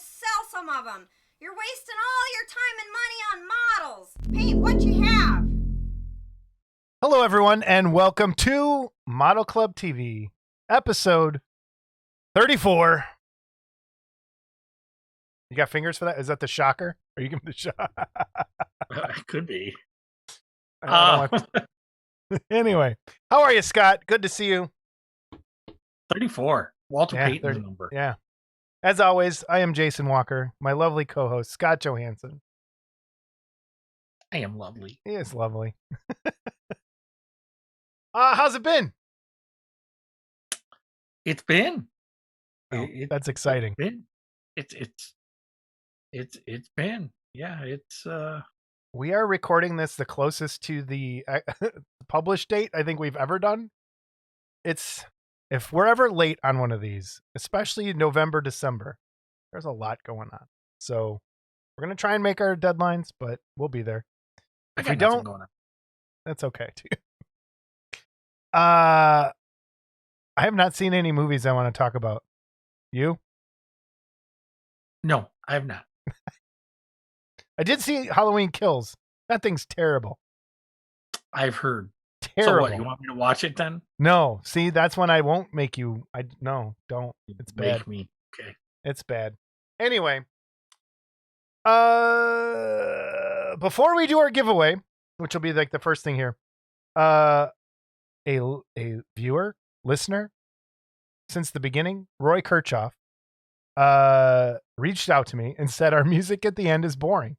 sell some of them. You're wasting all your time and money on models. Paint what you have. Hello, everyone, and welcome to Model Club TV, episode 34. You got fingers for that? Is that the shocker? Are you giving the shot? It could be. Anyway, how are you, Scott? Good to see you. 34. Walter Payton's number. Yeah. As always, I am Jason Walker, my lovely co-host, Scott Johansson. I am lovely. He is lovely. How's it been? It's been. That's exciting. It's been. Yeah, it's We are recording this the closest to the published date I think we've ever done. If we're ever late on one of these, especially November, December, there's a lot going on. So we're going to try and make our deadlines, but we'll be there. If we don't, that's okay too. I have not seen any movies I want to talk about. You? No, I have not. I did see Halloween Kills. That thing's terrible. I've heard. Terrible. So what, you want me to watch it then? No. See, that's when I won't make you. No, don't. It's bad. Make me. Okay. It's bad. Anyway, before we do our giveaway, which will be like the first thing here, a viewer, listener, since the beginning, Roy Kirchhoff, reached out to me and said our music at the end is boring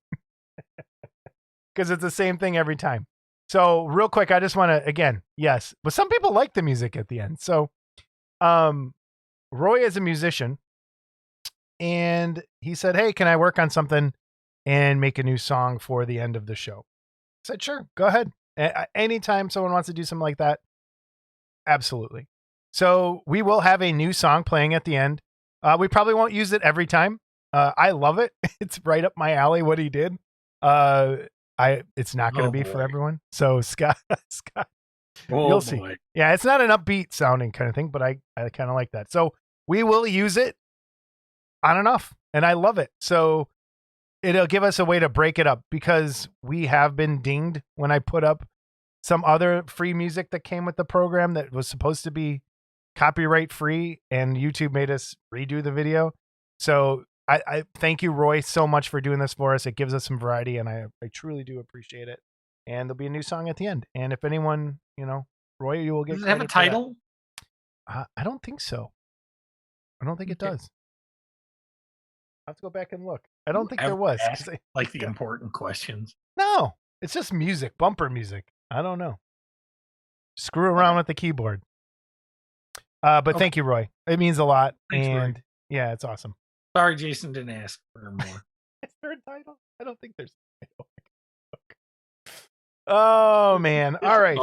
because it's the same thing every time. So real quick, I just want to, again, yes, but some people like the music at the end. So Roy is a musician and he said, hey, can I work on something and make a new song for the end of the show? I said, sure, go ahead. Anytime someone wants to do something like that, absolutely. So we will have a new song playing at the end. We probably won't use it every time. I love it. It's right up my alley what he did. It's not going to be for everyone. So Scott, you'll see. Yeah, it's not an upbeat sounding kind of thing, but I kind of like that. So we will use it on and off, and I love it. So it'll give us a way to break it up because we have been dinged when I put up some other free music that came with the program that was supposed to be copyright free, and YouTube made us redo the video. So I thank you, Roy, so much for doing this for us. It gives us some variety, and I truly do appreciate it. And there'll be a new song at the end. And if anyone, Roy, you will get. Does it have a title? I don't think so. I don't think it does. I'll have to go back and look. I don't think there was. Like the important questions. No, it's just music, bumper music. I don't know. Screw around with the keyboard. But thank you, Roy. It means a lot. Thanks, and Roy. Yeah, it's awesome. Sorry, Jason didn't ask for more. Is there a title? I don't think there's a title. Oh, man. All right.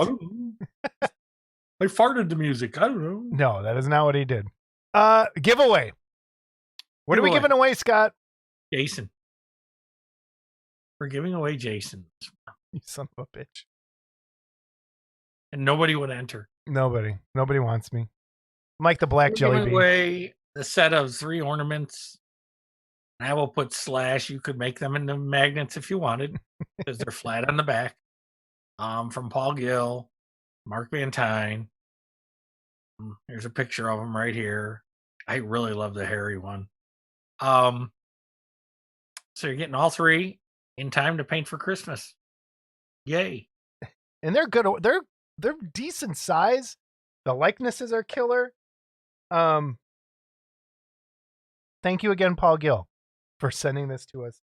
I farted the music. I don't know. No, that is not what he did. Giveaway. What are we giving away, Scott? Jason. We're giving away Jason. You son of a bitch. And nobody would enter. Nobody wants me. I'm like the black jelly bean. Away the set of 3 ornaments. I will put / You could make them into magnets if you wanted, because they're flat on the back. From Paul Gill, Mark Van Tine. Here's a picture of him right here. I really love the hairy one. So you're getting all 3 in time to paint for Christmas. Yay! And they're good. They're decent size. The likenesses are killer. Thank you again, Paul Gill, for sending this to us.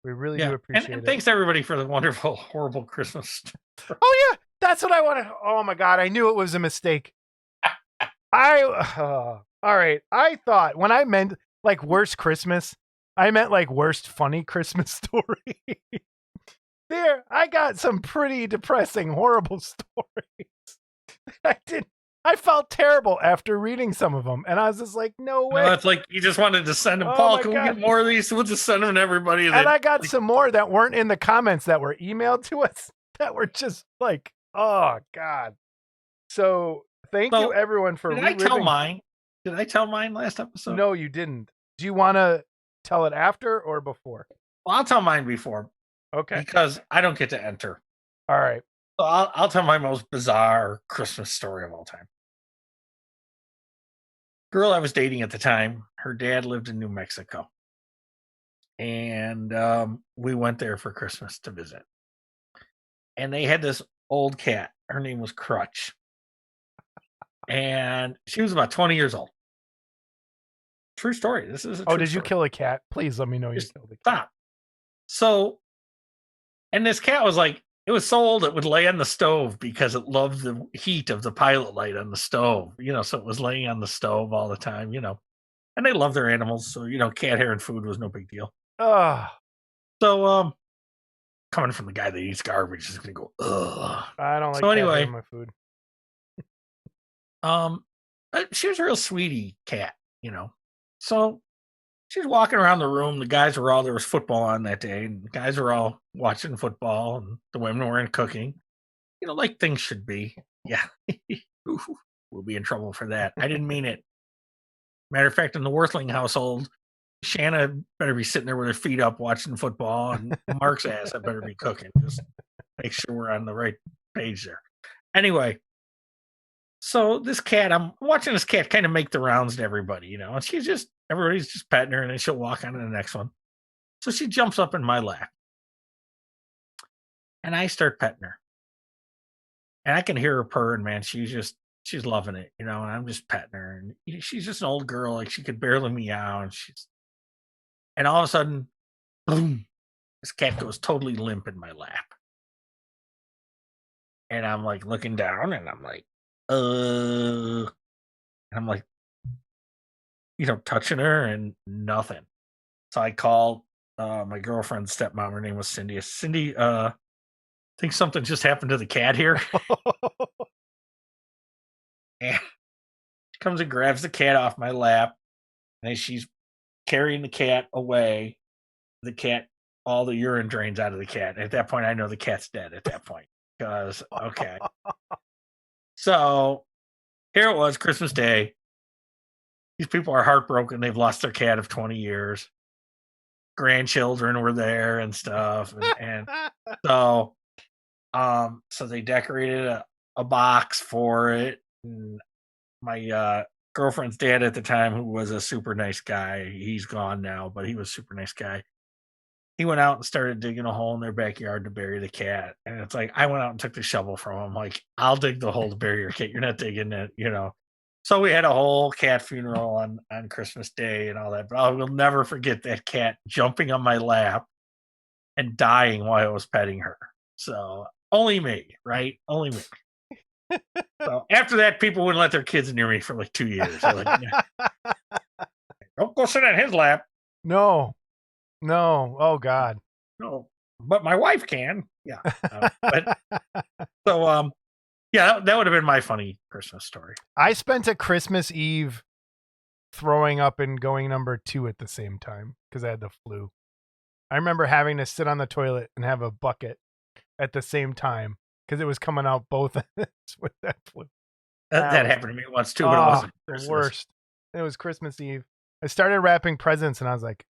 We really do appreciate it. And thanks everybody for the wonderful, horrible Christmas. Oh yeah, that's what I wanted. Oh my God, I knew it was a mistake. All right. I thought when I meant like worst Christmas, I meant like worst funny Christmas story. There, I got some pretty depressing, horrible stories. I felt terrible after reading some of them, and I was just like, no way. No, it's like you just wanted to send them, Paul, can we get more of these? We'll just send them to everybody. And I got some more that weren't in the comments that were emailed to us that were just like, oh, God. So thank you, everyone, for Did I tell mine? Did I tell mine last episode? No, you didn't. Do you want to tell it after or before? Well, I'll tell mine before Okay. because I don't get to enter. All right. So I'll tell my most bizarre Christmas story of all time. Girl I was dating at the time, her dad lived in New Mexico. And we went there for Christmas to visit. And they had this old cat. Her name was Crutch. And she was about 20 years old. True story. This is a Oh, true did you story. kill a cat? Please let me know you Just killed a cat. stop. So, and this cat was like, it was so old it would lay on the stove because it loved the heat of the pilot light on the stove, so it was laying on the stove all the time, and they love their animals. So, cat hair and food was no big deal. Ugh. So, coming from the guy that eats garbage is going to go, ugh. I don't like So cat hair anyway, in my food. She was a real sweetie cat, So she's walking around the room. The guys were all, there was football on that day, and the guys were all watching football, and the women were in cooking, like things should be. Yeah. Ooh, we'll be in trouble for that. I didn't mean it. Matter of fact, in the Worthling household, Shanna better be sitting there with her feet up watching football, and Mark's ass I better be cooking. Just make sure we're on the right page there. Anyway, so this cat, I'm watching this cat kind of make the rounds to everybody, and everybody's just petting her, and then she'll walk on to the next one. So she jumps up in my lap, and I start petting her, and I can hear her purring, man. She's loving it, and I'm just petting her, and she's just an old girl, like she could barely meow, and all of a sudden, boom, this cat goes totally limp in my lap. And I'm like looking down, and I'm like, and I'm like, touching her and nothing. So I called my girlfriend's stepmom. Her name was Cindy. Cindy, think something just happened to the cat here. And she comes and grabs the cat off my lap, and as she's carrying the cat away, all the urine drains out of the cat. At that point, I know the cat's dead at that point. Because, okay. So here it was, Christmas Day. These people are heartbroken. They've lost their cat of 20 years. Grandchildren were there and stuff. And so they decorated a box for it. And my girlfriend's dad at the time, who was a super nice guy, he's gone now, but he was a super nice guy. He went out and started digging a hole in their backyard to bury the cat. And it's like, I went out and took the shovel from him. Like, I'll dig the hole to bury your cat. You're not digging it, So we had a whole cat funeral on Christmas Day and all that. But I will never forget that cat jumping on my lap and dying while I was petting her. So only me, right? Only me. So after that, people wouldn't let their kids near me for like 2 years. Like, yeah. Don't go sit on his lap. No. Oh God. No, but my wife can. Yeah. So yeah, that would have been my funny Christmas story. I spent a Christmas Eve throwing up and going number 2 at the same time because I had the flu. I remember having to sit on the toilet and have a bucket at the same time because it was coming out both with that flu. That happened to me once too, but it wasn't Christmas. The worst. It was Christmas Eve. I started wrapping presents and I was like,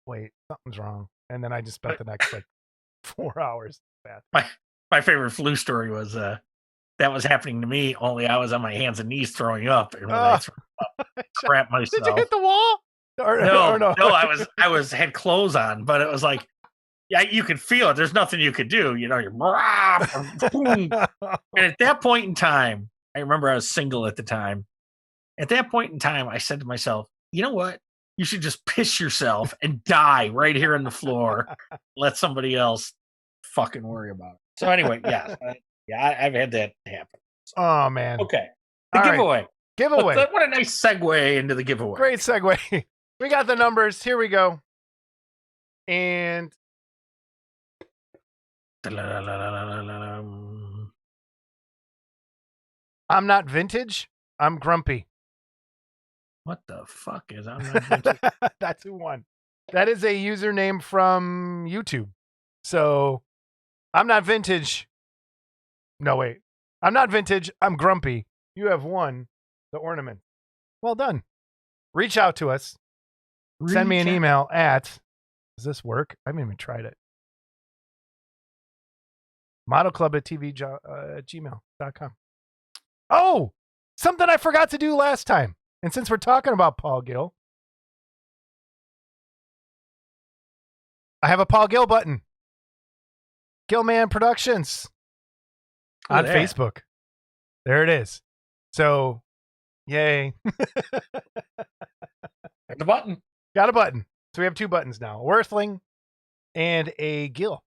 wait, something's wrong. And then I just spent the next 4 hours. My favorite flu story was that was happening to me, only I was on my hands and knees throwing up. And when I threw up, crap myself. Did you hit the wall? No, I had clothes on, but it was like, yeah, you could feel it. There's nothing you could do. You're boom. And at that point in time, I remember I was single at the time. At that point in time, I said to myself, you know what? You should just piss yourself and die right here on the floor. Let somebody else fucking worry about it. So anyway, I've had that happen. So. Oh, man. Okay. The giveaway. Right. Giveaway. What a nice segue into the giveaway. Great segue. We got the numbers. Here we go. And I'm not vintage. I'm grumpy. What the fuck is I'm not vintage? That's who won. That is a username from YouTube. So I'm not vintage. No, wait. I'm not vintage. I'm grumpy. You have won the ornament. Well done. Reach out to us. send me an Reach out. email at, does this work? I haven't even tried it. modelclub@gmail.com. Oh, something I forgot to do last time. And since we're talking about Paul Gill, I have a Paul Gill button. Gillman Productions on Facebook. There it is. So, yay. The button. Got a button. So we have 2 buttons now, a Worthling and a Gill.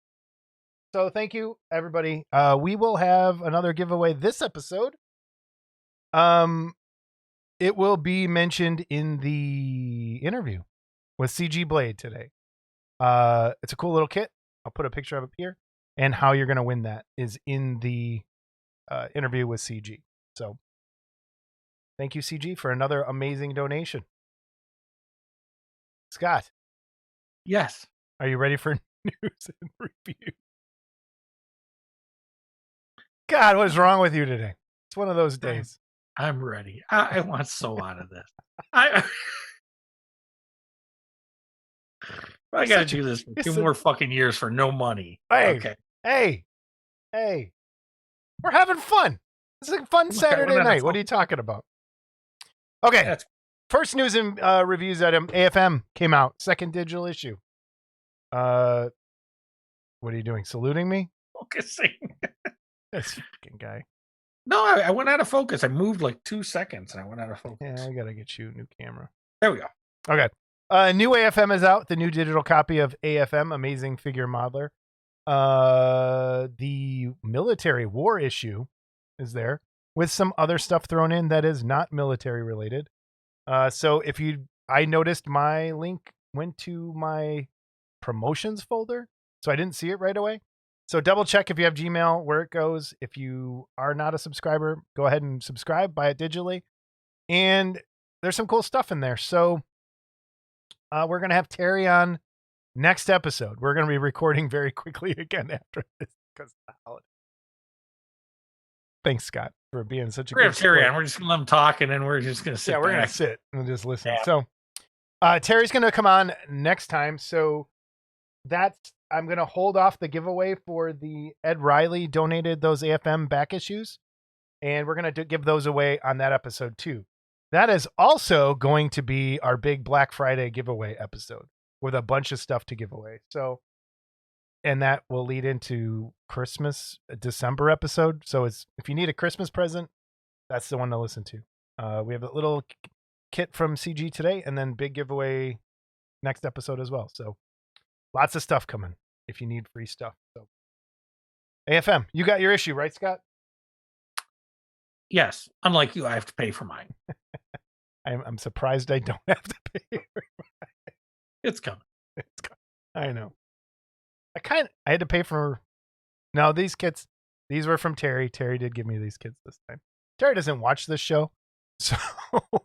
So thank you, everybody. We will have another giveaway this episode. It will be mentioned in the interview with CG Blade today. It's a cool little kit. I'll put a picture of it here. And how you're going to win that is in the interview with CG. So thank you, CG, for another amazing donation. Scott. Yes. Are you ready for news and review? God, what is wrong with you today? It's one of those days. I'm ready. I want so out of this. I got to do this for 2 more fucking years for no money. Hey, okay. Hey. We're having fun. It's a fun Saturday night. What are you talking about? Okay. First news and reviews item. AFM came out. 2nd digital issue. What are you doing? Saluting me? Focusing. This fucking guy. No, I went out of focus. I moved like 2 seconds and I went out of focus. Yeah, I gotta get you a new camera. There we go. Okay. New AFM is out. The new digital copy of AFM, Amazing Figure Modeler. The military war issue is there with some other stuff thrown in that is not military related. So I noticed my link went to my promotions folder, so I didn't see it right away. So double check if you have Gmail where it goes. If you are not a subscriber, go ahead and subscribe, buy it digitally. And there's some cool stuff in there. So we're going to have Terry on next episode. We're going to be recording very quickly again after this because of the holiday. Thanks, Scott, for being such a good Terry on. We're just going to let him talk and then we're just going to sit. Yeah, we're back. going to sit and just listen. Yeah. So Terry's going to come on next time. So I'm going to hold off the giveaway for the Ed Riley donated those AFM back issues. And we're going to give those away on that episode too. That is also going to be our big Black Friday giveaway episode with a bunch of stuff to give away. So, and that will lead into December episode. So if you need a Christmas present, that's the one to listen to. We have a little kit from CG today and then big giveaway next episode as well. So lots of stuff coming if you need free stuff. So AFM, you got your issue, right, Scott? Yes. Unlike you, I have to pay for mine. I'm surprised I don't have to pay for mine. It's coming. I know. I had to pay for. No, these kits. These were from Terry. Terry did give me these kits this time. Terry doesn't watch this show, so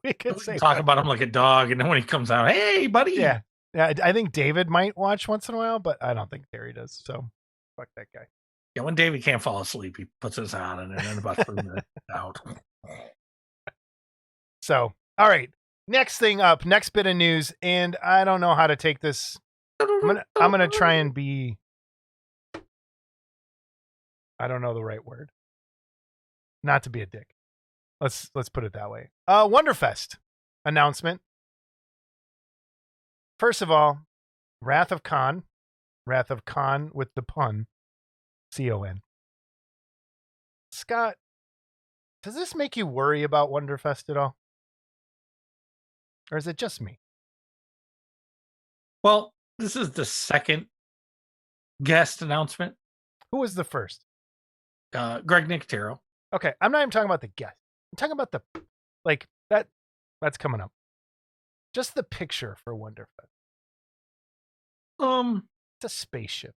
we could say talk about him like a dog, and then when he comes out, hey, buddy. Yeah. I think David might watch once in a while, but I don't think Terry does. So fuck that guy. Yeah, when David can't fall asleep, he puts this on, and then about 3 minutes out. So, all right. Next thing up, next bit of news, and I don't know how to take this. I'm gonna try and be. I don't know the right word. Not to be a dick. Let's put it that way. Wonderfest announcement. First of all, Wrath of Khan with the pun, C-O-N. Scott, does this make you worry about Wonderfest at all? Or is it just me? Well, this is the second guest announcement. Who was the first? Greg Nicotero. Okay, I'm not even talking about the guest. I'm talking about that's coming up. Just the picture for Wonderfest. It's a spaceship.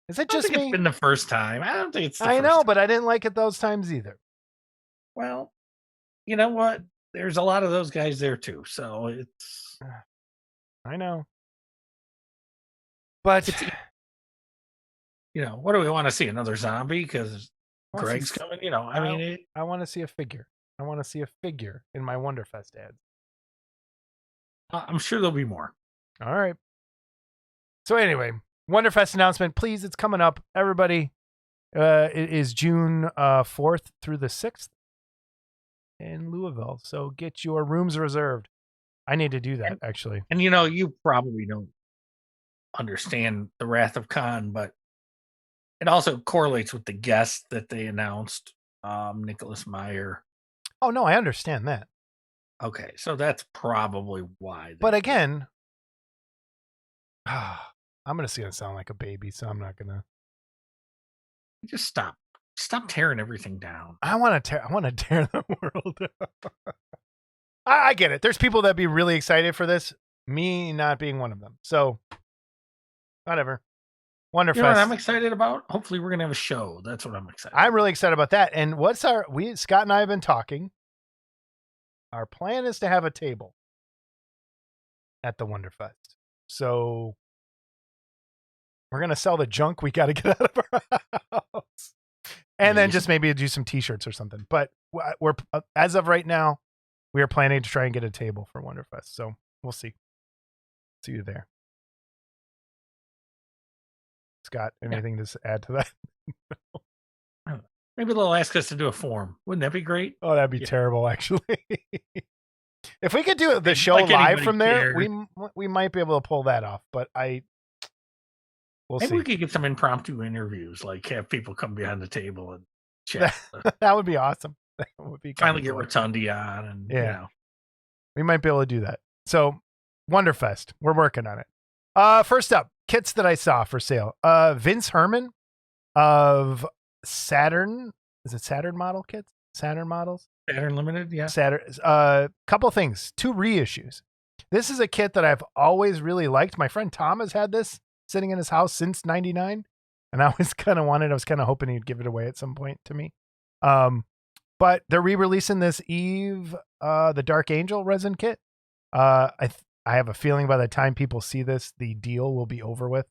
Is it just me? It's been the first time. I don't think it's. I know, but I didn't like it those times either. Well, you know what? There's a lot of those guys there too, so it's. I know, but what do we want to see? Another zombie? Because Greg's coming. I mean, I want to see a figure. I want to see a figure in my Wonderfest ads. I'm sure there'll be more. All right. So anyway, Wonderfest announcement, please. It's coming up. Everybody, it is June 4th through the 6th in Louisville. So get your rooms reserved. I need to do that, actually. And you probably don't understand the Wrath of Khan, but it also correlates with the guest that they announced, Nicholas Meyer. Oh, no, I understand that. Okay, so that's probably why. But again, I'm going to sound like a baby, so I'm not going to. Just stop. Stop tearing everything down. I want to tear the world up. I get it. There's people that be really excited for this. Me not being one of them. So, whatever. Wonderfest. You know what I'm excited about? Hopefully, we're gonna have a show. That's what I'm excited. I'm really excited about that. And Scott and I have been talking. Our plan is to have a table at the Wonderfest. So we're gonna sell the junk we got to get out of our house, and then just maybe do some T-shirts or something. But we're as of right now, we are planning to try and get a table for Wonderfest. So we'll see. See you there. Scott, anything to add to that? Maybe they'll ask us to do a form. Wouldn't that be great? Oh, that'd be terrible, actually. If we could do the show live from there, we might be able to pull that off. But we'll see. Maybe we could get some impromptu interviews, like have people come behind the table and chat. That would be awesome. That would be finally get Rotundi on, and we might be able to do that. So, Wonderfest, we're working on it. First up, kits that I saw for sale. Vince Herman of Saturn. Is it Saturn model kits? Saturn models? Saturn Limited, yeah. Saturn. Couple things. 2 reissues. This is a kit that I've always really liked. My friend Tom has had this sitting in his house since '99, and I always kind of hoping he'd give it away at some point to me. But they're re-releasing this Eve, the Dark Angel resin kit. I have a feeling by the time people see this, the deal will be over with.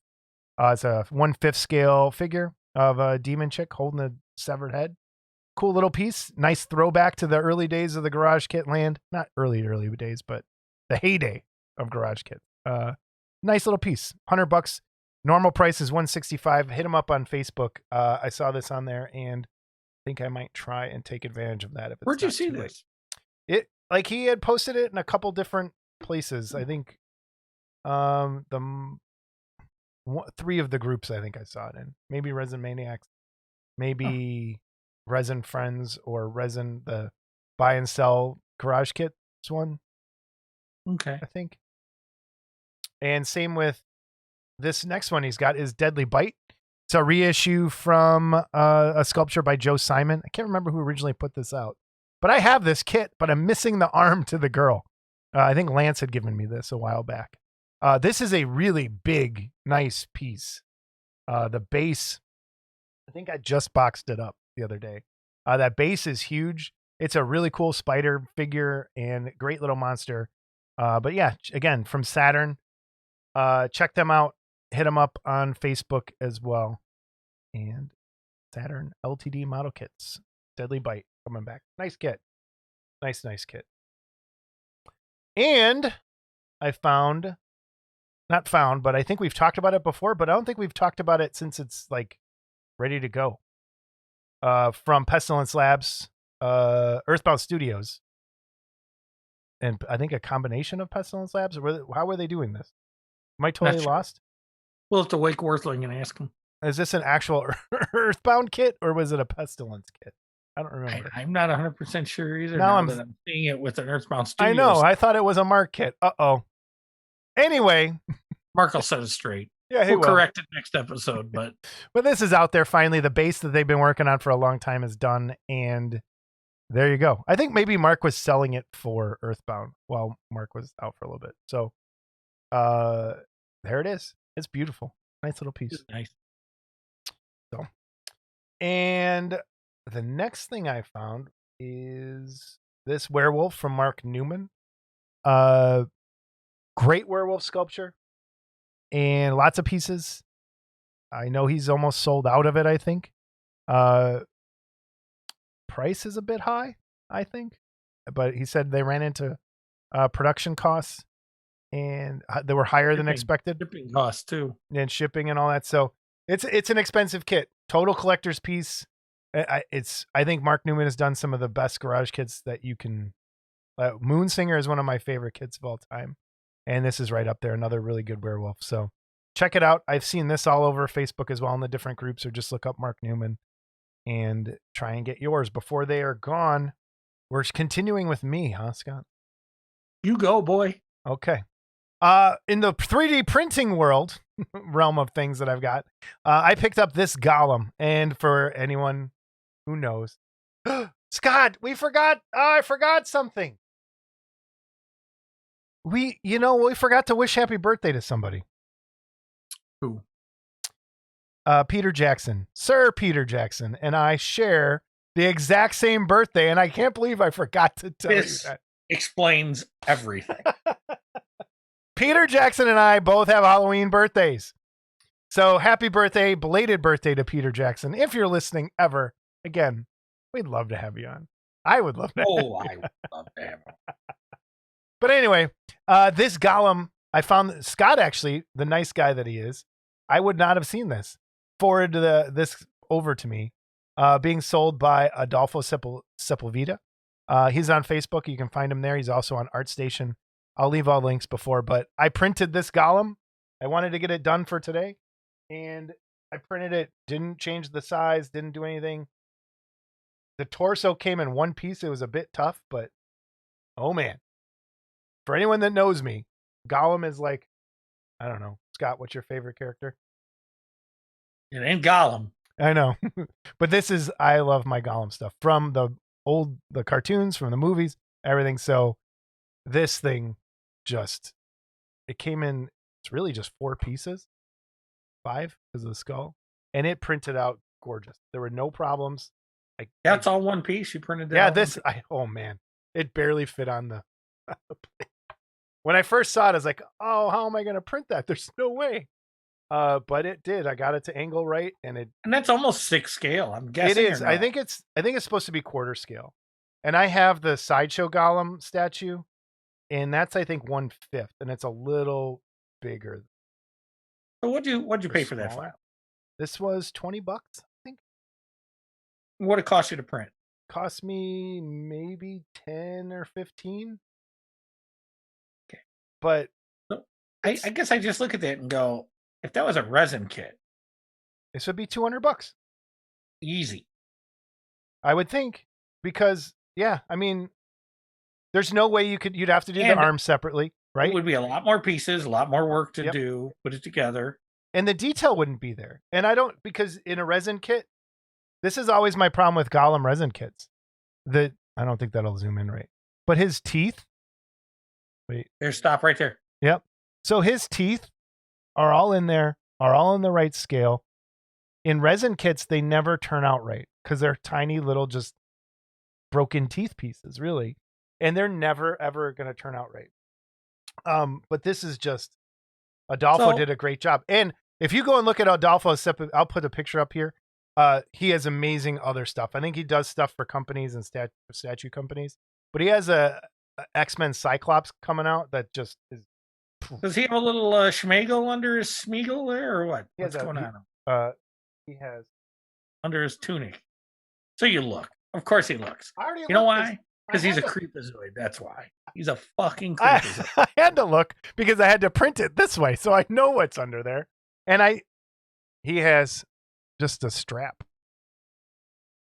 It's a 1/5 scale figure of a demon chick holding a severed head. Cool little piece. Nice throwback to the early days of the Garage Kit land. Not early days, but the heyday of Garage Kit. Nice little piece. $100. Normal price is $165. Hit him up on Facebook. I saw this on there and I think I might try and take advantage of that. Where'd you see this? He had posted it in a couple different places. I think 3 of the groups I think I saw it in. Maybe Resin Maniacs, maybe Resin Friends, or Resin, the buy and sell Garage Kits one. Okay. I think. And same with this next one he's got is Deadly Bite. It's a reissue from a sculpture by Joe Simon. I can't remember who originally put this out. But I have this kit, but I'm missing the arm to the girl. I think Lance had given me this a while back. This is a really big, nice piece. The base, I think I just boxed it up the other day. That base is huge. It's a really cool spider figure and great little monster. But yeah, again, from Saturn. Check them out. Hit them up on Facebook as well. And Saturn LTD model kits. Deadly Bite coming back. Nice kit. Nice kit. And I but I think we've talked about it before, but I don't think we've talked about it since it's like ready to go. From Pestilence Labs, Earthbound Studios. And I think a combination of Pestilence Labs. How were they doing this? Am I totally lost? We'll have to wake Worthling and ask him. Is this an actual Earthbound kit or was it a Pestilence kit? I don't remember. I'm not 100% sure either. Now I'm seeing it with an Earthbound Studios. I know. I thought it was a Mark kit. Uh-oh. Anyway. Mark will set it straight. Yeah, we'll correct it next episode. But this is out there finally. The base that they've been working on for a long time is done. And there you go. I think maybe Mark was selling it for Earthbound while Mark was out for a little bit. So there it is. It's beautiful. Nice little piece. It's nice. So, and the next thing I found is this werewolf from Mark Newman. Great werewolf sculpture and lots of pieces. I know he's almost sold out of it, I think. Price is a bit high. I think. But he said they ran into production costs, and they were higher than expected. Shipping costs too, and shipping and all that. So it's an expensive kit. Total collector's piece. I think Mark Newman has done some of the best garage kits that you can. Moonsinger is one of my favorite kits of all time, and this is right up there. Another really good werewolf. So check it out. I've seen this all over Facebook as well in the different groups, or just look up Mark Newman and try and get yours before they are gone. We're continuing with me, huh, Scott? You go, boy. Okay. In the 3D printing world, realm of things that I've got, I picked up this golem. And for anyone who knows, Scott, we forgot. I forgot something. We forgot to wish happy birthday to somebody. Who? Peter Jackson. Sir Peter Jackson and I share the exact same birthday, and I can't believe I forgot to tell you that. Explains everything. Peter Jackson and I both have Halloween birthdays. So happy birthday, belated birthday to Peter Jackson. If you're listening ever, again, we'd love to have you on. I would love to. I would love to have him. But anyway, this golem, I found Scott, actually, the nice guy that he is, I would not have seen this. Forwarded this over to me, being sold by Adolfo Sepulveda. He's on Facebook. You can find him there. He's also on ArtStation. I'll leave all links before, but I printed this golem. I wanted to get it done for today, and I printed it. Didn't change the size. Didn't do anything. The torso came in one piece. It was a bit tough, but oh man. For anyone that knows me, Gollum is like, I don't know. Scott, what's your favorite character? It ain't Gollum. I know. But I love my Gollum stuff from the cartoons, from the movies, everything. So this thing it came in, it's really just 4 pieces, 5 because of the skull, and it printed out gorgeous. There were no problems. That's all one piece you printed. Yeah, oh man, it barely fit on the plate. When I first saw it, I was like, oh, how am I going to print that? There's no way. But it did. I got it to angle right, and that's almost 6 scale. I'm guessing it is. I think it's supposed to be quarter scale, and I have the Sideshow Golem statue, and that's I think 1/5, and it's a little bigger. So what'd you pay for that file? This was $20, I think. What it cost you to print? Cost me maybe 10 or 15. Okay, but so I guess I just look at that and go, if that was a resin kit, this would be $200. Easy. I would think, because yeah, I mean, there's no way you'd have to do the arms separately, right? It would be a lot more pieces, a lot more work to do, put it together. And the detail wouldn't be there. And because in a resin kit, this is always my problem with Gollum resin kits. I don't think that'll zoom in right. But his teeth. Wait. There's stop right there. Yep. So his teeth are all in there, are all in the right scale. In resin kits, they never turn out right because they're tiny little just broken teeth pieces, really. And they're never, ever going to turn out right. But this is just, Adolfo did a great job. And if you go and look at Adolfo, I'll put a picture up here. He has amazing other stuff. I think he does stuff for companies and statue companies. But he has a X-Men Cyclops coming out that just is. Does he have a little schmegel under his smeagol there, or what? What's going on? He has under his tunic. So you look. Of course he looks. You know why? Because he's a creepazoid. That's why. He's a fucking creepazoid. I had to look because I had to print it this way, so I know what's under there. And he has just a strap.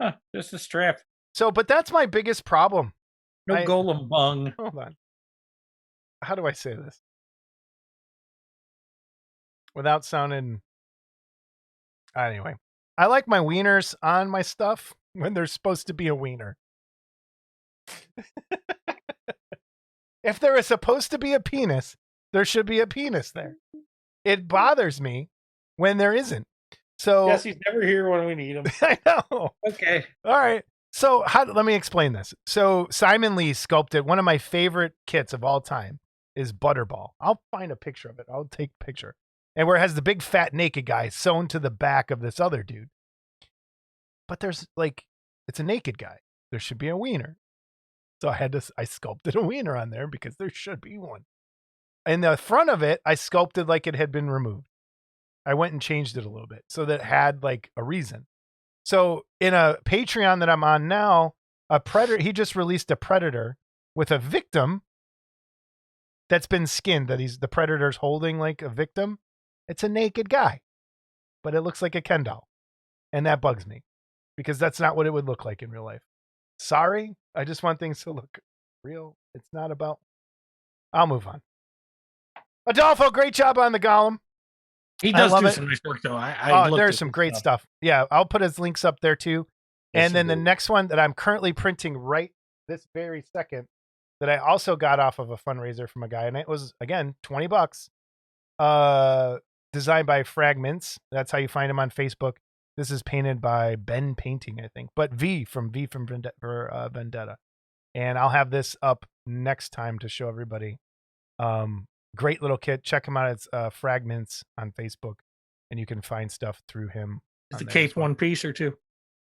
Huh, just a strap. So, but that's my biggest problem. No golem bung. Hold on. How do I say this without sounding? Anyway, I like my wieners on my stuff when there's supposed to be a wiener. If there is supposed to be a penis, there should be a penis there. It bothers me when there isn't. So yes, he's never here when we need him. I know. Okay. All right. So let me explain this. So Simon Lee sculpted one of my favorite kits of all time is Butterball. I'll find a picture of it. I'll take a picture. And where it has the big fat naked guy sewn to the back of this other dude. But there's it's a naked guy. There should be a wiener. So I sculpted a wiener on there because there should be one. And the front of it, I sculpted like it had been removed. I went and changed it a little bit so that it had like a reason. So in a Patreon that I'm on now, he just released a predator with a victim that's been skinned, that the predator's holding like a victim. It's a naked guy, but it looks like a Ken doll. And that bugs me because that's not what it would look like in real life. Sorry. I just want things to look real. It's not about, I'll move on. Adolfo, great job on the golem. He does do some nice work, though. There's some great stuff. Yeah, I'll put his links up there too. Yes, and then the next one that I'm currently printing right this very second, that I also got off of a fundraiser from a guy, and it was again $20. Designed by Fragments. That's how you find him on Facebook. This is painted by Ben Painting, I think, but V from Vendetta. And I'll have this up next time to show everybody. Great little kit. Check him out. It's Fragments on Facebook, and you can find stuff through him. Is the cape one piece or two?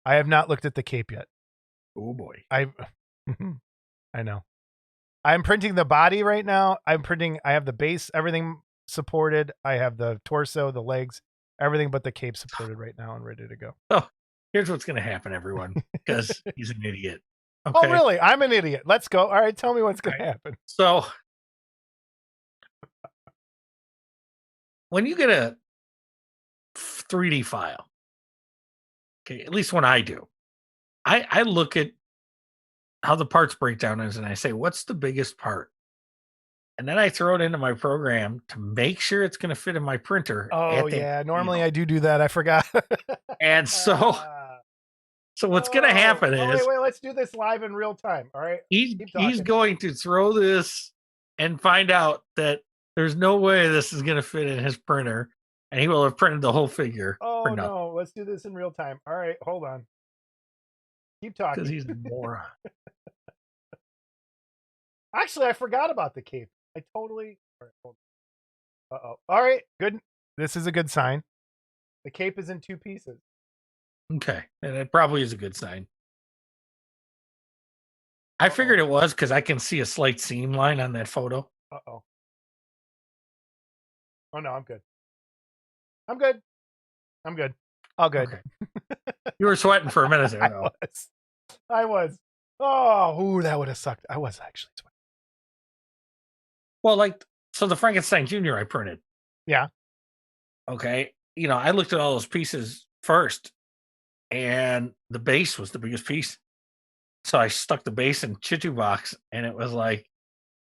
I have not looked at the cape yet. Oh boy. I know. I'm printing the body right now. I have the base, everything supported. I have the torso, the legs, everything but the cape supported right now and ready to go. Oh, here's what's going to happen, everyone, because he's an idiot. Okay. Oh, really? I'm an idiot. Let's go. All right. Tell me what's going to happen. So when you get a 3D file, okay, at least when I do, I look at how the parts breakdown is and I say, what's the biggest part? And then I throw it into my program to make sure it's going to fit in my printer. Oh, yeah. Normally I do that. I forgot. And so what's going to happen is... Wait. Let's do this live in real time. All right? He's going to throw this and find out that there's no way this is going to fit in his printer. And he will have printed the whole figure. Oh, no. Let's do this in real time. All right. Hold on. Keep talking. Because he's a moron. Actually, I forgot about the cape. I totally... Uh-oh. All right. Good. This is a good sign. The cape is in 2 pieces. Okay. And it probably is a good sign. I figured it was because I can see a slight seam line on that photo. Uh-oh. Oh, no. I'm good. I'm good. All good. Okay. You were sweating for a minute there. I was. Oh, that would have sucked. I was actually sweating. Well, so the Frankenstein Jr. I printed. Yeah. Okay. I looked at all those pieces first, and the base was the biggest piece. So I stuck the base in Chitu box, and it was like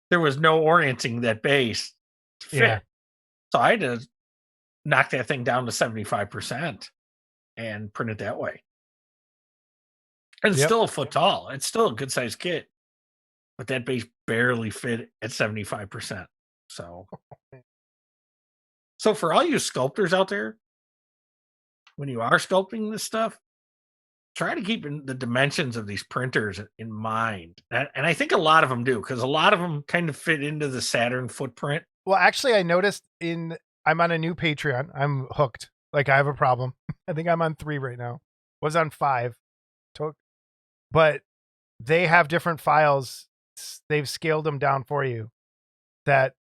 there was no orienting that base to fit. Yeah. So I had to knock that thing down to 75% and print it that way. And it's still a foot tall. It's still a good sized kit, but that base barely fit at 75%. So for all you sculptors out there, when you are sculpting this stuff, try to keep the dimensions of these printers in mind. And I think a lot of them do, because a lot of them kind of fit into the Saturn footprint. Well, actually, I noticed I'm on a new Patreon. I'm hooked. Like, I have a problem. I think I'm on 3 right now. Was on 5. But they have different files. They've scaled them down for you. That,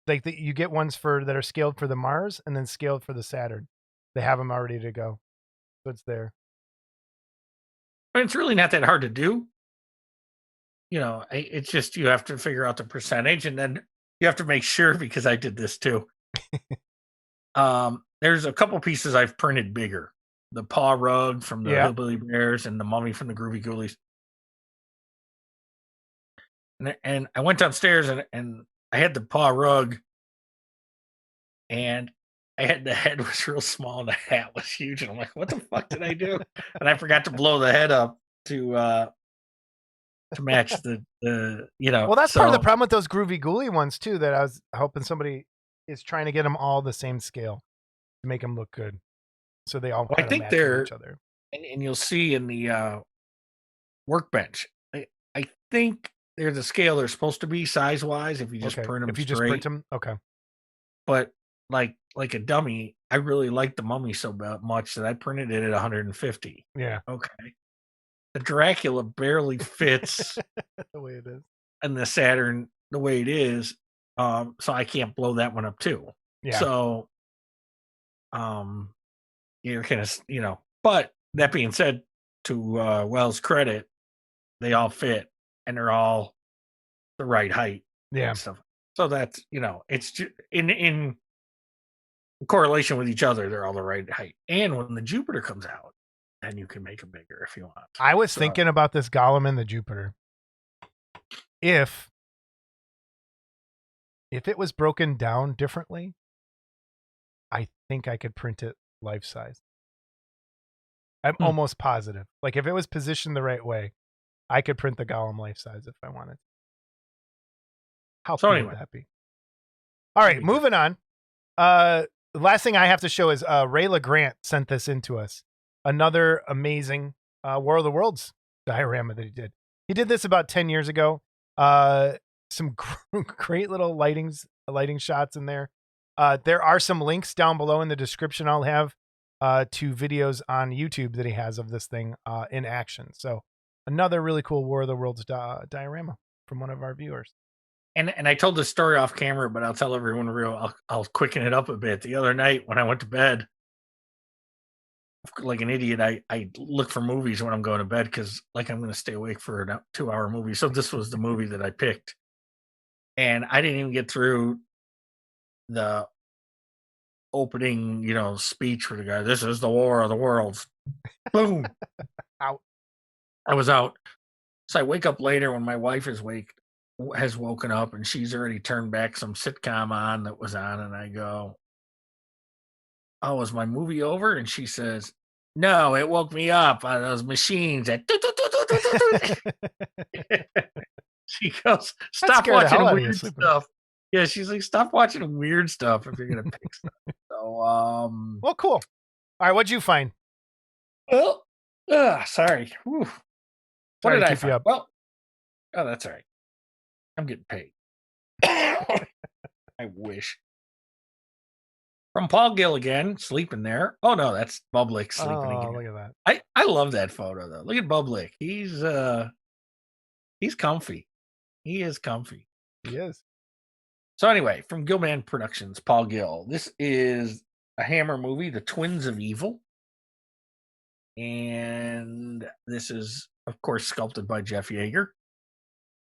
you get ones that are scaled for the Mars and then scaled for the Saturn. They have them already to go. So it's there. But it's really not that hard to do. It's just you have to figure out the percentage, and then you have to make sure, because I did this too. There's a couple pieces I've printed bigger. The paw rug from the Hillbilly Bears and the mummy from the Groovy Ghoulies. And I went downstairs and I had the paw rug, and the head was real small and the hat was huge. And I'm like, what the fuck did I do? And I forgot to blow the head up to match the. Well, that's part of the problem with those Groovy Ghoulie ones too, that I was hoping somebody is trying to get them all the same scale to make them look good. So they all I think they're each other. And you'll see in the workbench, I think there's a scale they're supposed to be size-wise if you just print them If you straight. just print them, okay. But like a dummy, I really like the mummy so much that I printed it at 150. Yeah. Okay. the Dracula barely fits The way it is. in the Saturn the way it is. So I can't blow that one up too. Yeah. So, you're kind of, but that being said, to Wells' credit, they all fit and they're all the right height Yeah. and stuff. So that's, it's in correlation with each other, they're all the right height. And when the Jupiter comes out, then you can make them bigger if you want. I was thinking about this Gollum and the Jupiter. If it was broken down differently, I think I could print it life size. I'm almost positive. Like if it was positioned the right way, I could print the Gollum life size if I wanted. How cool would that be? All right, moving on. The last thing I have to show is Ray Lagrant sent this in to us. Another amazing War of the Worlds diorama that he did. He did this about 10 years ago. Some great little lighting shots in there. There are some links down below in the description I'll have to videos on YouTube that he has of this thing in action. So another really cool War of the Worlds diorama from one of our viewers. And I told this story off camera, but I'll tell everyone I'll quicken it up a bit. The other night when I went to bed, like an idiot, I look for movies when I'm going to bed because like I'm going to stay awake for a 2-hour movie. So this was the movie that I picked. And I didn't even get through the opening, speech for the guy. This is the War of the Worlds. Boom. Out. I was out. So I wake up later when my wife has woken up and she's already turned back some sitcom on that was on, and I go, "Oh, is my movie over?" And she says, "No, it woke me up on those machines at." She goes, "Stop watching weird stuff." Yeah, she's like, "Stop watching weird stuff if you're gonna pick stuff." So, well, cool. All right, what'd you find? Well, sorry. Whew. What did I find? Well, that's all right. I'm getting paid. I wish. From Paul Gill again, sleeping there. Oh no, that's Bublik sleeping again. Look at that. I love that photo though. Look at Bublik. He's comfy. He is comfy. He is. So anyway, from Gillman Productions, Paul Gill. This is a Hammer movie, The Twins of Evil. And this is, of course, sculpted by Jeff Yeager.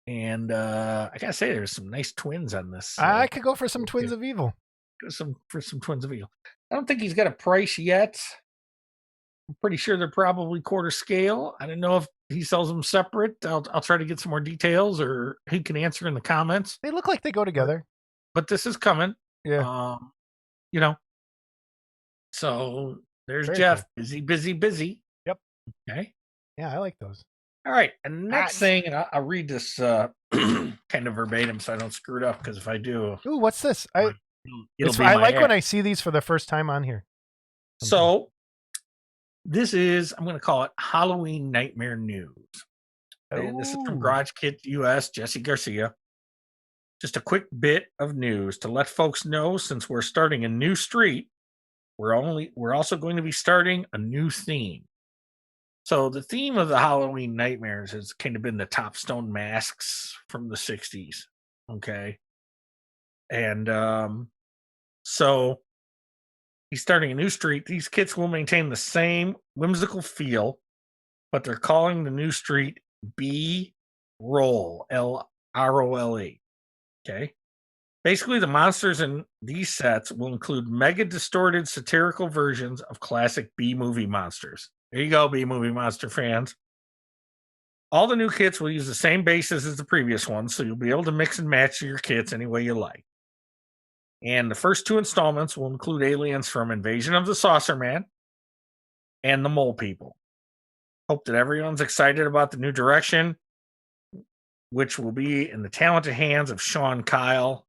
And I gotta say, there's some nice twins on this. I could go for some Twins of Evil. For some Twins of Evil. I don't think he's got a price yet. I'm pretty sure they're probably quarter scale. I don't know if he sells them separate. I'll try to get some more details, or he can answer in the comments. They look like they go together. But this is coming. Yeah. So there's Very Jeff. cool. Busy. Yep. Okay. Yeah, I like those. All right. And the next thing, and I'll read this kind of verbatim so I don't screw it up, because if I do. Ooh, what's this? I I like when I see these for the first time on here. So this is, I'm going to call it Halloween Nightmare News. And this is from Garage Kit US, Jesse Garcia. Just a quick bit of news to let folks know, since we're starting a new street, we're also going to be starting a new theme. So the theme of the Halloween Nightmares has kind of been the top stone masks from the 60s. Okay. And so he's starting a new street. These kits will maintain the same whimsical feel, but they're calling the new street B Roll, LROLE. Okay. Basically, the monsters in these sets will include mega distorted satirical versions of classic B-movie monsters. There you go, B-movie monster fans. All the new kits will use the same bases as the previous ones, so you'll be able to mix and match your kits any way you like. And the first 2 installments will include aliens from Invasion of the Saucer Man and the Mole People. Hope that everyone's excited about the new direction, which will be in the talented hands of Sean Kyle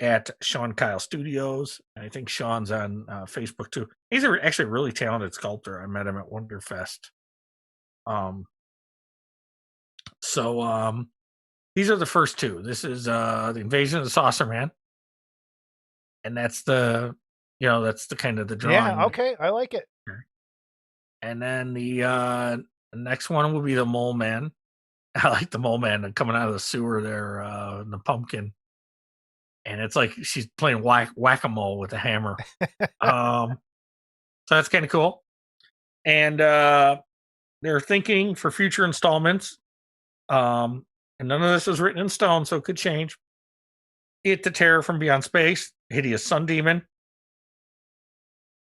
at Sean Kyle Studios. I think Sean's on Facebook too. He's actually a really talented sculptor. I met him at Wonderfest. So these are the first 2. This is the Invasion of the Saucer Man. And that's the kind of the drawing. Yeah, okay. I like it. And then the The next one will be the Mole Man. I like the Mole Man coming out of the sewer there, in the pumpkin. And it's like she's playing whack-a-mole with a hammer. So that's kind of cool. And they're thinking for future installments. And none of this is written in stone, so it could change. It the Terror from Beyond Space, Hideous Sun Demon,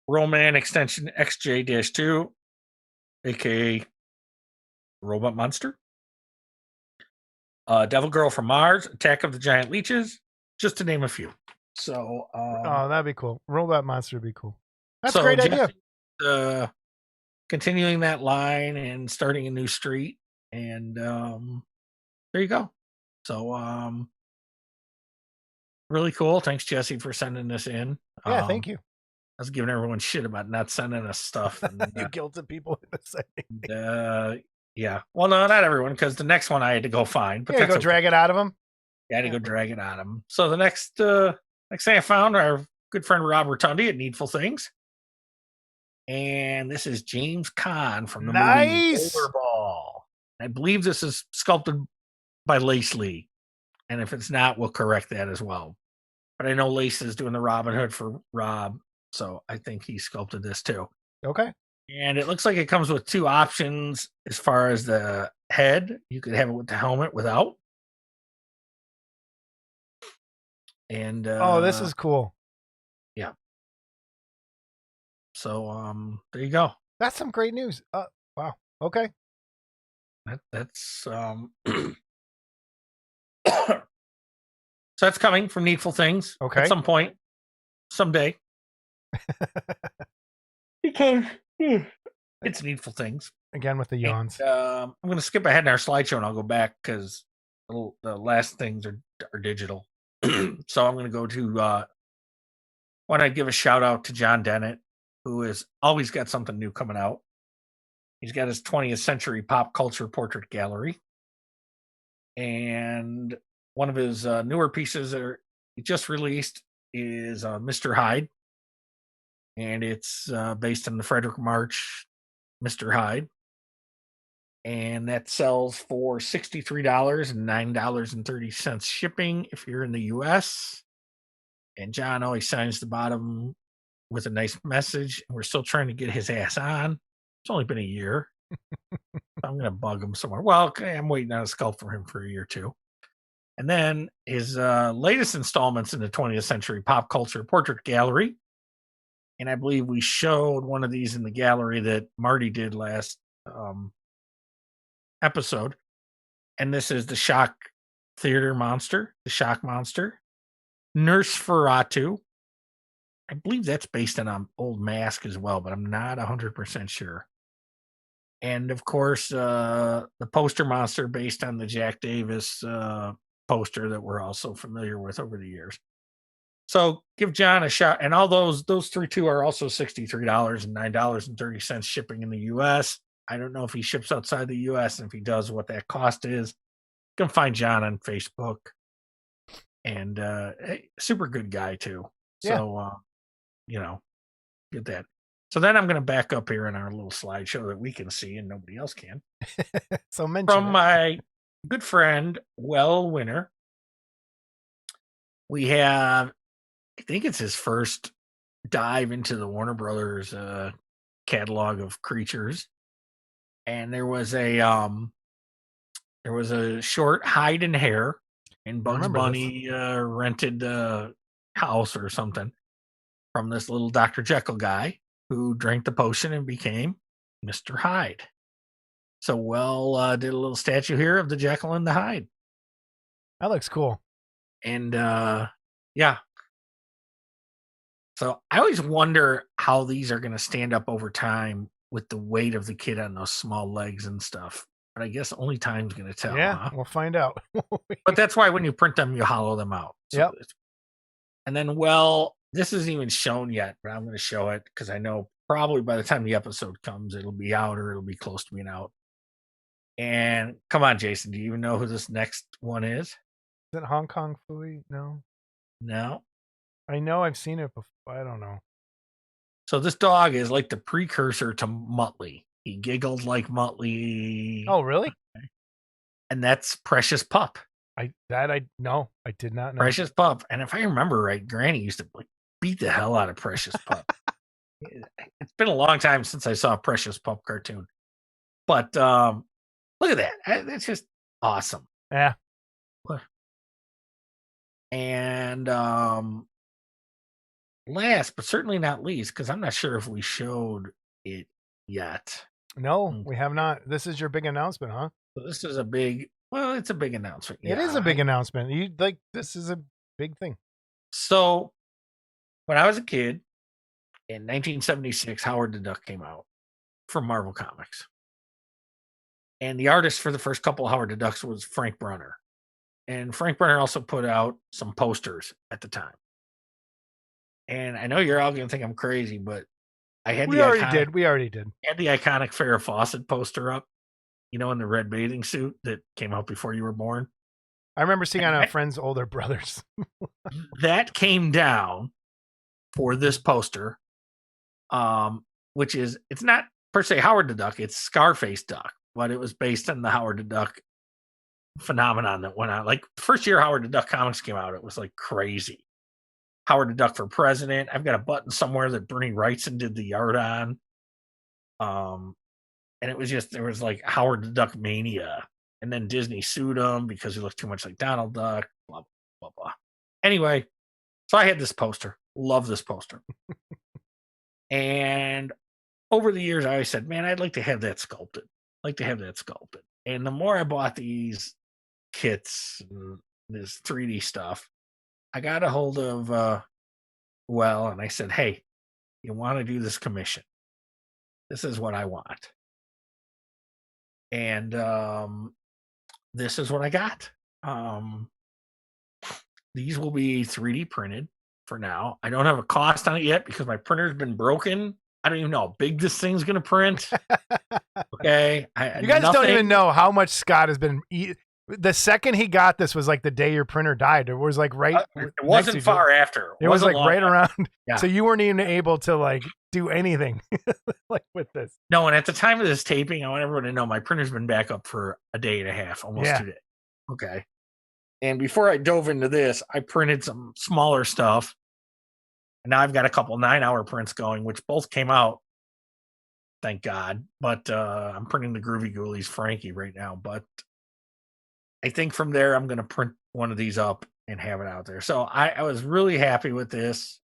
Roman Extension XJ-2, aka Robot Monster, Devil Girl from Mars, Attack of the Giant Leeches, just to name a few. So, oh, that'd be cool. Robot Monster would be cool. That's so a great idea. Continuing that line and starting a new street, and there you go. So, really cool. Thanks, Jesse, for sending this in. Yeah, thank you. I was giving everyone shit about not sending us stuff. And, You guilted people into saying. Yeah. Well, no, not everyone, because the next one I had to go find. But yeah, go drag it out of them. Yeah, I had to go drag it out of them. So the next thing I found, our good friend Rob Rotundi at Needful Things. And this is James Caan from the movie Rollerball. I believe this is sculpted by Lace Lee. And if it's not, we'll correct that as well. But I know Lace is doing the Robin Hood for Rob. So I think he sculpted this too. Okay. And it looks like it comes with two options as far as the head. You could have it with the helmet without. And oh, this is cool. Yeah. So there you go. That's some great news. Wow. Okay. That's so that's coming from Needful Things. Okay. At some point, someday. Because it's Needful Things. Again with the yawns. And, I'm going to skip ahead in our slideshow and I'll go back because the last things are digital. So I'm going to go to want to give a shout out to John Dennett, who has always got something new coming out. He's got his 20th century pop culture portrait gallery. And one of his newer pieces that he just released is Mr. Hyde. And it's based on the Frederick March Mr. Hyde. And that sells for $63 and $9.30 shipping if you're in the US. And John always signs the bottom with a nice message. We're still trying to get his ass on. It's only been a year. I'm going to bug him somewhere. Well, okay, I'm waiting on a sculpt for him for a year or two. And then his latest installments in the 20th century pop culture portrait gallery. And I believe we showed one of these in the gallery that Marty did last episode. And this is the Shock Theater Monster, the Shock Monster. Nurse Ferratu. I believe that's based on an old mask as well, but I'm not 100% sure. And of course, the poster monster based on the Jack Davis poster that we're also familiar with over the years. So give John a shot. And all those three too are also $63 and $9.30 shipping in the US. I don't know if he ships outside the US, and if he does, what that cost is. You can find John on Facebook. And super good guy too. Yeah. So get that. So then I'm going to back up here in our little slideshow that we can see and nobody else can. So mention from my good friend Well Winner, we have, I think it's his first dive into the Warner Brothers catalog of creatures, and there was a short Hide and Hair, and Bugs Bunny rented a house or something from this little Dr. Jekyll guy who drank the potion and became Mr. Hyde. So did a little statue here of the Jekyll and the Hyde. That looks cool. And yeah. So I always wonder how these are going to stand up over time with the weight of the kid on those small legs and stuff. But I guess only time's going to tell. Yeah, huh? We'll find out. But that's why when you print them, you hollow them out. So yep. And then, this isn't even shown yet, but I'm going to show it because I know probably by the time the episode comes, it'll be out or it'll be close to being out. And come on, Jason, do you even know who this next one is? Is it Hong Kong Phooey? No. I know I've seen it before. I don't know. So this dog is like the precursor to Muttley. He giggled like Muttley. Oh, really? And that's Precious Pup. I did not know. Precious Pup. And if I remember right, Granny used to like beat the hell out of Precious Pup. It's been a long time since I saw a Precious Pup cartoon. But look at that. That's just awesome. Yeah. And last but certainly not least, because I'm not sure if we showed it yet. No, we have not. This is your big announcement, huh? So this is a big, well, it's a big announcement. It is a big announcement. This is a big thing. So when I was a kid in 1976, Howard the Duck came out from Marvel Comics. And the artist for the first couple of Howard the Ducks was Frank Brunner. And Frank Brunner also put out some posters at the time. And I know you're all going to think I'm crazy, but I had We already did. Had the iconic Farrah Fawcett poster up, in the red bathing suit that came out before you were born. I remember seeing on a friend's older brothers. That came down for this poster, which is, it's not per se Howard the Duck, it's Scarface Duck, but it was based on the Howard the Duck phenomenon that went on. Like, first year Howard the Duck comics came out, it was like crazy. Howard the Duck for president. I've got a button somewhere that Bernie Wrightson did the art on. And it was just, there was like Howard the Duck mania. And then Disney sued him because he looked too much like Donald Duck, blah, blah, blah. Anyway, so I had this poster. Love this poster. And over the years, I always said, man, I'd like to have that sculpted. And the more I bought these kits, and this 3D stuff, I got a hold of and I said, hey, you want to do this commission? This is what I want. And this is what I got. These will be 3D printed for now. I don't have a cost on it yet because my printer's been broken. I don't even know how big this thing's going to print. Okay. You guys don't even know how much Scott has been eating. The second he got this was like the day your printer died. It was like right. It wasn't far after. It was like right around. Yeah. So you weren't even able to like do anything like with this. No, and at the time of this taping, I want everyone to know my printer's been back up for a day and a half, almost 2 days. Okay. And before I dove into this, I printed some smaller stuff. And now I've got a couple 9-hour prints going, which both came out. Thank God. But I'm printing the Groovy Ghoulies Frankie right now. But I think from there, I'm going to print one of these up and have it out there. So I was really happy with this.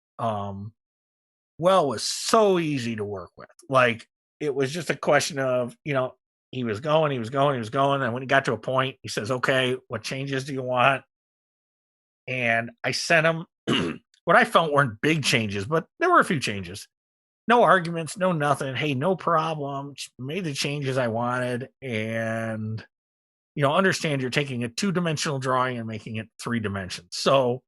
Was so easy to work with. Like, it was just a question of, he was going. And when he got to a point, he says, okay, what changes do you want? And I sent him what I felt weren't big changes, but there were a few changes. No arguments, no nothing. Hey, no problem. Made the changes I wanted. And understand you're taking a 2-dimensional drawing and making it 3 dimensions. So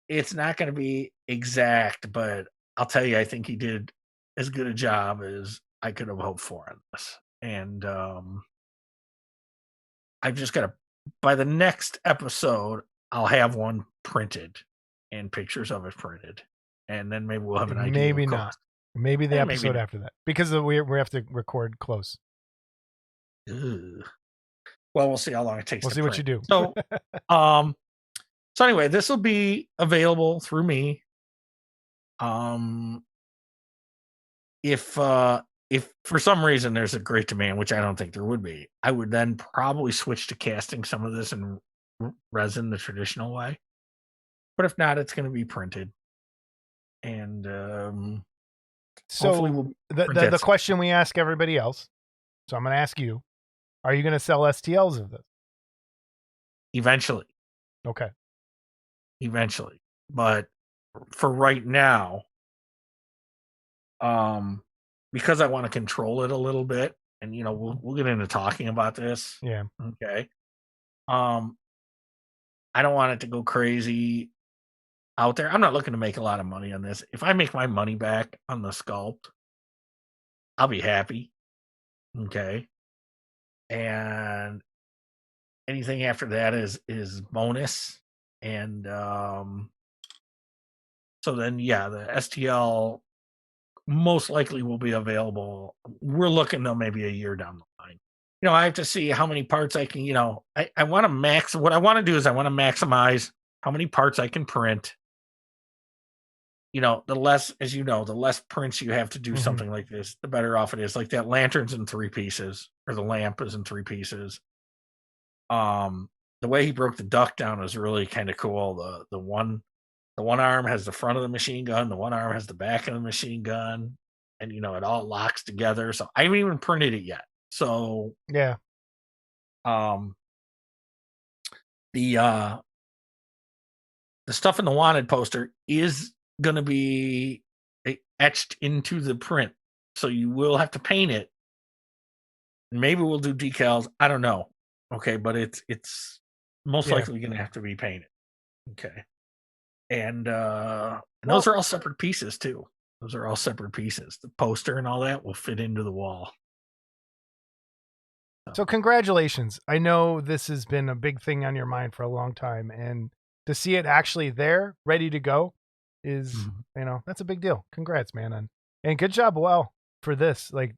it's not going to be exact, but I'll tell you, I think he did as good a job as I could have hoped for on this. And I've just got to, by the next episode, I'll have one printed and pictures of it printed. And then maybe we'll have an idea. Maybe not. Maybe the episode after that. Because we have to record close. Ugh. Well, we'll see how long it takes. We'll see what you do. So, so anyway, this will be available through me. If for some reason there's a great demand, which I don't think there would be, I would then probably switch to casting some of this in resin the traditional way. But if not, it's going to be printed. And so the question we ask everybody else. So I'm going to ask you. Are you going to sell STLs of this? Eventually. Okay. Eventually. But for right now, because I want to control it a little bit, and we'll get into talking about this. Yeah. Okay. I don't want it to go crazy out there. I'm not looking to make a lot of money on this. If I make my money back on the sculpt, I'll be happy. Okay. And anything after that is bonus. And so then, the STL most likely will be available. We're looking though maybe a year down the line. I have to see how many parts I can, I want to what I want to do is I want to maximize how many parts I can print. The less, as the less prints you have to do something like this, the better off it is. Like that lantern's in 3 pieces, or the lamp is in 3 pieces. The way he broke the duck down was really kind of cool. The one arm has the front of the machine gun, the one arm has the back of the machine gun, and it all locks together. So I haven't even printed it yet. So yeah, the stuff in the wanted poster is going to be etched into the print, so you will have to paint it. Maybe we'll do decals. I don't know. Okay, but it's most likely going to have to be painted. Okay, and those are all separate pieces too. Those are all separate pieces. The poster and all that will fit into the wall. So congratulations. I know this has been a big thing on your mind for a long time, and to see it actually there, ready to go, is that's a big deal. Congrats, man, and good job, for this. Like,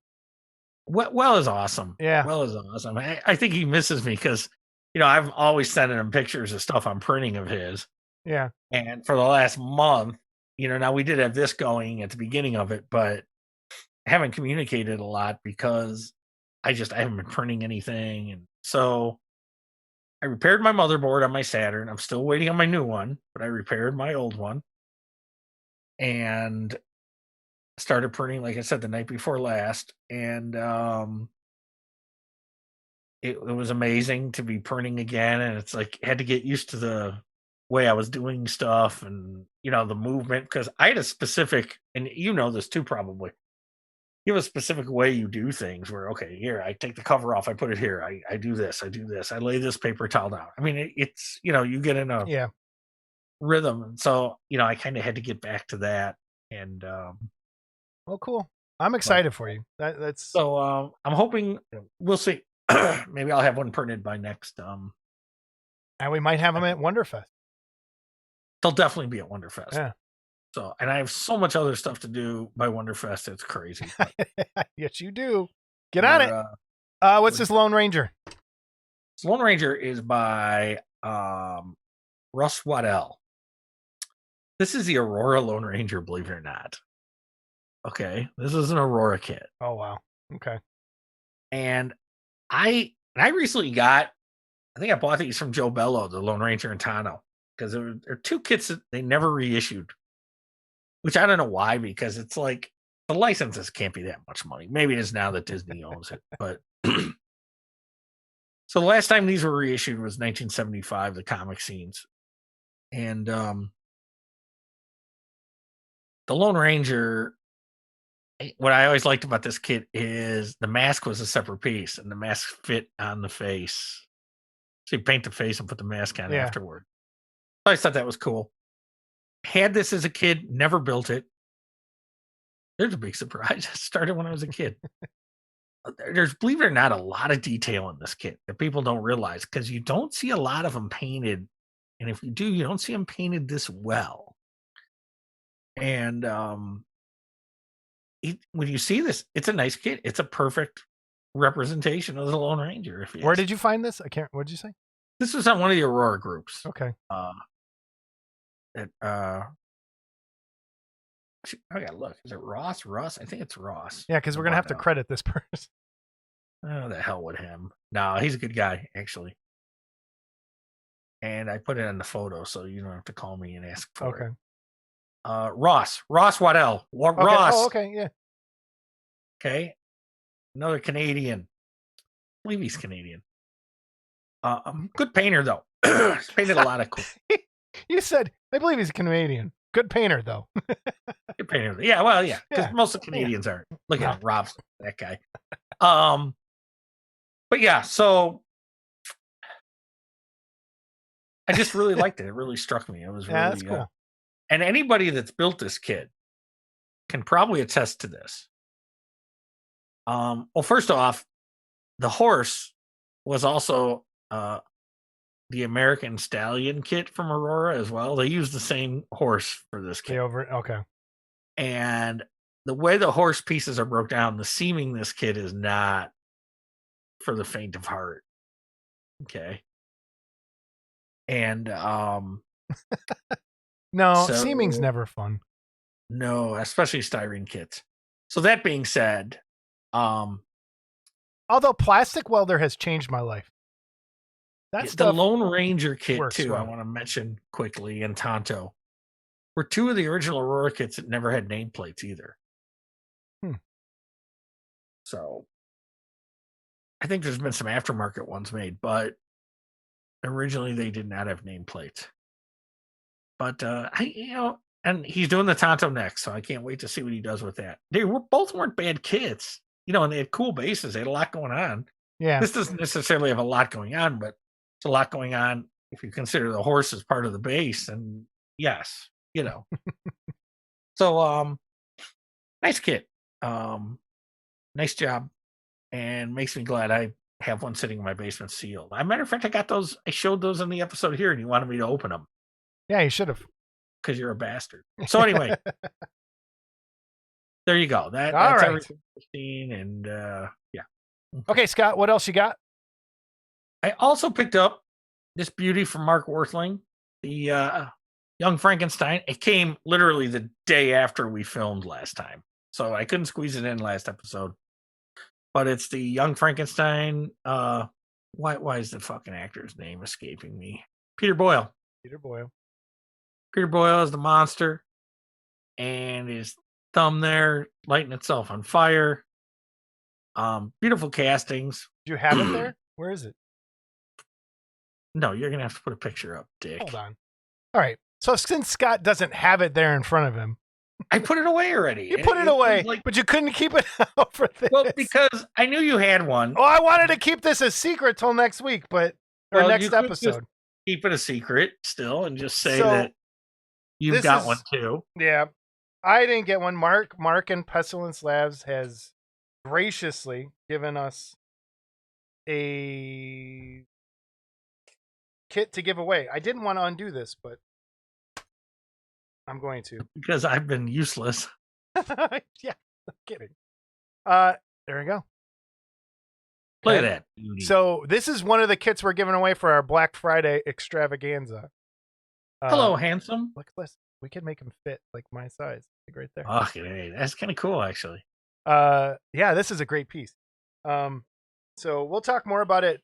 Well is awesome. Yeah, Well is awesome. I think he misses me because I've always sending him pictures of stuff I'm printing of his. Yeah, and for the last month, now we did have this going at the beginning of it, but I haven't communicated a lot because I haven't been printing anything, and so I repaired my motherboard on my Saturn. I'm still waiting on my new one, but I repaired my old one and started printing, like I said, the night before last. And it was amazing to be printing again. And it's like, I had to get used to the way I was doing stuff and, the movement, because I had a specific, and this too, probably. You have a specific way you do things where, okay, here, I take the cover off, I put it here, I do this, I lay this paper towel down. I mean, it's, you get in a rhythm. And so, I kind of had to get back to that. And, well, cool. I'm excited for you. That's so, I'm hoping, we'll see. Maybe I'll have one printed by next. And we might have them at Wonderfest. They'll definitely be at Wonderfest. Yeah. So, and I have so much other stuff to do by Wonderfest. It's crazy. Yes, you do. Get on it. What's this Lone Ranger? This Lone Ranger is by Russ Waddell. This is the Aurora Lone Ranger, believe it or not. Okay, this is an Aurora kit. Oh wow. Okay. And I recently got, I think I bought these from Joe Bello, the Lone Ranger and Tano, because there are 2 kits that they never reissued. Which I don't know why, because it's like the licenses can't be that much money. Maybe it is now that Disney owns it. But so the last time these were reissued was 1975, the comic scenes. And the Lone Ranger, what I always liked about this kit is the mask was a separate piece, and the mask fit on the face. So you paint the face and put the mask on afterward. So I thought that was cool. Had this as a kid, never built it. There's a big surprise. I started when I was a kid. There's, believe it or not, a lot of detail in this kit that people don't realize, because you don't see a lot of them painted. And if you do, you don't see them painted this well. And when you see this, it's a nice kit. It's a perfect representation of the Lone Ranger. Where did you find this? What did you say? This was on one of the Aurora groups. Okay. I gotta look. Is it Ross? Russ? I think it's Ross. Yeah, because we're gonna have to credit this person. Oh, the hell with him. No, he's a good guy, actually. And I put it in the photo, so you don't have to call me and ask for it. Ross Waddell. Okay. Ross. Oh, okay, yeah. Okay. Another Canadian. I believe he's Canadian. Good painter, though. He's painted a lot of cool. You said, I believe he's a Canadian. Good painter, though. Good painter. Yeah, well, yeah. Because most of the Canadians aren't. Look at him, Rob's that guy. But yeah, so I just really liked it. It really struck me. It was really that's cool. And anybody that's built this kit can probably attest to this. Well, first off, the horse was also the American Stallion kit from Aurora as well. They used the same horse for this kit. Okay. And the way the horse pieces are broke down, the seaming this kit is not for the faint of heart. Okay. And No, so seaming's never fun. no, especially styrene kits. So that being said, Although plastic welder has changed my life. That's the Lone Ranger kit works too, I well. want to mention quickly, and Tonto were two of the original Aurora kits that never had nameplates either. So I think there's been some aftermarket ones made, but originally they did not have nameplates. But and he's doing the Tonto next, so I can't wait to see what he does with that. They weren't bad kits, and they had cool bases. They had a lot going on. Yeah. This doesn't necessarily have a lot going on, but it's a lot going on if you consider the horse as part of the base. And yes, So nice kit. Nice job. And makes me glad I have one sitting in my basement sealed. As a matter of fact, I got those. I showed those in the episode here, and you wanted me to open them. Yeah, you should have. Because you're a bastard. So anyway, there you go. That's right. everything I've seen, and yeah. Okay, Scott, what else you got? I also picked up this beauty from Mark Worthling, the Young Frankenstein. It came literally the day after we filmed last time, so I couldn't squeeze it in last episode. But it's the Young Frankenstein. Why is the fucking actor's name escaping me? Peter Boyle. Peter Boyle. Peter Boyle is the monster, and his thumb there lighting itself on fire. Beautiful castings. Do you have it there? Where is it? No, you're gonna have to put a picture up, Dick. Hold on. All right. So since Scott doesn't have it there in front of him, I put it away already. You put it away, but you couldn't keep it out for this. Well, because I knew you had one. Oh, I wanted to keep this a secret till next week, or next episode. Keep it a secret still, and just say that you've got one too. Yeah, I didn't get one. Mark and Pestilence Labs has graciously given us a kit to give away. I didn't want to undo this, but I'm going to. Because I've been useless. Yeah, I'm kidding. There we go. Look at that. So this is one of the kits we're giving away for our Black Friday extravaganza. Hello, handsome. Look, listen, we can make them fit like my size. Right there. Okay, that's kind of cool, actually. Yeah, this is a great piece. So we'll talk more about it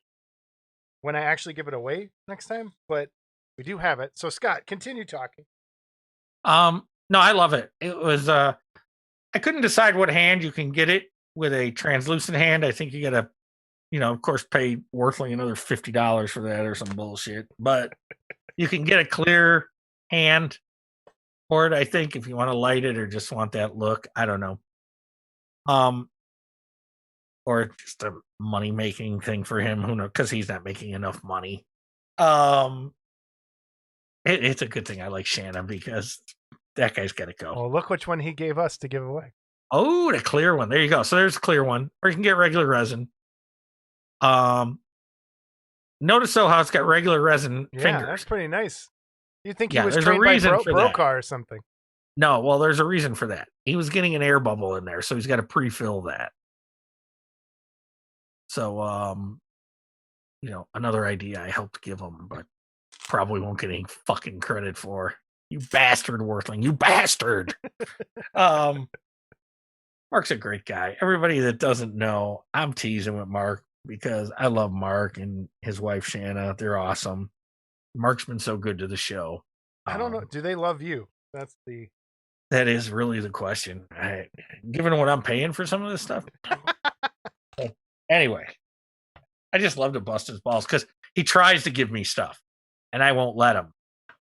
when I actually give it away next time, but we do have it. So Scott, continue talking. No, I love it. It was I couldn't decide what hand you can get it with. A translucent hand, I think you gotta, of course, pay Worthling another $50 for that or some bullshit. But you can get a clear hand for it, I think, if you want to light it or just want that look. I don't know. Or just a money making thing for him, who knows, because he's not making enough money. It's a good thing I like Shannon, because that guy's got to go. Well, look which one he gave us to give away. Oh, the clear one. There you go. So there's a clear one, or you can get regular resin. Notice how it's got regular resin fingers. That's pretty nice. You think he was there's trained a reason by for Brocar or something? No, well, there's a reason for that. He was getting an air bubble in there, so he's got to pre-fill that. So, another idea I helped give him, but probably won't get any fucking credit for. You bastard, Worthling. You bastard. Mark's a great guy. Everybody that doesn't know, I'm teasing with Mark because I love Mark and his wife, Shanna. They're awesome. Mark's been so good to the show. I don't know. Do they love you? That is really the question. Given what I'm paying for some of this stuff. Anyway, I just love to bust his balls because he tries to give me stuff and I won't let him.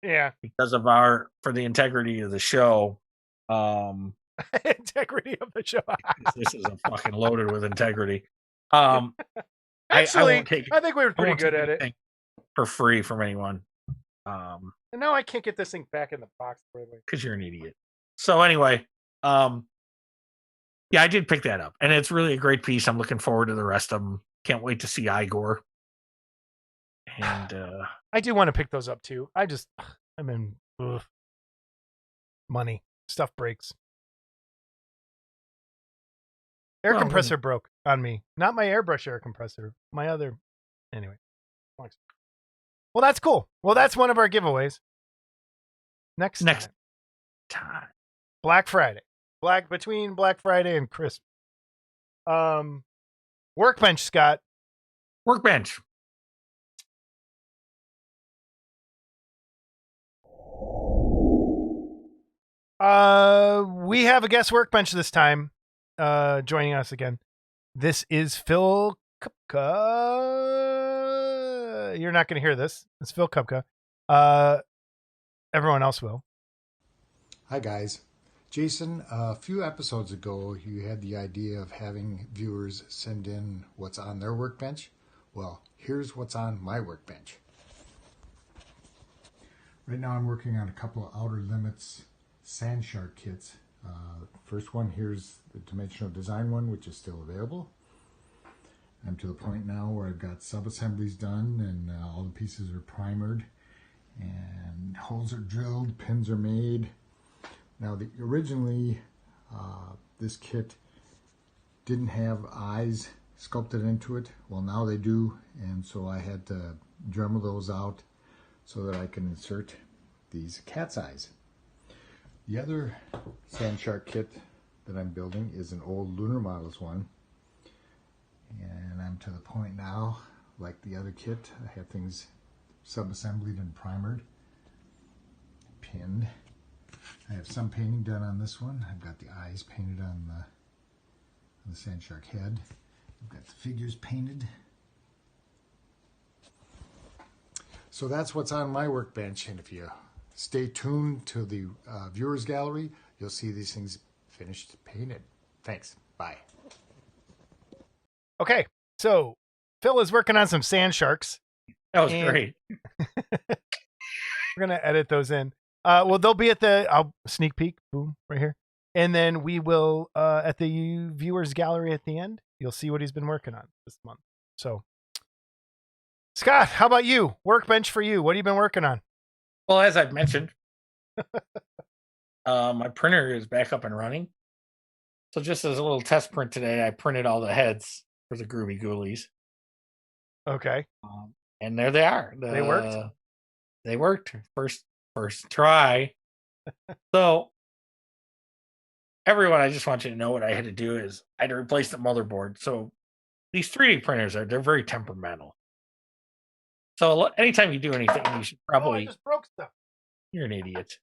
Yeah. Because of for the integrity of the show. Integrity of the show. This is a fucking loaded with integrity. Actually, I think we were pretty good at it. For free from anyone. And now I can't get this thing back in the box. Because you're an idiot. So anyway, yeah, I did pick that up. And it's really a great piece. I'm looking forward to the rest of them. Can't wait to see Igor. And I do want to pick those up too. Money. Stuff breaks. Air Well, compressor broke on me. Not my airbrush air compressor. My other. Anyway. Well, that's cool. Well, that's one of our giveaways. Next time. Black Friday. Between Black Friday and Christmas. Workbench, Scott. Workbench. We have a guest workbench this time. Joining us again. This is Phil Kupka. You're not going to hear this. It's Phil Kupka. Everyone else will. Hi, guys. Jason, a few episodes ago, you had the idea of having viewers send in what's on their workbench. Well, here's what's on my workbench. Right now, I'm working on a couple of Outer Limits Sand Shark kits. First one, here's the dimensional design one, which is still available. I'm to the point now where I've got sub-assemblies done and all the pieces are primered and holes are drilled, pins are made. Now, originally, this kit didn't have eyes sculpted into it. Well, now they do, and so I had to Dremel those out so that I can insert these cat's eyes. The other Sand Shark kit that I'm building is an old Lunar Models one, and I'm to the point now, like the other kit, I have things sub-assembled and primered, pinned. I have some painting done on this one. I've got the eyes painted on the Sand Shark head. I've got the figures painted. So that's what's on my workbench, and if you stay tuned to the viewers gallery, you'll see these things finished painted. Thanks. Bye. Okay, so Phil is working on some sand sharks. That was great. We're gonna edit those in. Well, they'll be at I'll sneak peek, boom, right here, and then we will at the viewers gallery at the end. You'll see what he's been working on this month. So, Scott, how about you? Workbench for you. What have you been working on? Well, as I've mentioned, my printer is back up and running. So just as a little test print today, I printed all the heads for the Groovy Ghoulies. Okay. And there they are. They worked? They worked. First try. So everyone, I just want you to know what I had to do is I had to replace the motherboard. So these 3D printers they're very temperamental. So anytime you do anything, you should probably. I just broke stuff. You're an idiot.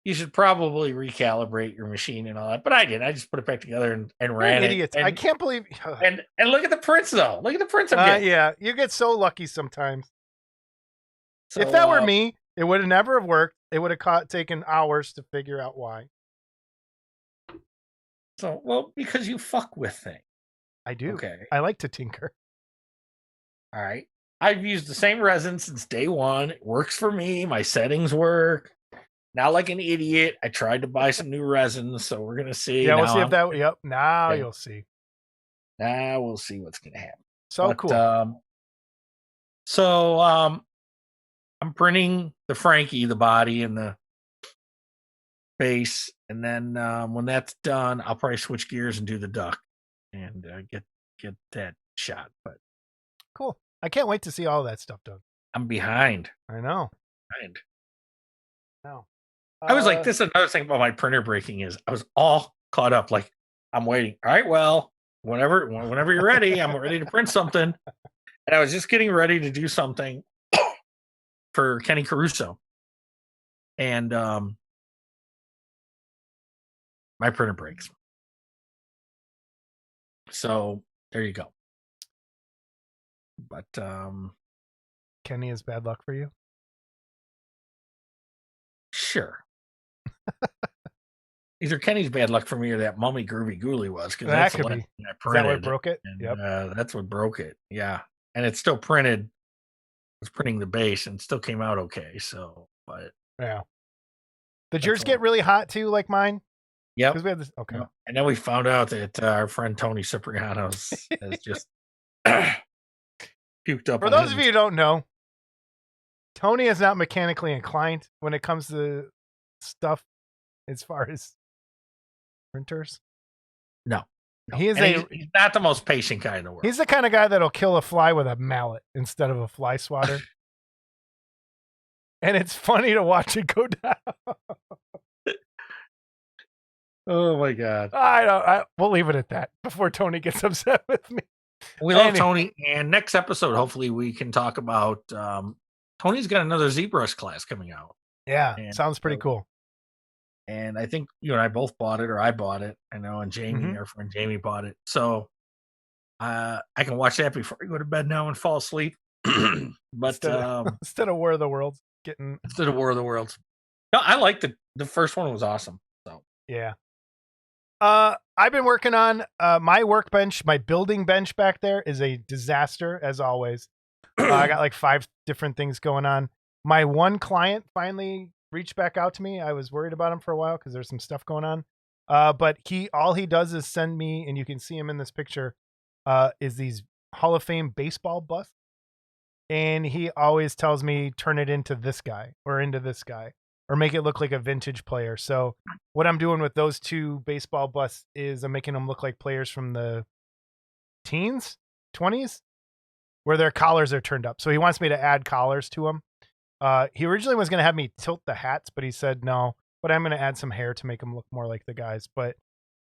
You should probably recalibrate your machine and all that. But I did. I just put it back together and ran it. Idiot. I can't believe. And look at the prints though. Look at the prints I'm getting. Yeah, you get so lucky sometimes. So, if that were me, it would have never have worked. It would have taken hours to figure out why. So, well, because you fuck with things. I do. Okay. I like to tinker. All right. I've used the same resin since day one. It works for me. My settings work. Not like an idiot. I tried to buy some new resin, so we're gonna see. Yeah, we'll see if that. Yep. Now you'll see. Now we'll see what's gonna happen. So cool. I'm printing the Frankie, the body, and the base, and then when that's done, I'll probably switch gears and do the duck and get that shot. But cool. I can't wait to see all that stuff done. I'm behind. I know. No. I was like, this is another thing about my printer breaking is I was all caught up. Like, I'm waiting. All right, well, whenever you're ready, I'm ready to print something. And I was just getting ready to do something for Kenny Caruso. And my printer breaks. So there you go. But Kenny is bad luck for you? Sure. Either Kenny's bad luck for me or that Mummy Groovy Ghoulie was. Because that could be. Is that what broke it? And, yep. That's what broke it. Yeah. And it's still printed. I was printing the base and it still came out okay. So, but. Yeah. Did yours get really hot too, like mine? Yeah. Because we had this. Okay. Yep. And then we found out that our friend Tony Cipriano's has just puked up. For those of you who don't know, Tony is not mechanically inclined when it comes to stuff as far as printers. No. He is he's not the most patient guy in the world. He's the kind of guy that'll kill a fly with a mallet instead of a fly swatter. And it's funny to watch it go down. Oh my God. We'll leave it at that before Tony gets upset with me. We love Tony. And next episode, hopefully we can talk about Tony's got another ZBrush class coming out. Yeah, and sounds pretty cool. And I think you and I both bought it, or I bought it. I know, and Jamie, our friend Jamie, bought it. So I can watch that before I go to bed now and fall asleep. But instead of War of the Worlds, No, I like the first one was awesome. So yeah. I've been working on my workbench. My building bench back there is a disaster as always. I got like 5 different things going on. My one client finally reached back out to me. I was worried about him for a while because there's some stuff going on. But all he does is send me, and you can see him in this picture, is these Hall of Fame baseball busts. And he always tells me, turn it into this guy or into this guy, or make it look like a vintage player. So what I'm doing with those 2 baseball busts is I'm making them look like players from the teens, 20s, where their collars are turned up. So he wants me to add collars to them. He originally was going to have me tilt the hats, but he said no, but I'm going to add some hair to make them look more like the guys. But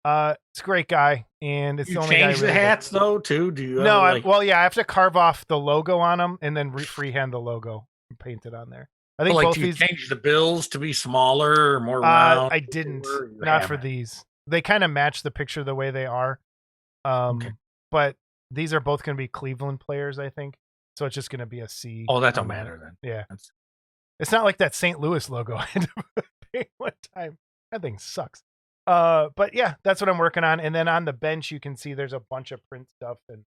it's a great guy, and it's you the only guy. Change the hats though too? Do you? No, I have to carve off the logo on them and then freehand the logo and paint it on there. I think both do you these change the bills to be smaller or more round. I didn't, not for these. They kind of match the picture the way they are. But these are both going to be Cleveland players, I think. So it's just going to be a C. Oh, that don't matter then. Yeah, it's not like that St. Louis logo I had to paint one time. That thing sucks. But yeah, that's what I'm working on. And then on the bench, you can see there's a bunch of print stuff. And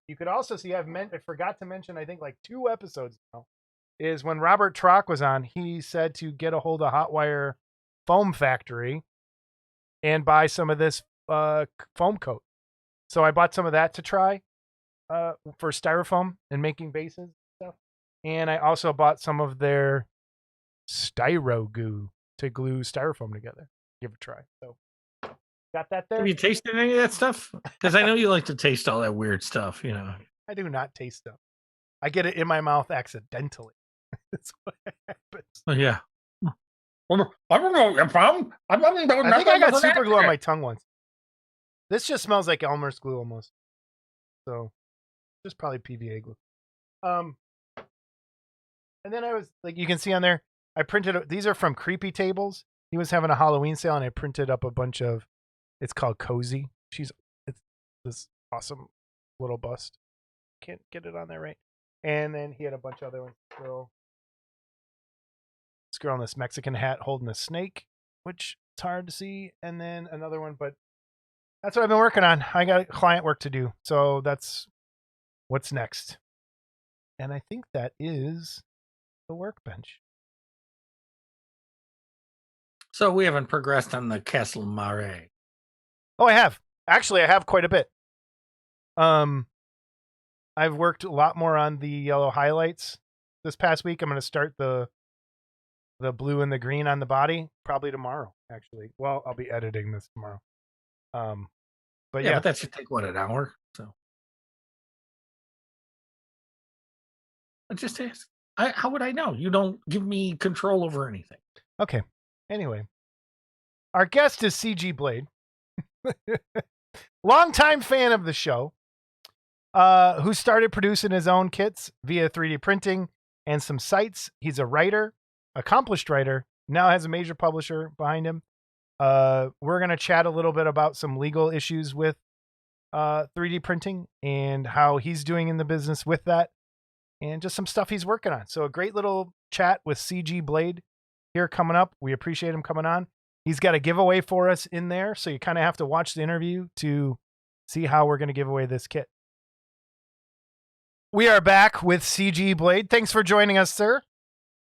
you could also see, I forgot to mention, I think like 2 episodes now, is when Robert Trock was on, he said to get a hold of Hotwire Foam Factory and buy some of this foam coat. So I bought some of that to try for styrofoam and making bases and stuff. And I also bought some of their styro goo to glue styrofoam together. Give it a try. So got that there. Have you tasted any of that stuff? Because I know you like to taste all that weird stuff, you know. I do not taste stuff. I get it in my mouth accidentally. That's what happens. Oh, yeah. I don't know your problem. I think I got super glue on my tongue once. This just smells like Elmer's glue almost. So just probably PVA glue. And then I was like, you can see on there, I printed, these are from Creepy Tables. He was having a Halloween sale and I printed up a bunch of, it's called Cozy. It's this awesome little bust. Can't get it on there right. And then he had a bunch of other ones. This girl in this Mexican hat holding a snake, which it's hard to see. And then another one, but that's what I've been working on. I got client work to do. So that's what's next. And I think that is the workbench. So we haven't progressed on the Castle Mare. Oh, I have. Actually, I have quite a bit. I've worked a lot more on the yellow highlights this past week. I'm going to start the blue and the green on the body probably tomorrow, actually. Well, I'll be editing this tomorrow. But but that should take an hour. So I just ask. How would I know? You don't give me control over anything. Okay. Anyway, our guest is CG Blade, longtime fan of the show, who started producing his own kits via 3D printing and some sites. He's a writer, accomplished writer, now has a major publisher behind him. We're going to chat a little bit about some legal issues with 3D printing and how he's doing in the business with that and just some stuff he's working on. So a great little chat with CG Blade here coming up. We appreciate him coming on. He's got a giveaway for us in there, so you kind of have to watch the interview to see how we're going to give away this kit. We are back with CG Blade. Thanks for joining us, sir.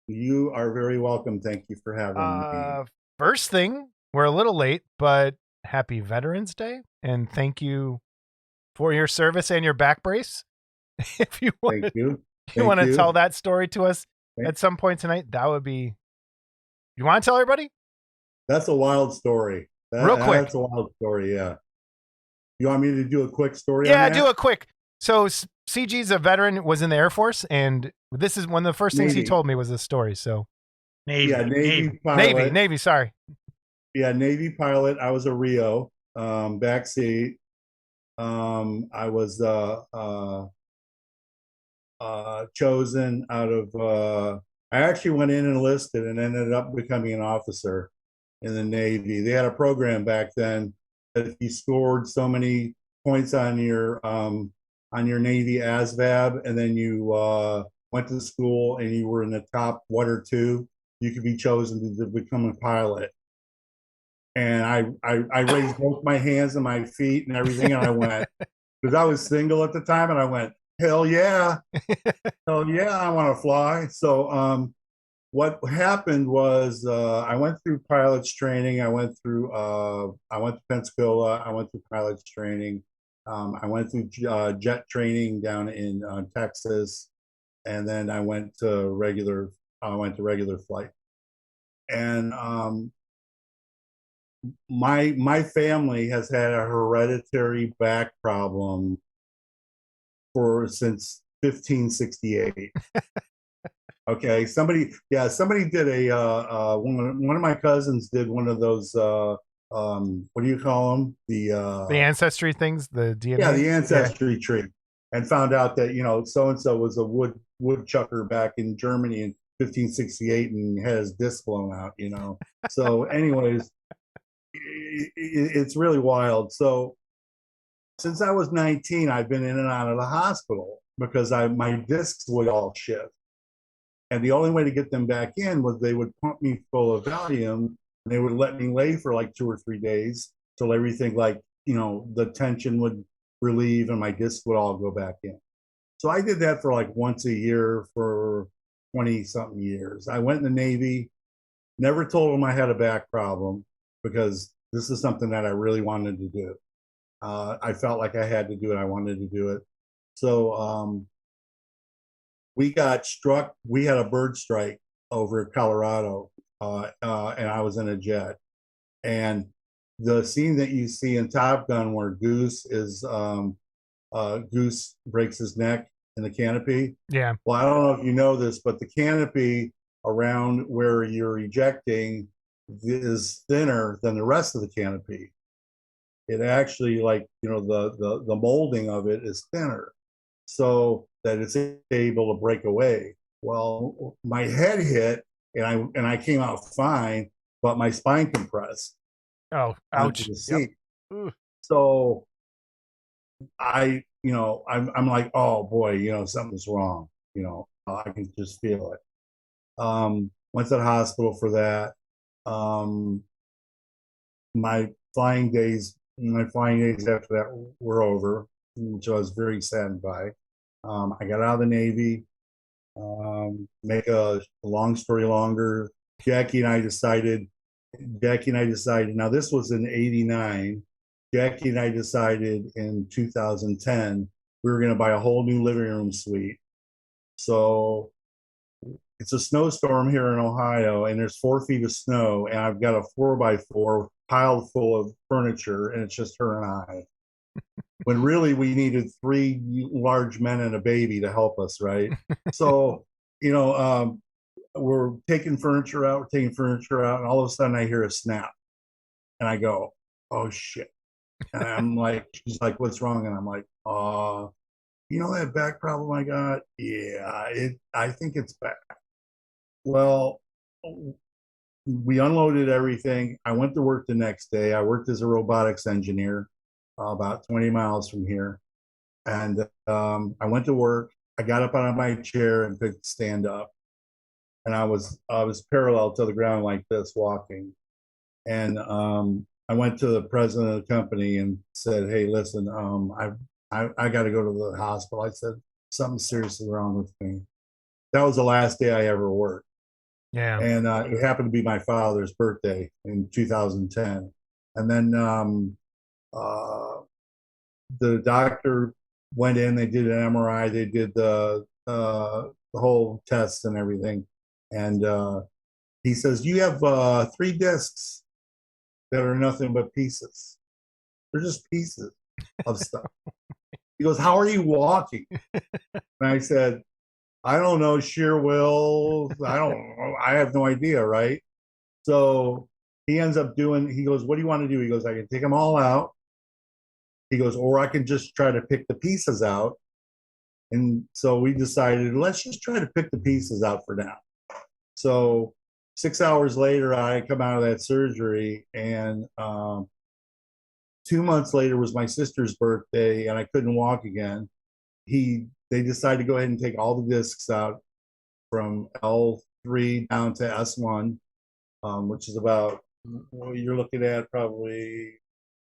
You are very welcome. Thank you for having me. First thing, we're a little late, but happy Veterans Day, and thank you for your service and your back brace. If you want, you want to tell that story to us at some point tonight, that would be. You want to tell everybody? That's a wild story. Real quick. That's a wild story. Yeah. You want me to do a quick story? Yeah, on that? do a quick. So CG's a veteran, was in the Air Force, and this is one of the first things he Navy. told me was this story. So Navy. Yeah, Navy pilot. Navy. Sorry. Yeah, Navy pilot. I was a Rio, backseat. I was chosen out of. I actually went in and enlisted and ended up becoming an officer in the Navy. They had a program back then that if you scored so many points on your Navy ASVAB, and then you went to school and you were in the top one or two, you could be chosen to become a pilot. And I raised both my hands and my feet and everything, and I went, because I was single at the time, and I went, hell yeah, hell yeah, I want to fly. So what happened was I went through pilots training. I went to Pensacola. I went through pilots training. I went through jet training down in Texas, and then I went to regular flight. And my family has had a hereditary back problem since 1568. Okay, somebody did a one of my cousins did one of those what do you call them, the ancestry things, the DNA. Yeah, the ancestry tree, and found out that so and so was a woodchucker back in Germany in 1568 and had his disc blown out. So anyways, it's really wild. So since I was 19, I've been in and out of the hospital because my discs would all shift. And the only way to get them back in was they would pump me full of Valium, and they would let me lay for like 2 or 3 days till everything, the tension would relieve and my discs would all go back in. So I did that for like once a year for 20-something years. I went in the Navy, never told them I had a back problem because this is something that I really wanted to do. I felt like I had to do it. I wanted to do it. So we got struck. We had a bird strike over Colorado, and I was in a jet. And the scene that you see in Top Gun where Goose breaks his neck in the canopy. Yeah. Well, I don't know if you know this, but the canopy around where you're ejecting is thinner than the rest of the canopy. It actually, the molding of it is thinner, so that it's able to break away. Well, my head hit, and I came out fine, but my spine compressed. Oh, ouch! Yep. So I'm like, oh boy, something's wrong. I can just feel it. Went to the hospital for that. My flying days after that were over, which I was very saddened by. I got out of the Navy. Make a long story longer, Jackie and I decided, now this was in '89. Jackie and I decided in 2010 we were going to buy a whole new living room suite. So it's a snowstorm here in Ohio, and there's 4 feet of snow, and I've got a 4x4 piled full of furniture, and it's just her and I. When really we needed 3 large men and a baby to help us, right? So, we're taking furniture out, and all of a sudden I hear a snap, and I go, oh shit. And I'm like, she's like, what's wrong? And I'm like, that back problem I got? Yeah, I think it's back. Well, we unloaded everything. I went to work the next day. I worked as a robotics engineer about 20 miles from here. And I went to work. I got up out of my chair and could stand up. And I was parallel to the ground like this, walking. And I went to the president of the company and said, hey, listen, I got to go to the hospital. I said, something's seriously wrong with me. That was the last day I ever worked. Yeah. And it happened to be my father's birthday in 2010. And then the doctor went in, they did an MRI, they did the whole test and everything. And he says, you have 3 discs. that are nothing but pieces. They're just pieces of stuff. He goes, how are you walking? And I said, I don't know, sheer will. I have no idea, right? So he ends up he goes, what do you want to do? He goes, I can take them all out. He goes, or I can just try to pick the pieces out. And so we decided, let's just try to pick the pieces out for now. So 6 hours later, I come out of that surgery, and 2 months later was my sister's birthday, and I couldn't walk again. They decided to go ahead and take all the discs out from L3 down to S1, which is about, well, you're looking at probably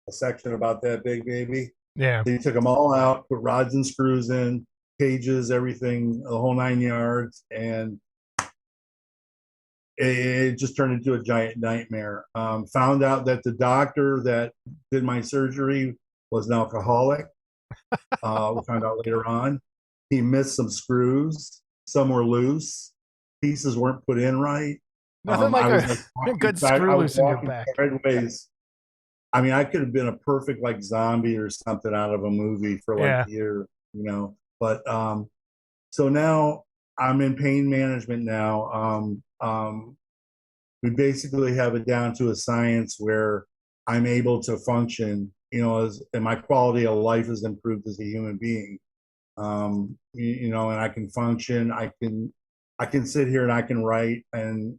a section about that big, maybe. Yeah. They took them all out, put rods and screws in, cages, everything, the whole 9 yards, and it just turned into a giant nightmare. Found out that the doctor that did my surgery was an alcoholic. We found out later on. He missed some screws. Some were loose. Pieces weren't put in right. Nothing like a good screw loose in your back. Sideways. I mean, I could have been a perfect like zombie or something out of a movie for like a year, you know. But so now I'm in pain management now. We basically have it down to a science where I'm able to function, you know, and my quality of life has improved as a human being. You know, and I can function. I can sit here and I can write and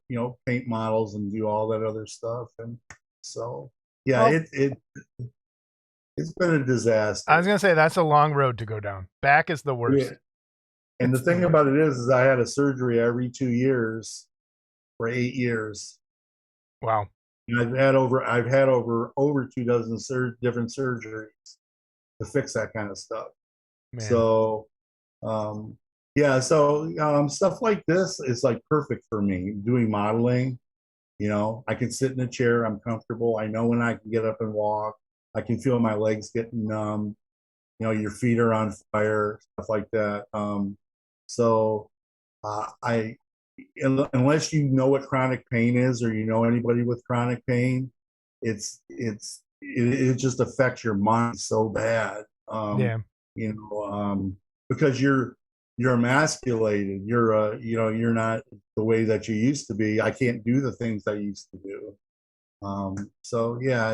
you know, paint models and do all that other stuff. And so yeah, well, it's been a disaster. I was gonna say that's a long road to go down. Back is the worst. Yeah. And the thing about it is I had a surgery every 2 years for 8 years. Wow. And I've had over 2 dozen different surgeries to fix that kind of stuff. Man. So yeah, so stuff like this is like perfect for me. Doing modeling, you know, I can sit in a chair, I'm comfortable. I know when I can get up and walk. I can feel my legs getting numb. You know, your feet are on fire, stuff like that. So unless you know what chronic pain is, or you know anybody with chronic pain, it just affects your mind so bad. Yeah. You know, because you're emasculated. You're not the way that you used to be. I can't do the things I used to do. So yeah,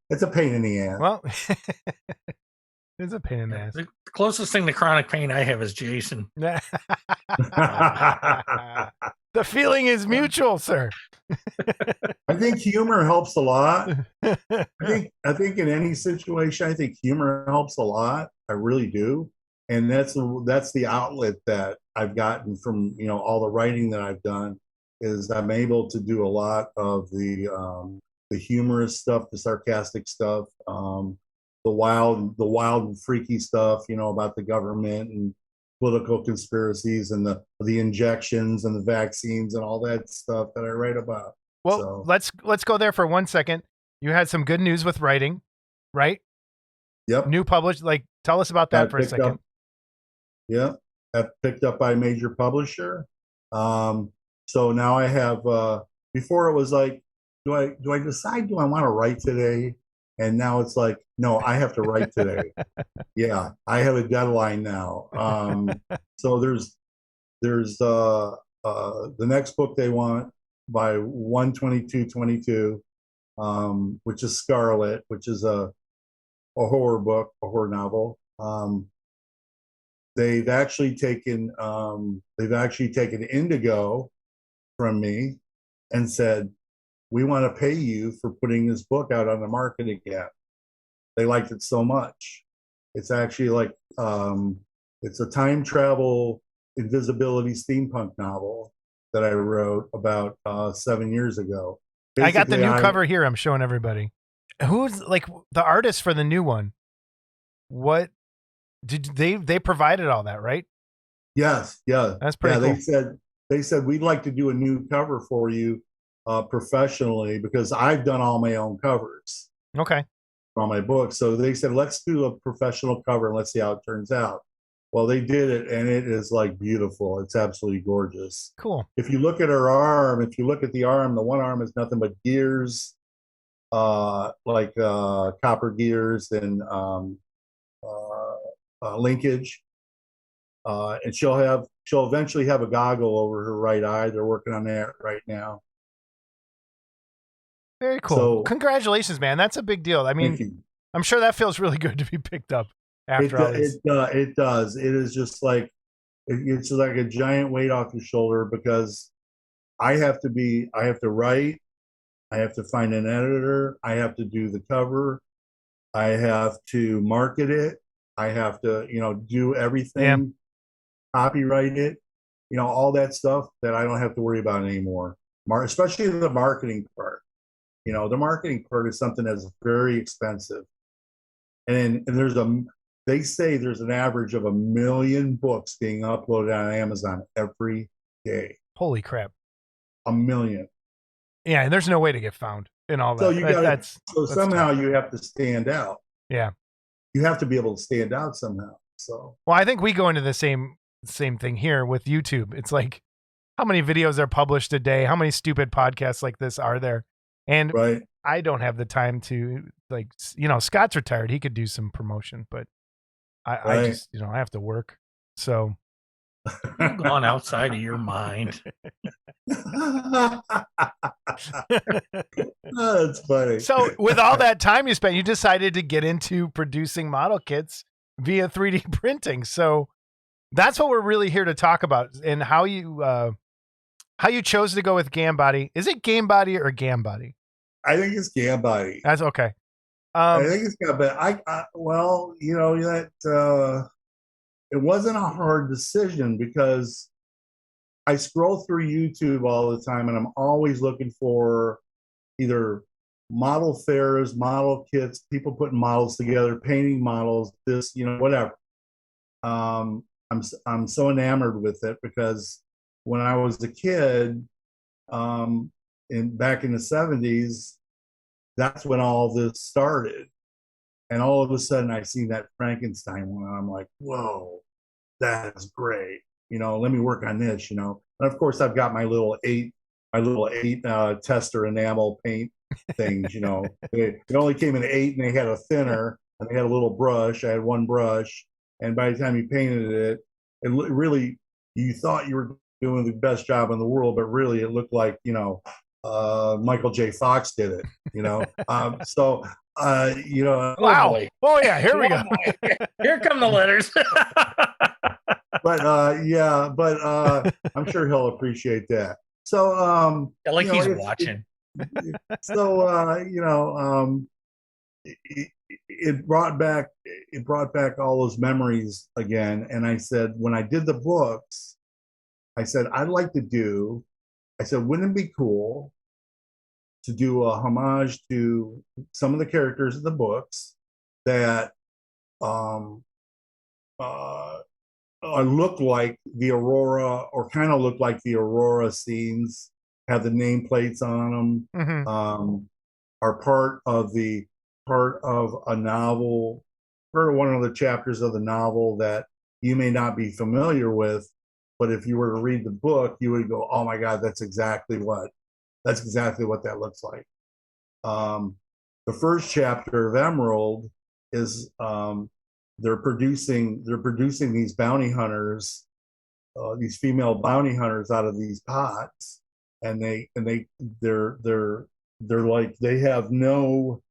it's a pain in the ass. Well, it's a pain in the ass. The closest thing to chronic pain I have is Jason. The feeling is mutual, sir. I think humor helps a lot. I think in any situation, I think humor helps a lot. I really do. And that's the outlet that I've gotten from, you know, all the writing that I've done, is I'm able to do a lot of the humorous stuff, the sarcastic stuff, the wild and freaky stuff, you know, about the government and political conspiracies and the injections and the vaccines and all that stuff that I write about. Well, so, let's go there for 1 second. You had some good news with writing, right? Yep. New published. Like, tell us about that for a second. Yeah, got picked up by a major publisher. So now I have. Before it was like, do I decide, do I want to write today? And now it's like, no, I have to write today. Yeah, I have a deadline now. So there's the next book they want by 1/22/22, which is Scarlet, which is a horror book, a horror novel. They've actually taken Indigo from me and said, we want to pay you for putting this book out on the market again. They liked it so much. It's actually like, it's a time travel invisibility steampunk novel that I wrote about 7 years ago. Basically, I got the new cover here. I'm showing everybody. Who's like the artist for the new one? What did they provided all that, right? Yes. Yeah. That's pretty cool. They said, we'd like to do a new cover for you professionally, because I've done all my own covers. Okay. On my book. So they said, let's do a professional cover and let's see how it turns out. Well, they did it, and it is like beautiful. It's absolutely gorgeous. Cool. If you look at her arm, if you look at the arm, the one arm is nothing but gears, like copper gears and linkage. And she'll eventually have a goggle over her right eye. They're working on that right now. Very cool. So, congratulations, man. That's a big deal. I thank mean, you. I'm sure that feels really good to be picked up after all this. It does. It is just like it's like a giant weight off your shoulder because I have to write, I have to find an editor, I have to do the cover, I have to market it, I have to, do everything, copyright it, all that stuff that I don't have to worry about anymore. Especially the marketing part. The marketing part is something that's very expensive. And they say there's an average of 1 million books being uploaded on Amazon every day. Holy crap. 1 million. Yeah, and there's no way to get found in all that. So that's somehow tough. you have to stand out. Yeah. You have to be able to stand out somehow. So well, I think we go into the same thing here with YouTube. It's like how many videos are published a day? How many stupid podcasts like this are there? And right. I don't have the time to Scott's retired. He could do some promotion, but I just, I have to work. So you've gone outside of your mind. That's funny. So with all that time you spent, you decided to get into producing model kits via 3D printing. So that's what we're really here to talk about, and how you chose to go with Gambody. Is it Gambody or Gambody? I think it's Gambody. That's okay. I think it's Gambody. It wasn't a hard decision because I scroll through YouTube all the time and I'm always looking for either model fairs, model kits, people putting models together, painting models, whatever. I'm so enamored with it because when I was a kid, back in the 70s, that's when all this started. And all of a sudden I see that Frankenstein one and I'm like, whoa, that's great. Let me work on this, And of course I've got my little eight tester enamel paint things, It only came in 8 and they had a thinner and they had a little brush. I had one brush. And by the time you painted it, really, you thought you were doing the best job in the world, but really it looked like, Michael J. Fox did it, Wow. Oh yeah, here we go. Here come the letters. But I'm sure he'll appreciate that. So he's watching. It brought back all those memories again. And I said, when I did the books, I said, wouldn't it be cool to do a homage to some of the characters of the books that look like the Aurora, or kind of look like the Aurora scenes, have the nameplates on them, are part of a novel, or one of the chapters of the novel that you may not be familiar with, but if you were to read the book, you would go, "Oh my God, that's exactly what that looks like." The first chapter of Emerald is they're producing these bounty hunters, these female bounty hunters out of these pots, and they're like, they have no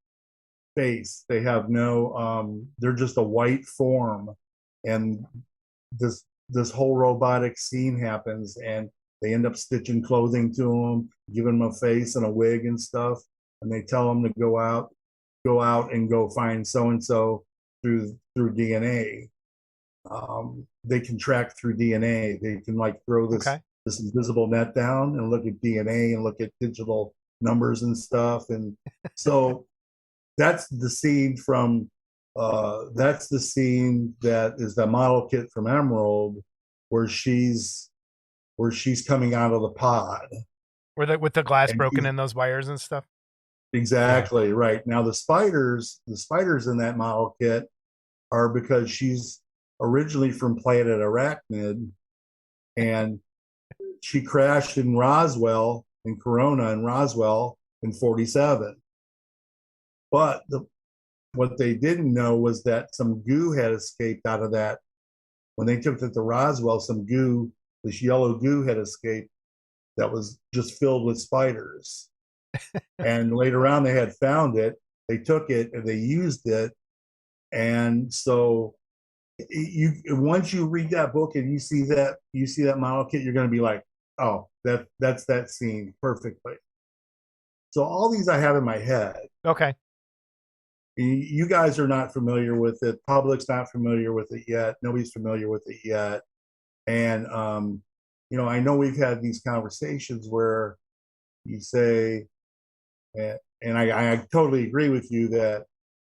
face, they have no they're just a white form, and this whole robotic scene happens, and they end up stitching clothing to them, giving them a face and a wig and stuff, and they tell them to go out and go find so and so through DNA. They can track through DNA. They can throw this invisible net down and look at DNA and look at digital numbers and stuff. And so that's the scene that is the model kit from Emerald, where she's coming out of the pod. With the glass broken in those wires and stuff. Exactly, right. Now the spiders in that model kit are because she's originally from Planet Arachnid, and she crashed in Roswell, in Corona, in Roswell in '47. But what they didn't know was that some goo had escaped out of that. When they took it to Roswell, some goo, this yellow goo had escaped that was just filled with spiders. And later on, they had found it. They took it and they used it. And so once you read that book and you see that model kit, you're going to be like, oh, that's that scene perfectly. So all these I have in my head. Okay. You guys are not familiar with it. Public's not familiar with it yet. Nobody's familiar with it yet. And, I know we've had these conversations where you say, and I totally agree with you that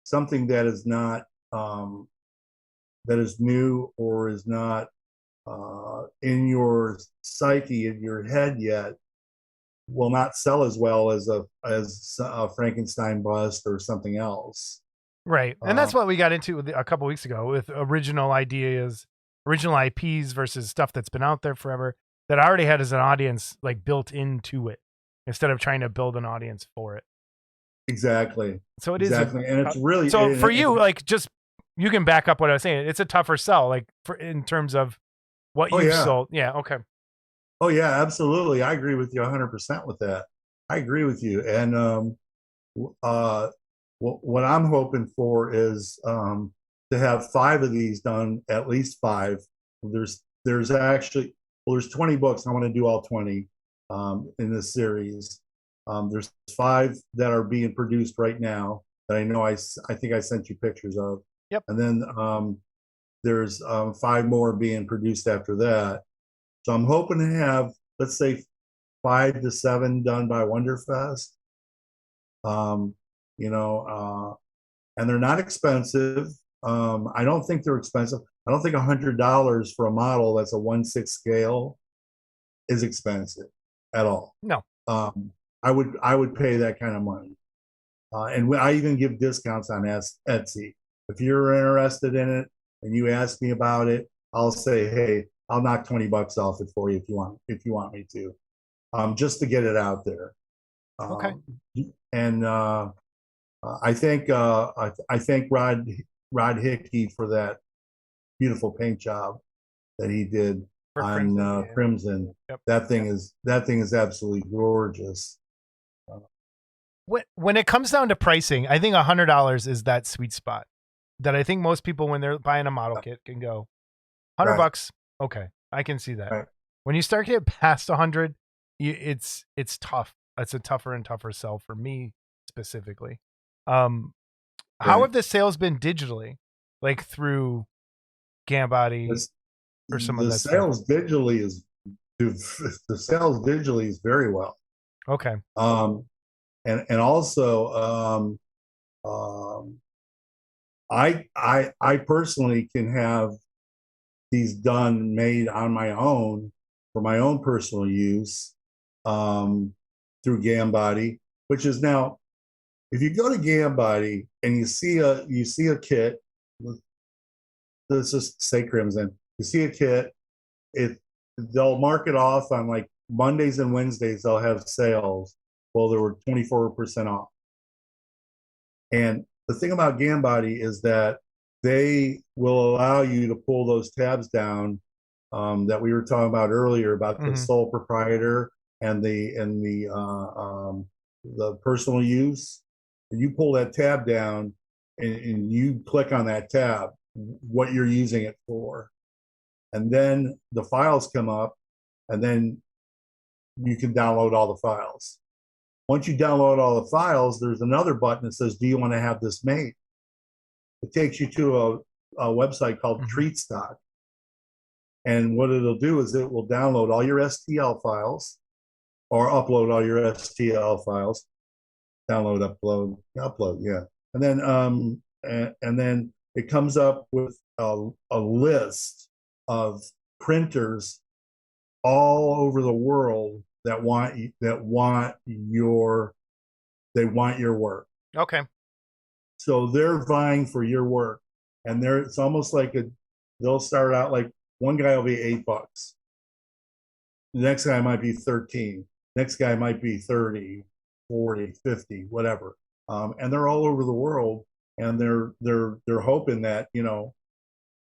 something that is not, that is new or is not in your psyche, in your head yet, will not sell as well as a Frankenstein bust or something else. Right. And that's what we got into a couple weeks ago with original ideas, original IPs versus stuff that's been out there forever that I already had as an audience like built into it instead of trying to build an audience for it. Exactly. So it exactly. is. And it's really, so for you, like, just, you can back up what I was saying. It's a tougher sell, like in terms of what you've sold. Yeah. Okay. Oh yeah, absolutely. I agree with you 100% with that. I agree with you. And what I'm hoping for is to have 5 of these done, at least 5. There's actually, there's 20 books. I want to do all 20 in this series. There's 5 that are being produced right now that I know I think I sent you pictures of. Yep. And then there's 5 more being produced after that. So I'm hoping to have, let's say, 5 to 7 done by Wonderfest. And they're not expensive. I don't think they're expensive. I don't think $100 for a model that's a 1/6 scale is expensive at all. No. I would pay that kind of money. And I even give discounts on Etsy. If you're interested in it and you ask me about it, I'll say, hey, I'll knock $20 off it for you if you want me to, just to get it out there. Okay. And I thank Rod Hickey for that beautiful paint job that he did on Crimson. Yep. That thing is absolutely gorgeous. When it comes down to pricing, I think $100 is that sweet spot that I think most people, when they're buying a model kit, can go $100. Okay, I can see that. Right. When you start to get past 100, it's tough. It's a tougher and tougher sell for me specifically. How have the sales been digitally, like through Gambody or some of that sales stuff? The sales digitally is very well. Okay. And also I personally can have these made on my own for my own personal use through Gambody, which is now, if you go to Gambody and you see a kit, let's just say Crimson, you see a kit, they'll mark it off on like Mondays and Wednesdays. They'll have sales. Well, there were 24% off. And the thing about Gambody is that they will allow you to pull those tabs down that we were talking about earlier about the sole proprietor and the personal use. And you pull that tab down and you click on that tab, what you're using it for. And then the files come up, and then you can download all the files. Once you download all the files, there's another button that says, do you want to have this made? It takes you to a website called Treat Stock. And what it'll do is it will download all your STL files or upload all your STL files. Download, upload, yeah. And then it comes up with a list of printers all over the world that want your work. Okay. So they're vying for your work, and it's almost like they'll start out like one guy will be $8. The next guy might be 13. Next guy might be 30, 40, 50, whatever. And they're all over the world, and they're hoping that, you know,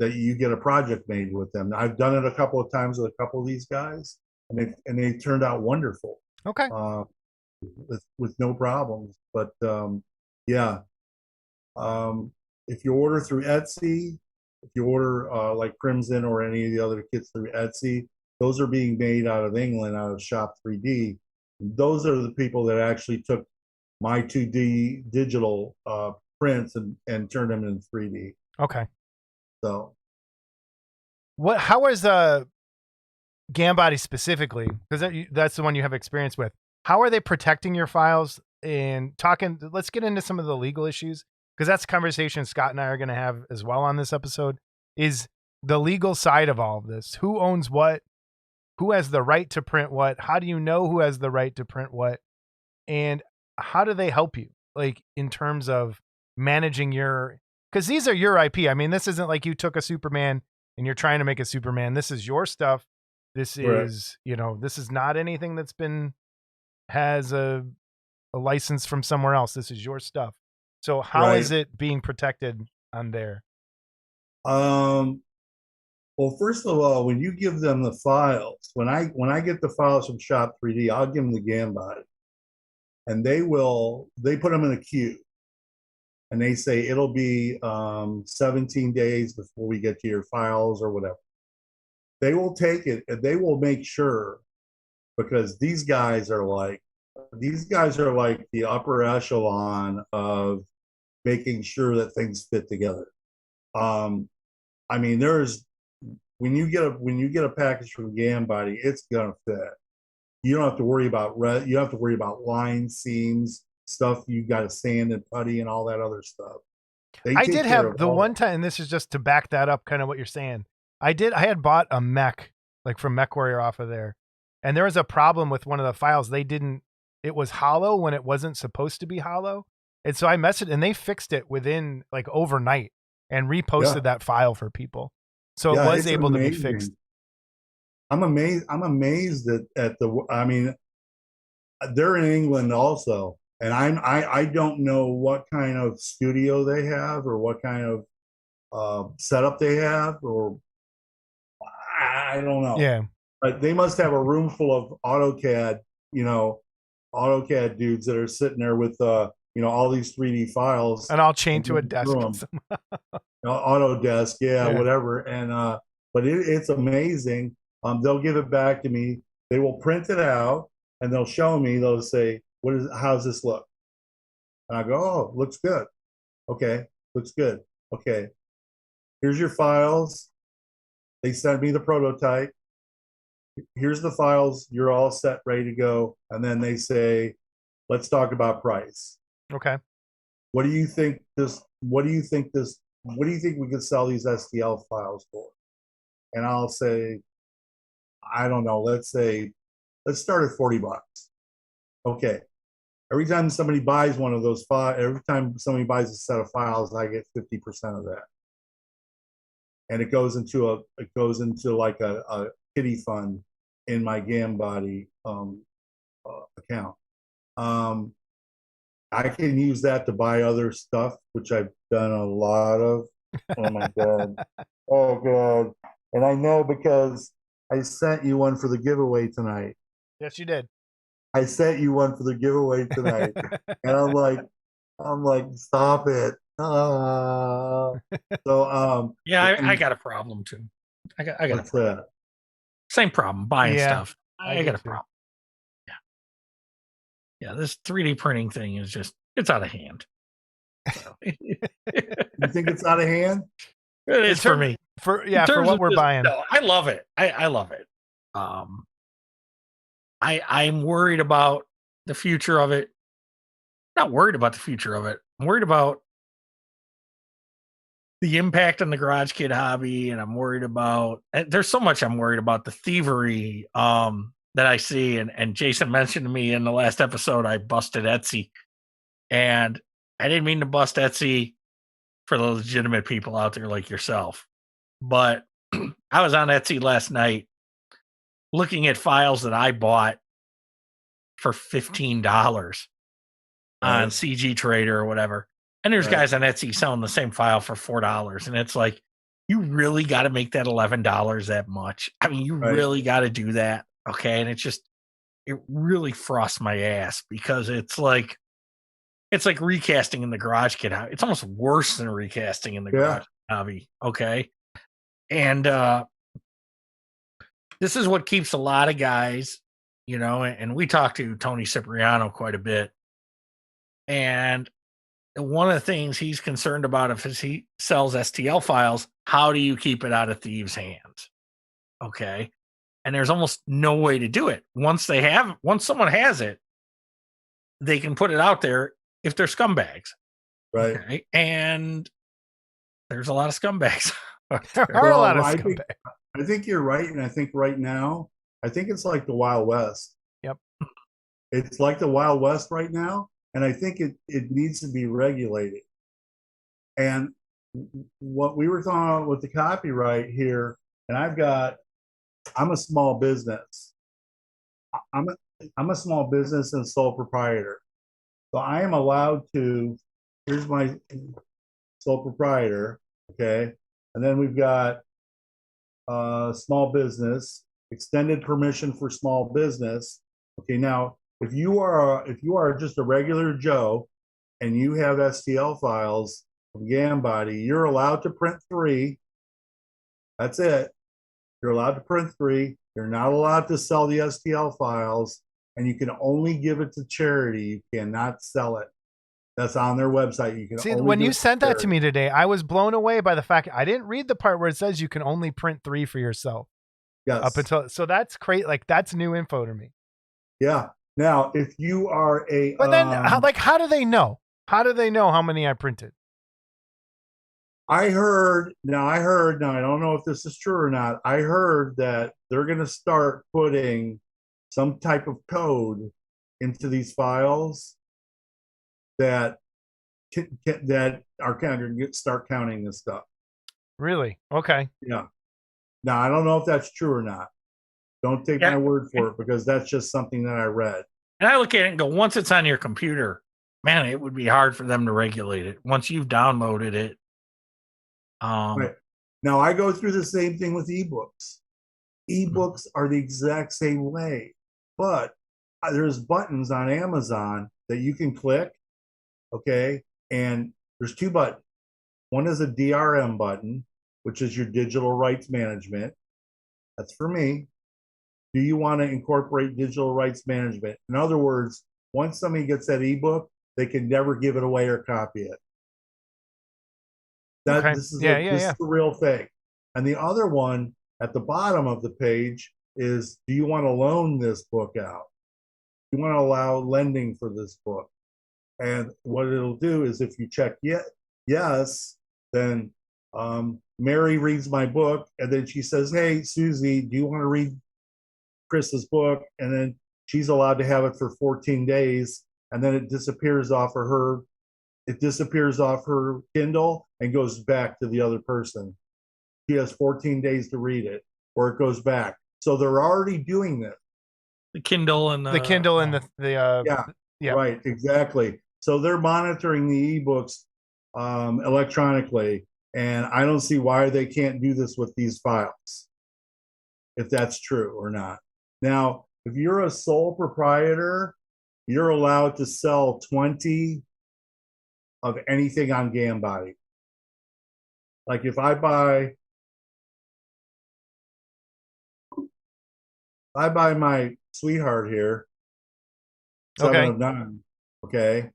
that you get a project made with them. I've done it a couple of times with a couple of these guys, and they turned out wonderful. Okay. With no problems. But yeah, if you order through Etsy, if you order like Crimson or any of the other kits through Etsy, those are being made out of England, out of Shop 3D. Those are the people that actually took my 2D digital prints and turned them into 3D. Okay. So, how is Gambody specifically? Because that's the one you have experience with. How are they protecting your files? And let's get into some of the legal issues, because that's a conversation Scott and I are going to have as well on this episode, is the legal side of all of this. Who owns what? Who has the right to print what? How do you know who has the right to print what? And how do they help you? Like, in terms of managing because these are your IP. I mean, this isn't like you took a Superman and you're trying to make a Superman. This is your stuff. This is, you know, this is not anything that's has a license from somewhere else. This is your stuff. So how is it being protected on there? Well, first of all, when you give them the files, when I get the files from Shop 3D, I'll give them the Gambody, and they put them in a queue, and they say it'll be 17 days before we get to your files or whatever. They will take it, and they will make sure, because these guys are like the upper echelon of making sure that things fit together. I mean, when you get a package from Gambody, it's gonna fit. You don't have to worry about lines, seams, stuff you got to sand and putty and all that other stuff. I did have the one time, and this is just to back that up, kind of what you're saying. I had bought a mech, like from Mech Warrior off of there, and there was a problem with one of the files. It was hollow when it wasn't supposed to be hollow, and so I messaged, and they fixed it within like overnight and reposted that file for people. So it was able to be fixed. I'm amazed at I mean, they're in England also, and I don't know what kind of studio they have or what kind of setup they have, or I don't know. Yeah, but they must have a room full of AutoCAD dudes that are sitting there with all these 3D files, and all chained to a desk. Autodesk, whatever. And but it's amazing. They'll give it back to me. They will print it out and they'll show me. They'll say, how's this look? And I go, oh, looks good. Okay, looks good. Okay, here's your files. They send me the prototype. Here's the files. You're all set, ready to go. And then they say, let's talk about price. Okay. What do you think we could sell these STL files for? And I'll say, I don't know, let's start at $40. Okay. Every time somebody buys one of those files, every time somebody buys a set of files, I get 50% of that. And it goes into like a kitty fund in my Gambody account. I can use that to buy other stuff, which I've done a lot of. Oh my God. Oh God. And I know because I sent you one for the giveaway tonight. Yes, you did. I sent you one for the giveaway tonight. And I'm like, stop it. So I got a problem too. I got a problem. Same problem, buying stuff. I got a problem. Yeah, this 3D printing thing is it's out of hand. So. You think it's out of hand? It is for me. For what we're buying. No, I love it. I love it. I'm worried about the future of it. Not worried about the future of it. I'm worried about the impact on the garage kid hobby, and I'm worried about. There's so much I'm worried about, the thievery that I see, and Jason mentioned to me in the last episode I busted Etsy, and I didn't mean to bust Etsy for the legitimate people out there like yourself, but I was on Etsy last night looking at files that I bought for $15 on CG Trader or whatever. And there's guys on Etsy selling the same file for $4. And it's like, you really got to make that $11 that much. I mean, you really got to do that. Okay. And it really frosts my ass because it's like recasting in the garage kit. It's almost worse than recasting in the garage hobby. Okay. And this is what keeps a lot of guys, you know, and we talked to Tony Cipriano quite a bit. And one of the things he's concerned about if he sells STL files, how do you keep it out of thieves' hands? Okay. And there's almost no way to do it. Once someone has it, they can put it out there if they're scumbags. Right. Okay? And there's a lot of scumbags. There are a lot of scumbags. I think you're right. And I think right now, I think it's like the Wild West. Yep. It's like the Wild West right now. And I think it needs to be regulated. And what we were talking about with the copyright here, and I'm a small business. I'm a small business and sole proprietor. So I am allowed to, here's my sole proprietor, okay? And then we've got small business, extended permission for small business. Okay, now if you are just a regular Joe and you have STL files of Gambody, you're allowed to print 3. That's it. You're allowed to print 3. You're not allowed to sell the STL files, and you can only give it to charity. You cannot sell it. That's on their website. You can see, only when give you it to sent that to charity. me today, I was blown away by the fact I didn't read the part where it says you can only print 3 for yourself. Yes. So that's great. Like that's new info to me. Yeah. Now, if you are a But then how do they know? How do they know how many I printed? I heard, now I don't know if this is true or not. I heard that they're going to start putting some type of code into these files that are going to start counting this stuff. Really? Okay. Yeah. Now, I don't know if that's true or not. Don't take my word for it because that's just something that I read. And I look at it and go, once it's on your computer, man, it would be hard for them to regulate it. Once you've downloaded it. Right. Now, I go through the same thing with ebooks. Ebooks are the exact same way, but there's buttons on Amazon that you can click, okay? And there's 2 buttons. One is a DRM button, which is your digital rights management. That's for me. Do you want to incorporate digital rights management? In other words, once somebody gets that ebook, they can never give it away or copy it. This is the real thing. And the other one at the bottom of the page is, do you want to loan this book out? Do you want to allow lending for this book? And what it'll do is if you check yes, then Mary reads my book, and then she says, hey, Susie, do you want to read Chris's book? And then she's allowed to have it for 14 days, and then it disappears off of her. It disappears off her Kindle and goes back to the other person. She has 14 days to read it, or it goes back. So they're already doing this. The Kindle and Right, exactly. So they're monitoring the ebooks electronically, and I don't see why they can't do this with these files, if that's true or not. Now, if you're a sole proprietor, you're allowed to sell 20 of anything on Gambody. Like if I buy my sweetheart here, 7 of 9, okay,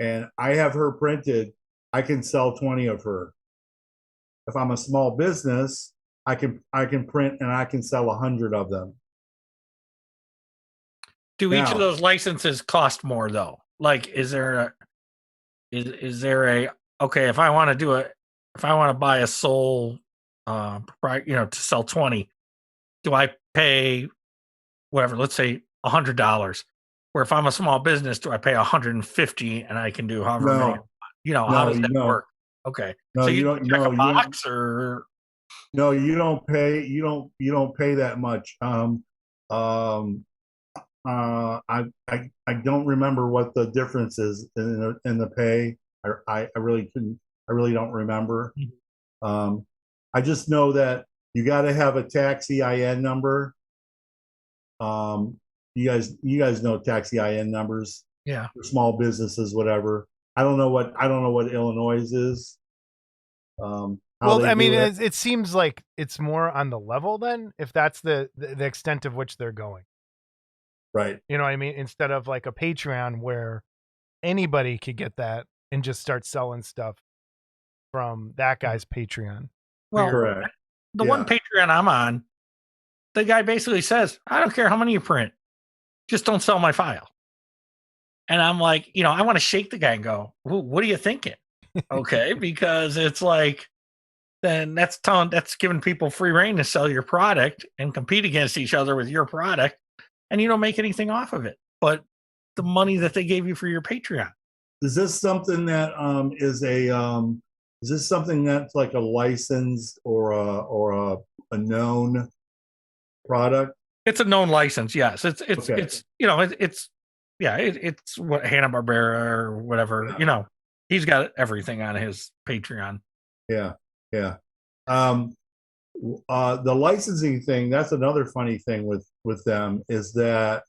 and I have her printed, I can sell 20 of her. If I'm a small business, I can print and I can sell 100 of them. Do each of those licenses cost more though? Like, is there a okay? If I want to buy a sole, to sell 20, do I pay whatever? Let's say $100. Where if I'm a small business, do I pay $150 and I can do however many? How does that work? Okay, No, so you don't. check a box or No, you don't pay. You don't pay that much. I don't remember what the difference is in the pay. I really couldn't. I really don't remember. Um, I just know that you got to have a tax EIN number. You guys know tax EIN numbers Yeah. for small businesses, whatever. I don't know what Illinois is. How Well, they I mean, do it. it seems like it's more on the level then, if that's the extent of which they're going. Right. You know what I mean? Instead of like a Patreon where anybody could get that and just start selling stuff from that guy's Patreon. Well, Correct. the Yeah. one Patreon I'm on, the guy basically says, I don't care how many you print, just don't sell my file. And I'm like, I want to shake the guy and go, what are you thinking? Okay, because it's like, then that's giving people free reign to sell your product and compete against each other with your product, and you don't make anything off of it. But the money that they gave you for your Patreon. Is this something that is this something that's like a license or a known product? It's a known license, yes. It's Okay. it's what Hanna-Barbera or whatever, he's got everything on his Patreon. Yeah. Yeah. The licensing thing, that's another funny thing with them, is that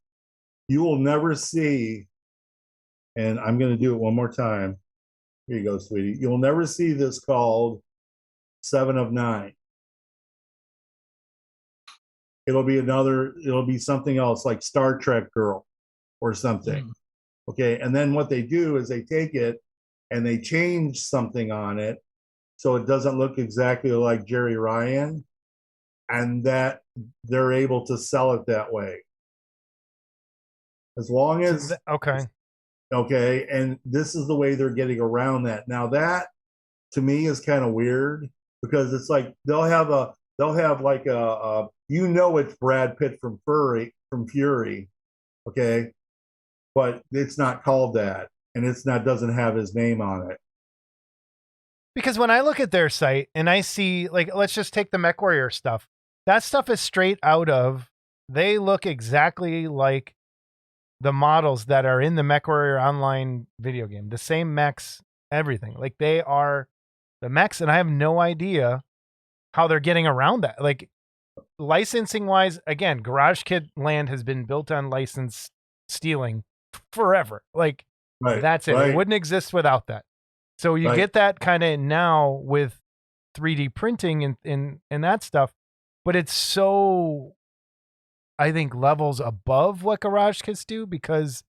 you will never see, and I'm going to do it one more time. Here you go, sweetie. You'll never see this called 7 of 9. It'll be something else like Star Trek Girl or something. Okay. And then what they do is they take it and they change something on it so it doesn't look exactly like Jerry Ryan, and that they're able to sell it that way. As long as okay, and this is the way they're getting around that. Now that to me is kind of weird, because it's like they'll have like a it's Brad Pitt from Fury, okay, but it's not called that, and doesn't have his name on it. Because when I look at their site and I see, like, let's just take the MechWarrior stuff. That stuff is straight out of, they look exactly like the models that are in the MechWarrior online video game. The same mechs, everything. Like, they are the mechs, and I have no idea how they're getting around that. Like, licensing wise, again, Garage Kid Land has been built on license stealing forever. Like, that's it. Right. It wouldn't exist without that. So you get that kind of now with 3D printing and that stuff, but it's so, I think, levels above what Garage Kids do, because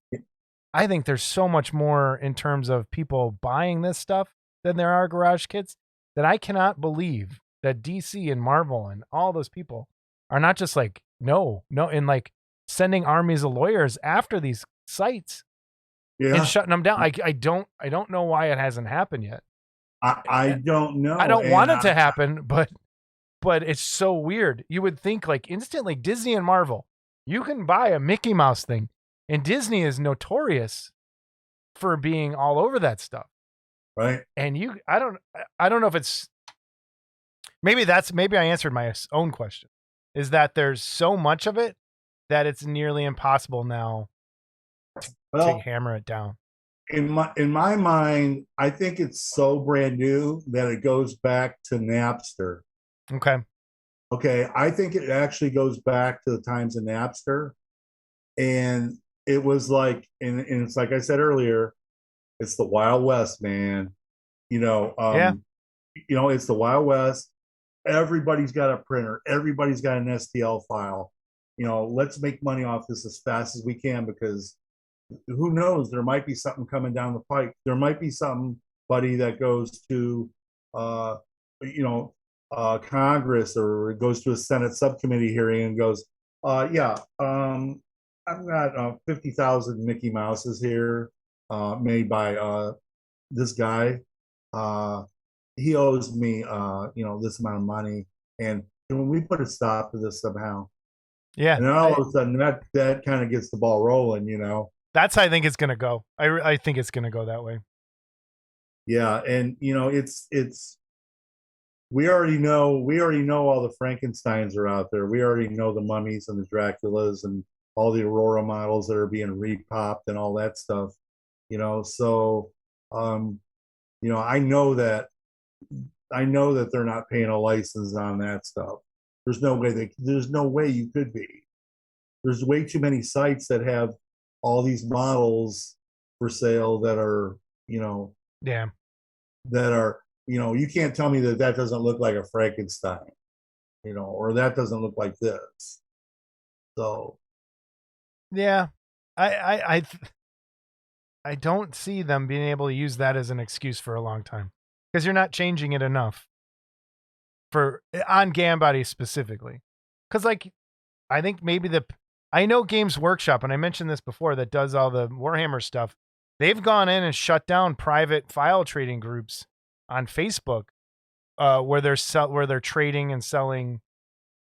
I think there's so much more in terms of people buying this stuff than there are Garage Kids, that I cannot believe that DC and Marvel and all those people are not just like, no, and like sending armies of lawyers after these sites. Yeah. And shutting them down. I don't know why it hasn't happened yet. I don't know. I don't want it to happen, but it's so weird. You would think like instantly Disney and Marvel, you can buy a Mickey Mouse thing, and Disney is notorious for being all over that stuff. Right. And I don't know if it's, maybe I answered my own question, is that there's so much of it that it's nearly impossible now to hammer it down. In my mind, I think it's so brand new that it goes back to Napster. Okay, I think it actually goes back to the times of Napster, and it was like, and it's like I said earlier, it's the Wild West, man. It's the Wild West. Everybody's got a printer. Everybody's got an STL file. Let's make money off this as fast as we can, because who knows? There might be something coming down the pike. There might be somebody that goes to, Congress, or goes to a Senate subcommittee hearing and goes, I've got 50,000 Mickey Mouses here, made by this guy. He owes me, this amount of money, and when we put a stop to this somehow, and then all of a sudden that kind of gets the ball rolling, That's how I think it's going to go. I think it's going to go that way. Yeah, and it's we already know all the Frankensteins are out there. We already know the mummies and the Draculas and all the Aurora models that are being repopped and all that stuff. So I know that they're not paying a license on that stuff. There's no way you could be. There's way too many sites that have all these models for sale that are, Yeah. that are, you can't tell me that doesn't look like a Frankenstein, or that doesn't look like this. So. Yeah. I don't see them being able to use that as an excuse for a long time, because you're not changing it enough on Gambody specifically. Because I think maybe I know Games Workshop, and I mentioned this before, that does all the Warhammer stuff. They've gone in and shut down private file trading groups on Facebook, where they're trading and selling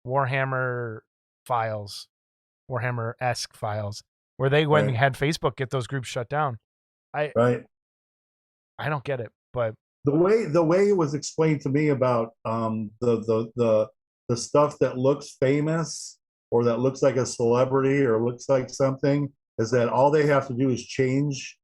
Warhammer files, Warhammer-esque files, where they went and had Facebook get those groups shut down. I don't get it, but the way it was explained to me about the stuff that looks famous or that looks like a celebrity or looks like something is that all they have to do is change.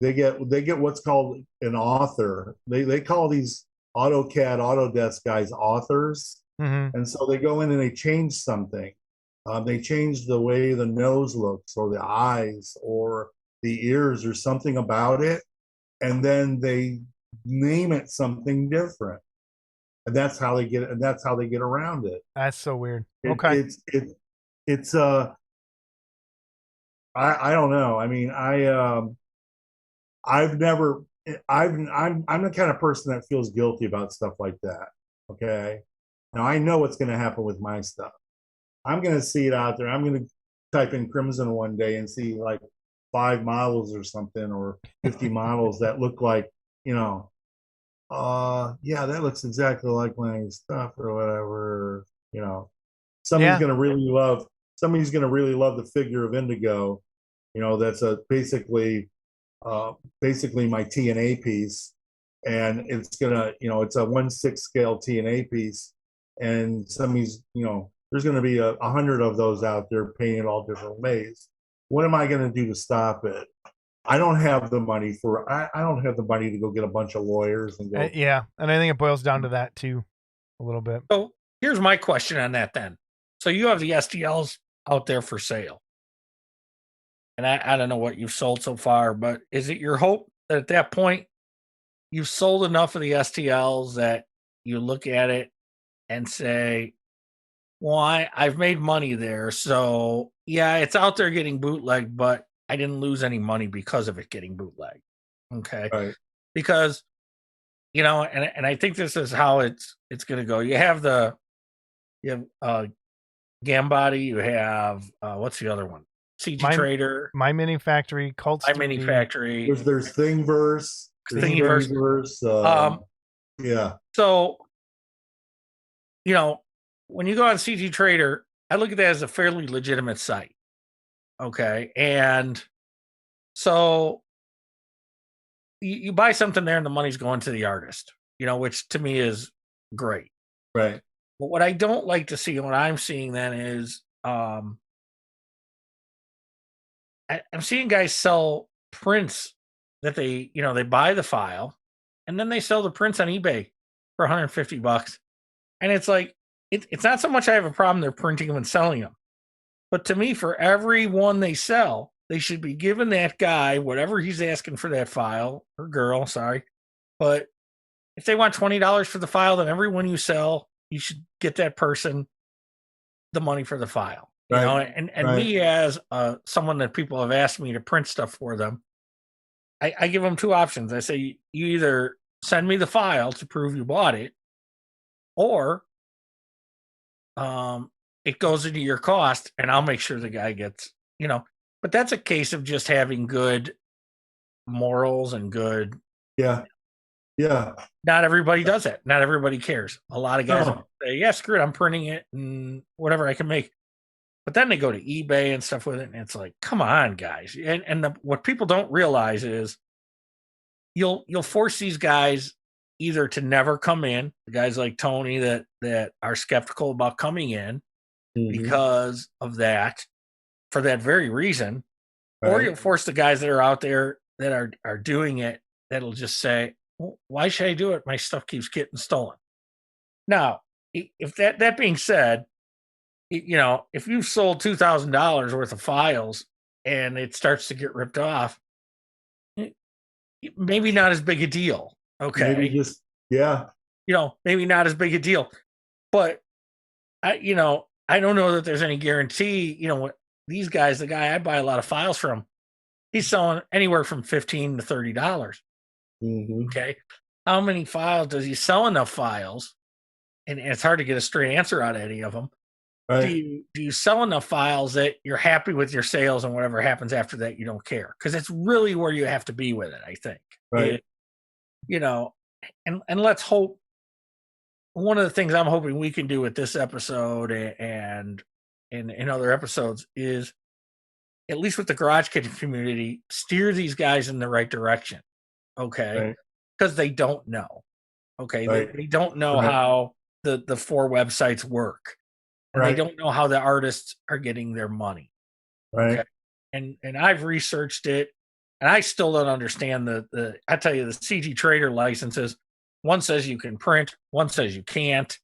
They get what's called an author. They call these AutoCAD, Autodesk guys authors, and so they go in and they change something. They change the way the nose looks or the eyes or the ears or something about it, and then they name it something different, and that's how they get around it. That's so weird. Okay. It's I don't know. I mean, I'm the kind of person that feels guilty about stuff like that. Okay. Now I know what's going to happen with my stuff. I'm going to see it out there. I'm going to type in Crimson one day and see like 5 models or something, or 50 models that look like, yeah, that looks exactly like my stuff or whatever. Somebody's going to really love the figure of Indigo. That's basically my TNA piece, and it's gonna, it's a 1/6 scale TNA piece, and there's going to be 100 of those out there painted all different ways. What am I going to do to stop it? I don't have the money to go get a bunch of lawyers and go. Yeah, and I think it boils down to that too, a little bit. So here's my question on that then. So you have the STLs out there for sale, and I don't know what you've sold so far, but is it your hope that at that point you've sold enough of the STLs that you look at it and say, well, I've made money there, so yeah, it's out there getting bootlegged, but I didn't lose any money because of it getting bootlegged. Okay. Right. Because, and I think this is how it's going to go. You have Gambody, you have, what's the other one? CG Trader. My Mini Factory, Cult My Mini Factory. There's Thingiverse. Thingiverse. Yeah. So, when you go on CG Trader, I look at that as a fairly legitimate site. Okay. And so you buy something there and the money's going to the artist, which to me is great. Right. But what I don't like to see, and what I'm seeing then is I'm seeing guys sell prints that they buy the file and then they sell the prints on eBay for $150. And it's like, it's not so much I have a problem they're printing them and selling them. But to me, for every one they sell, they should be giving that guy whatever he's asking for that file, or girl, sorry. But if they want $20 for the file, then every one you sell, you should get that person the money for the file. Right. And me as someone that people have asked me to print stuff for them, I give them 2 options. I say, you either send me the file to prove you bought it, or it goes into your cost and I'll make sure the guy gets, but that's a case of just having good morals and good. Yeah. Yeah. Not everybody does it. Not everybody cares. A lot of guys say, yeah, screw it. I'm printing it and whatever I can make. But then they go to eBay and stuff with it. And it's like, come on, guys. And what people don't realize is you'll force these guys either to never come in, guys like Tony that are skeptical about coming in because of that, for that very reason, or you'll force the guys that are out there that are doing it that'll just say, well, why should I do it? My stuff keeps getting stolen. Now, if that being said, you know, if you've sold $2,000 worth of files and it starts to get ripped off, maybe not as big a deal. Okay. Maybe just, yeah. You know, maybe not as big a deal. But I don't know that there's any guarantee. You know, these guys, the guy I buy a lot of files from, he's selling anywhere from $15 to $30. Okay. How many files does he sell? Enough files? And it's hard to get a straight answer out of any of them. Right. Do you sell enough files that you're happy with your sales, and whatever happens after that, you don't care? Because it's really where you have to be with it, I think. Right. And let's hope. One of the things I'm hoping we can do with this episode and in other episodes is, at least with the garage kitchen community, steer these guys in the right direction. Okay. Because they don't know. Okay. Right. They don't know how the 4 websites work. And they don't know how the artists are getting their money. Right. Okay? And I've researched it, and I still don't understand I tell you, the CG Trader licenses. One says you can print, one says you can't.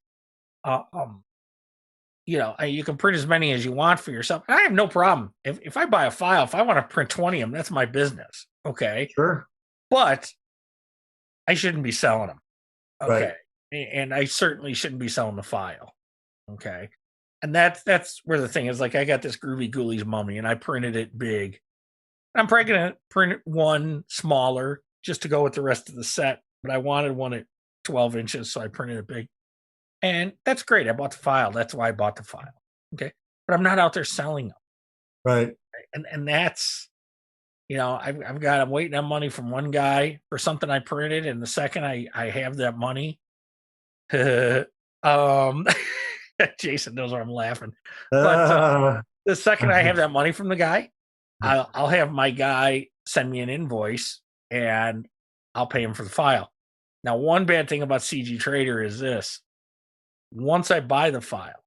You can print as many as you want for yourself. I have no problem. If I buy a file, if I want to print 20 of them, that's my business. Okay. Sure. But I shouldn't be selling them. Okay. Right. And I certainly shouldn't be selling the file. Okay. And that's where the thing is. Like, I got this Groovy Ghoulies mummy, and I printed it big. I'm probably going to print one smaller just to go with the rest of the set, but I wanted one at 12 inches, so I printed it big. And that's great. I bought the file. That's why I bought the file. Okay. But I'm not out there selling them. Right. And that's, I'm waiting on money from one guy for something I printed, and the second I have that money, Jason knows where I'm laughing. But the second I have that money from the guy, I'll have my guy send me an invoice, and I'll pay him for the file. Now, one bad thing about CG Trader is this. Once I buy the file,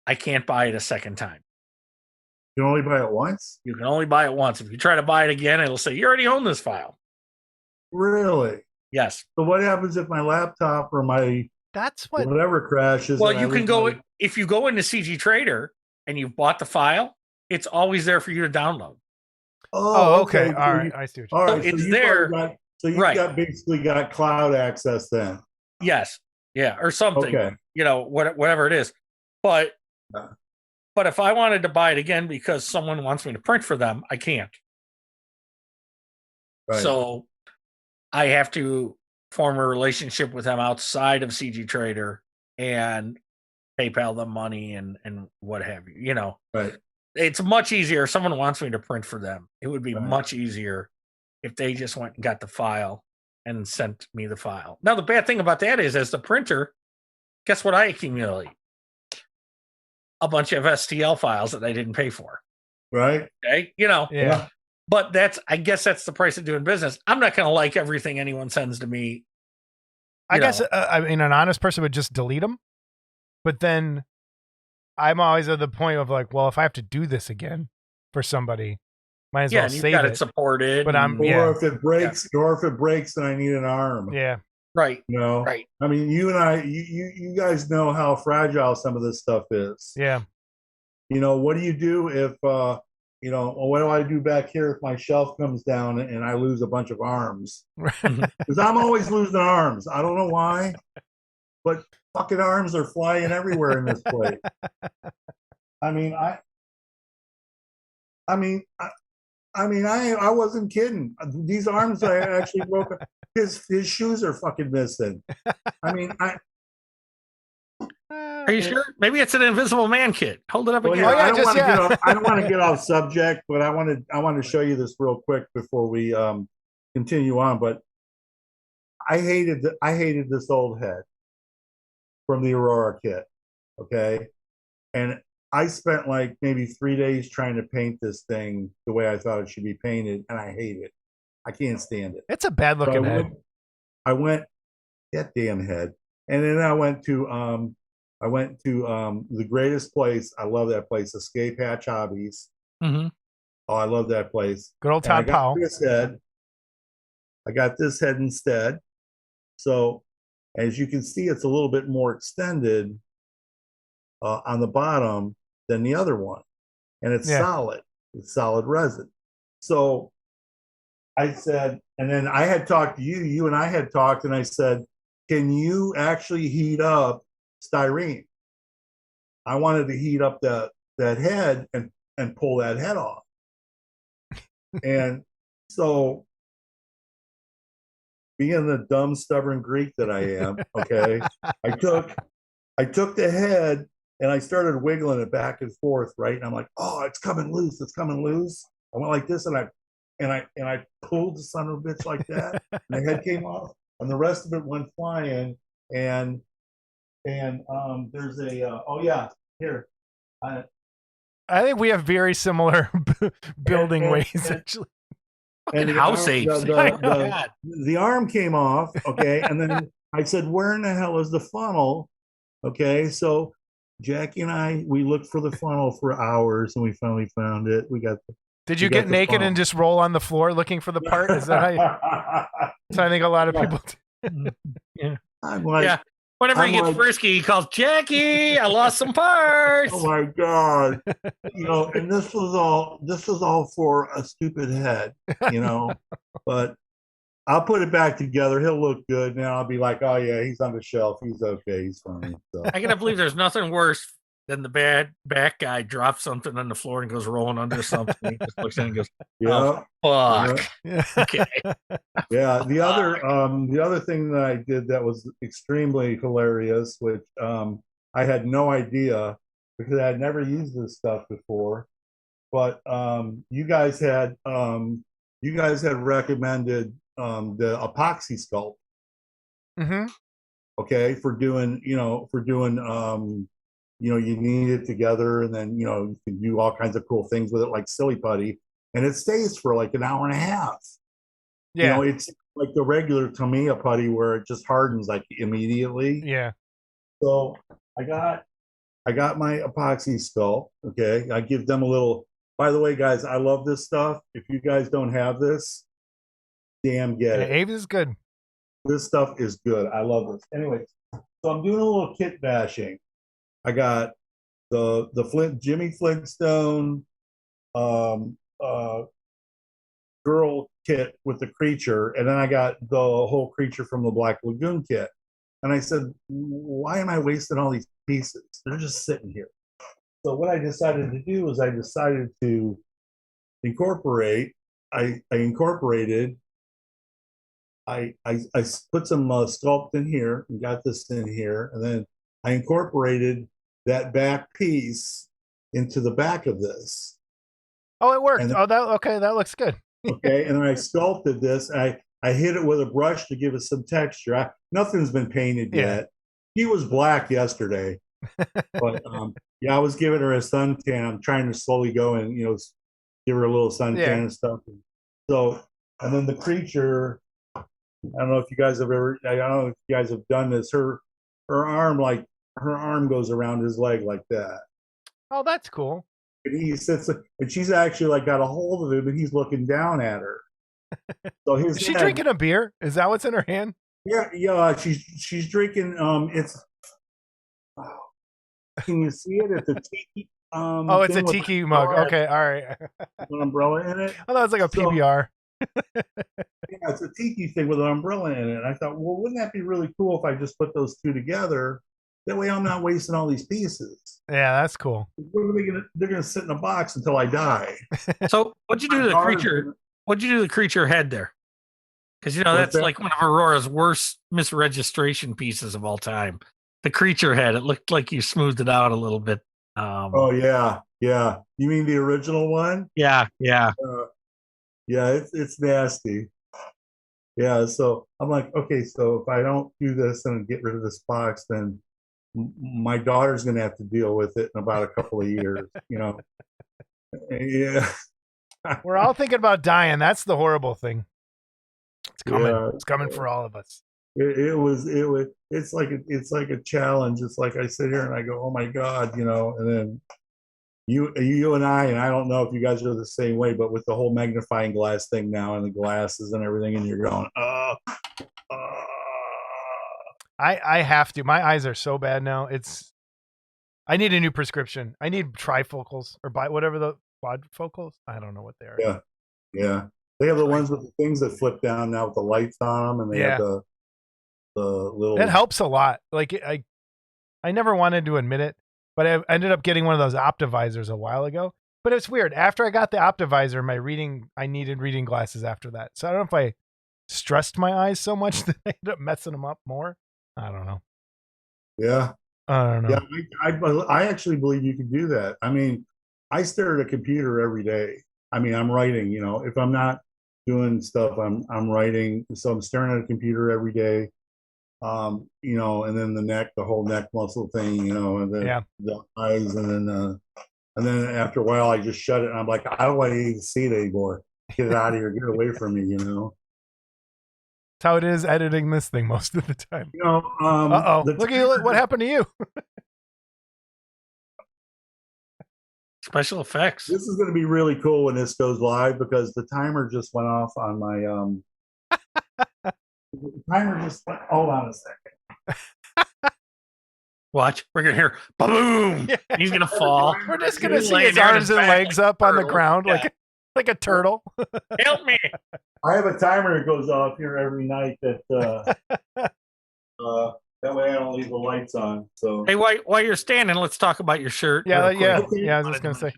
I can't buy it a second time. You can only buy it once? You can only buy it once. If you try to buy it again, it'll say, you already own this file. Really? Yes. So what happens if my laptop or my whatever crashes? Well, you can go, if you go into CG Trader and you've bought the file, it's always there for you to download. Oh, okay. All right. I see what you're saying. So it's there. So you've basically got cloud access then. Yes. Yeah. Or something, okay. Whatever it is. But if I wanted to buy it again because someone wants me to print for them, I can't. Right. So I have to form a relationship with them outside of CG Trader and PayPal them money and what have you, Right. It's much easier if someone wants me to print for them. It would be much easier if they just went and got the file and sent me the file. Now, the bad thing about that is, as the printer, guess what I accumulate? A bunch of STL files that I didn't pay for. Right. Okay. Yeah. But I guess that's the price of doing business. I'm not going to like everything anyone sends to me. I guess, an honest person would just delete them. But then I'm always at the point of like, well, if I have to do this again for somebody, might as well save it. Supported. But if it breaks, then I need an arm. Yeah. Right. Right. I mean, you and I, you guys know how fragile some of this stuff is. Yeah. What do you do if, what do I do back here if my shelf comes down and I lose a bunch of arms? Because I'm always losing arms. I don't know why, but fucking arms are flying everywhere in this place. I wasn't kidding. These arms I actually broke. His shoes are fucking missing. Are you sure? Maybe it's an Invisible Man kit. Hold it up again. I don't want to get off subject, but I want to show you this real quick before we continue on. But I hated this old head from the Aurora kit. Okay, and I spent like maybe 3 days trying to paint this thing the way I thought it should be painted, and I hate it. I can't stand it. It's a bad looking head. I went that damn head. And then I went to the greatest place. I love that place, Escape Hatch Hobbies. Mm-hmm. Oh, I love that place. Good old And I Todd got Powell. this head. I got this head instead. So as you can see, it's a little bit more extended on the bottom than the other one. And it's solid. It's solid resin. So I said, and then I had talked to you and I had talked, and I said, can you actually heat up styrene? I wanted to heat up that head and pull that head off. And so, being the dumb, stubborn Greek that I am, okay, I took the head and I started wiggling it back and forth, right? And I'm like, oh, it's coming loose, it's coming loose. I went like this, and I pulled the son of a bitch like that, and the head came off, and the rest of it went flying. And there's a oh yeah, here. I think we have very similar building ways, actually. And house apes. The arm came off, okay, and then I said, where in the hell is the funnel? Okay, so Jackie and I, we looked for the funnel for hours, and we finally found it. Did you get naked and just roll on the floor looking for the part? Is that how you... So I think a lot of people do. Yeah. I'm like, yeah. Whenever he gets frisky, he calls, Jackie, I lost some parts. Oh my God. And this was all for a stupid head, but I'll put it back together. He'll look good. And I'll be like, oh yeah, he's on the shelf. He's okay. He's fine. So. I gotta believe there's nothing worse than the back guy drops something on the floor and goes rolling under something. He just looks in and goes, oh, fuck. Yeah. Okay. Yeah. The other thing that I did that was extremely hilarious, which I had no idea because I had never used this stuff before, but you guys had recommended the Epoxy Sculpt. Mm-hmm. Okay, for doing you knead it together, and then you can do all kinds of cool things with it, like silly putty, and it stays for like an hour and a half. Yeah, it's like the regular Tamiya putty where it just hardens like immediately. Yeah. So I got my Epoxy Sculpt. Okay, I give them a little. By the way, guys, I love this stuff. If you guys don't have this, damn get it. Abe is good. This stuff is good. I love this. Anyway, so I'm doing a little kit bashing. I got the Jimmy Flintstone girl kit with the creature, and then I got the whole creature from the Black Lagoon kit. And I said, why am I wasting all these pieces? They're just sitting here. So what I decided to do is I decided to incorporate. I put some sculpt in here and got this in here, and then I incorporated that back piece into the back of this. Oh, it worked. Then, that looks good. Okay, and then I sculpted this. I hit it with a brush to give it some texture. Nothing's been painted yet. He was black yesterday, but I was giving her a suntan. I'm trying to slowly go and give her a little suntan and stuff. So, and then the creature. I don't know if you guys have done this. Her arm goes around his leg like that. Oh, that's cool. And he sits, and she's actually like got a hold of him, and he's looking down at her. So is she drinking a beer? Is that what's in her hand? Yeah. She's drinking. Can you see it? It's a tiki. It's a tiki mug. Okay, all right. An umbrella in it. Oh, that's like a PBR. Yeah, it's a tiki thing with an umbrella in it. And I thought, well, wouldn't that be really cool if I just put those two together? That way I'm not wasting all these pieces. Yeah, that's cool. They're gonna sit in a box until I die. So what'd you do to the creature? What'd you do to the creature head there? Because that's like one of Aurora's worst misregistration pieces of all time. The creature head. It looked like you smoothed it out a little bit. Oh yeah. You mean the original one? Yeah. Yeah, it's nasty. Yeah, so I'm like, okay, so if I don't do this and get rid of this box, then my daughter's going to have to deal with it in about a couple of years, Yeah. We're all thinking about dying. That's the horrible thing. It's coming. It's coming for all of us. It's like a challenge. It's like I sit here and I go, oh my God, and then you and I don't know if you guys are the same way, but with the whole magnifying glass thing now and the glasses and everything, and you're going, I have to. My eyes are so bad now. I need a new prescription. I need trifocals or whatever the quadfocals. I don't know what they are. Yeah. They have the ones with the things that flip down now with the lights on them, and they have the little. It helps a lot. Like I never wanted to admit it, but I ended up getting one of those Optivisors a while ago. But it's weird. After I got the Optivisor, I needed reading glasses after that. So I don't know if I stressed my eyes so much that I ended up messing them up more. I don't know. Yeah. I don't know. Yeah, I actually believe you can do that. I mean, I stare at a computer every day. I mean, I'm writing, if I'm not doing stuff, I'm writing. So I'm staring at a computer every day. And then the whole neck muscle thing, and then the eyes, and then after a while I just shut it and I'm like, I don't want to even see it anymore. Get it out of here, get away from me, That's how it is editing this thing most of the time. Look at what happened to you. Special effects. This is going to be really cool when this goes live because the timer just went off on my the timer just went. Hold on a second. Watch, we're gonna hear boom. Yeah. He's gonna fall. We're just gonna see his arms and legs up on the ground like a turtle. Help me. I have a timer that goes off here every night that way I don't leave the lights on. So hey, while you're standing, let's talk about your shirt. Yeah. Okay. I was just gonna say.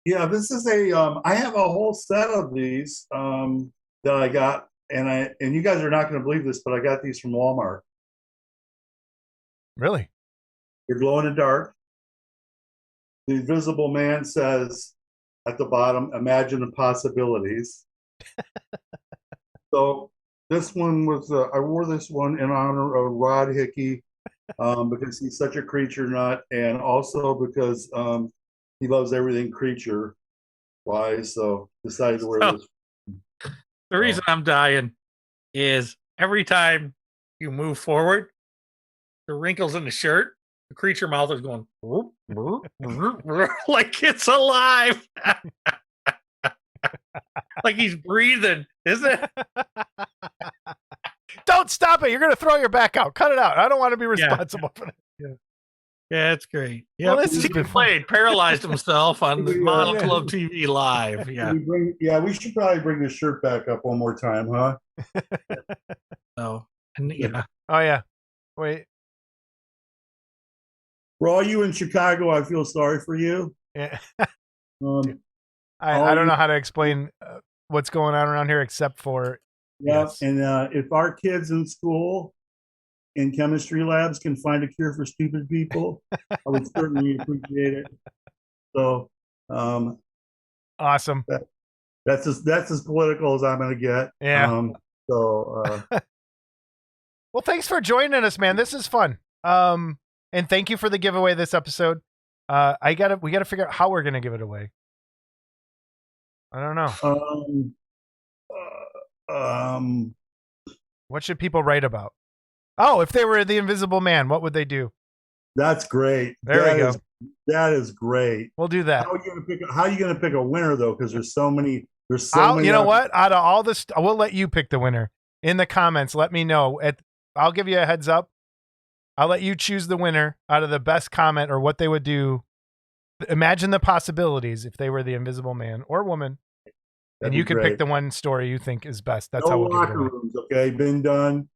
Yeah, this is I have a whole set of these that I got, and you guys are not going to believe this, but I got these from Walmart. Really? They're glow in the dark. The Invisible Man says at the bottom, "Imagine the possibilities." So this one was I wore this one in honor of Rod Hickey because he's such a creature nut, and also because he loves everything creature wise. So decided to wear this. The reason I'm dying is every time you move forward, the wrinkles in the shirt, the creature mouth is going like it's alive. Like he's breathing, isn't it? Don't stop it. You're going to throw your back out. Cut it out. I don't want to be responsible for that. Yeah, it's great. Yeah, well, this has been played, paralyzed himself on the Model Club TV live. Yeah. We should probably bring this shirt back up one more time, huh? Oh, and Oh, yeah. Wait. For all you in Chicago, I feel sorry for you. Yeah. I don't know how to explain what's going on around here except for yes. And if our kids in school in chemistry labs can find a cure for stupid people, I would certainly appreciate it. So awesome. That's as political as I'm going to get. Yeah. Well, thanks for joining us, man. This is fun. And thank you for the giveaway this episode. We gotta figure out how we're gonna give it away. I don't know. What should people write about? Oh, if they were the Invisible Man, what would they do? That's great. There we go. That is great. We'll do that. How are you gonna pick a winner though? Because there's so many. You know what? Out of all this, we'll let you pick the winner in the comments. Let me know. I'll give you a heads up. I'll let you choose the winner out of the best comment or what they would do. Imagine the possibilities if they were the Invisible Man or woman. And you can pick the one story you think is best. That's how we'll give it away. No locker rooms, okay? Been done.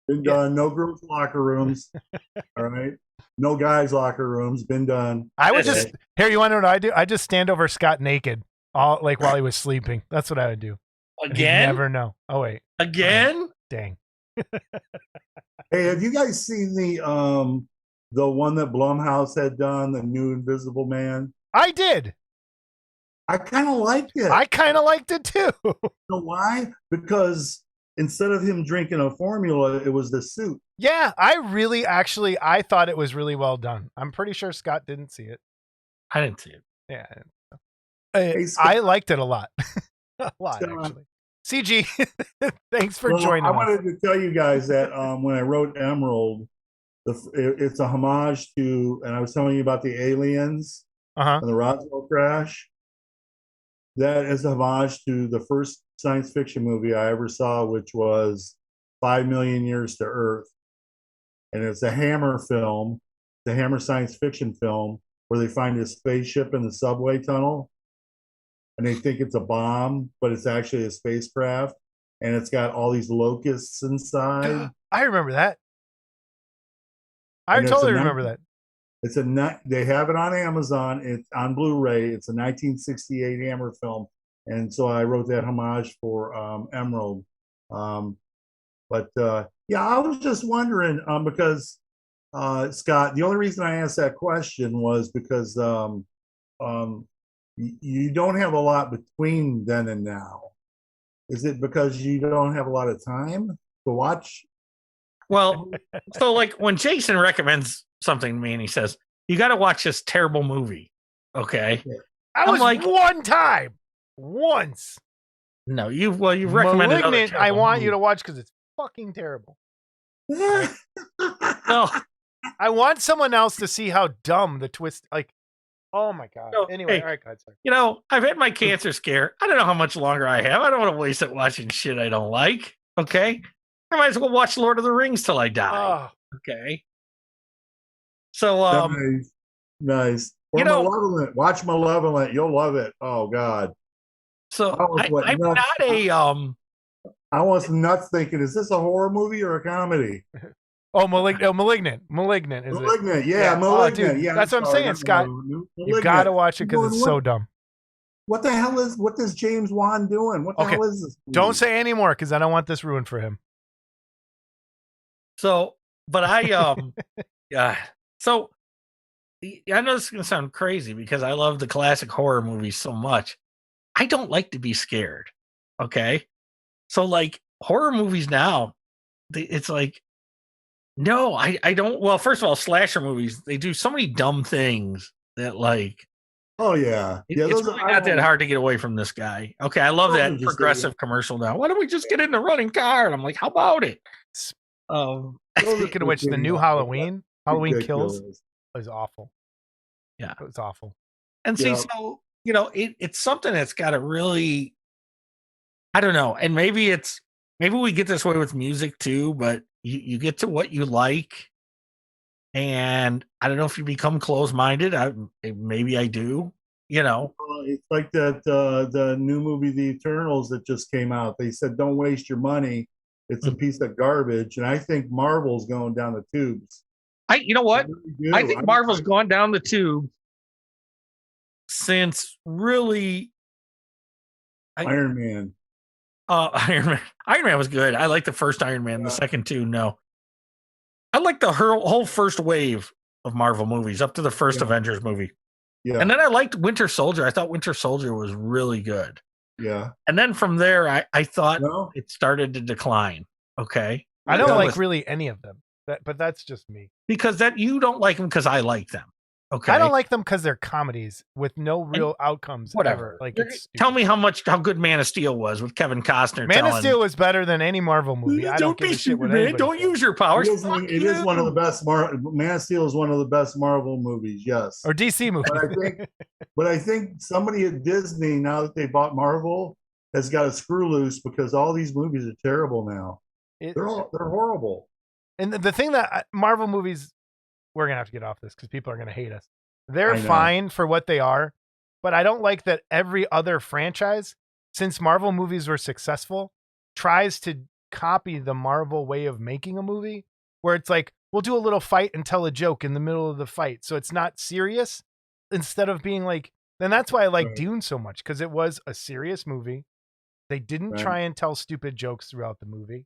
Been done. No girls' locker rooms. All right? No guys' locker rooms. Been done. I would just... Here, you want to know what I do? I just stand over Scott naked while he was sleeping. That's what I would do. Again? You never know. Oh, wait. Again? Dang. Hey, have you guys seen the one that Blumhouse had done, the new Invisible Man? I did. I kind of liked it. I kind of liked it too. You know why? Because instead of him drinking a formula, it was the suit. Yeah, I thought it was really well done. I'm pretty sure Scott didn't see it. I didn't see it. Yeah. I liked it a lot. Actually. CG, thanks for Well, joining I us. wanted to tell you guys that when I wrote Emerald, it's a homage to, and I was telling you about the aliens Uh-huh. and the Roswell crash. That is a homage to the first science fiction movie I ever saw, which was 5 Million Years to Earth. And it's a Hammer film, the Hammer science fiction film, where they find a spaceship in the subway tunnel and they think it's a bomb, but it's actually a spacecraft. And it's got all these locusts inside. I remember that. I And it's totally a remember that. They have it on Amazon. It's on Blu-ray. It's a 1968 Hammer film, and so I wrote that homage for Emerald. Yeah, I was just wondering because Scott, the only reason I asked that question was because you don't have a lot between then and now. Is it because you don't have a lot of time to watch? Well, so like when Jason recommends something to me and he says, you got to watch this terrible movie. Okay. I was like one time. Once. No, you've recommended Malignant, I want you to watch because it's fucking terrible. No. I want someone else to see how dumb the twist, like, oh my God. No, Anyway, hey, all right, God, sorry. You know, I've had my cancer scare. I don't know how much longer I have. I don't want to waste it watching shit I don't like. Okay. I might as well watch Lord of the Rings till I die. Oh. Okay. So, nice. Or you know, Malevolent. Watch Malevolent. You'll love it. Oh God. So I'm nuts. not a I was nuts thinking, is this a horror movie or a comedy? Oh, Malignant. Malignant. Is Malignant. it? Yeah, Malignant. Oh, dude, yeah, that's what I'm saying, Scott. You gotta watch it because it's so dumb. What the hell what is James Wan doing? What the hell is this movie? Don't say any more because I don't want this ruined for him. So, but yeah. So I know this is gonna sound crazy because I love the classic horror movies so much. I don't like to be scared. Okay. So like horror movies now, it's like, no, I don't. Well, first of all, slasher movies, they do so many dumb things that like, oh yeah. It's really not that hard to get away from this guy. Okay. I love that progressive commercial now. Why don't we just get in the running car? And I'm like, how about it? Speaking of which, the new Halloween Kills is awful. Yeah. It was awful. And see, so, you know, it's something that's got to really, I don't know. And maybe we get this way with music too, but you get to what you like. And I don't know if you become closed-minded. Maybe I do, you know. It's like that, the new movie, The Eternals, that just came out. They said, don't waste your money. It's a piece of garbage. And I think Marvel's going down the tubes. You know what? I think Marvel's gone down the tube since really Iron Man. Iron Man was good. I like the first Iron Man. The second two, no. I like the whole first wave of Marvel movies up to the first Avengers movie. Yeah. And then I liked Winter Soldier. I thought Winter Soldier was really good. Yeah. And then from there, I thought it started to decline. Okay. I don't like really any of them, but that's just me. Because you don't like them because I like them. Okay. I don't like them because they're comedies with no real outcomes. Whatever. Ever. Like, tell me how good Man of Steel was with Kevin Costner. Man of Steel was better than any Marvel movie. I don't give a shit what anybody Don't use your powers. It is one of the best. Man of Steel is one of the best Marvel movies. Yes. Or DC movies. But I think somebody at Disney, now that they bought Marvel, has got a screw loose because all these movies are terrible now. They're horrible. And the thing that Marvel movies, we're gonna have to get off this because people are gonna hate us. They're fine for what they are, but I don't like that every other franchise, since Marvel movies were successful, tries to copy the Marvel way of making a movie, where it's like, we'll do a little fight and tell a joke in the middle of the fight, so it's not serious, instead of being like, and that's why I like Dune so much, because it was a serious movie. They didn't try and tell stupid jokes throughout the movie.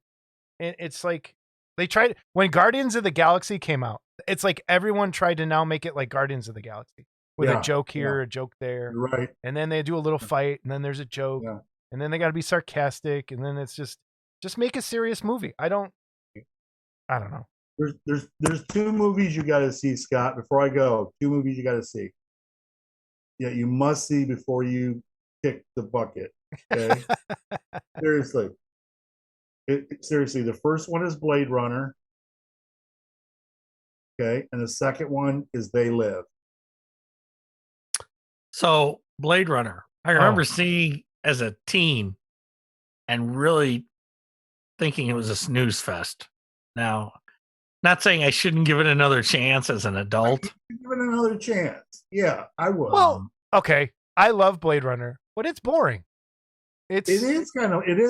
And it's like, they tried, when Guardians of the Galaxy came out, it's like everyone tried to now make it like Guardians of the Galaxy with a joke here, a joke there. Right. And then they do a little fight and then there's a joke and then they got to be sarcastic. And then it's just make a serious movie. I don't know. There's two movies you got to see, Scott, before I go. Two movies you got to see. Yeah. You must see before you kick the bucket. Okay, seriously. Seriously, the first one is Blade Runner. Okay, and the second one is They Live. So Blade Runner, I remember Oh. seeing as a teen and really thinking it was a snooze fest. Now, not saying I shouldn't give it another chance as an adult. Give it another chance. Yeah, I would. Well, okay. I love Blade Runner, but it's boring. it is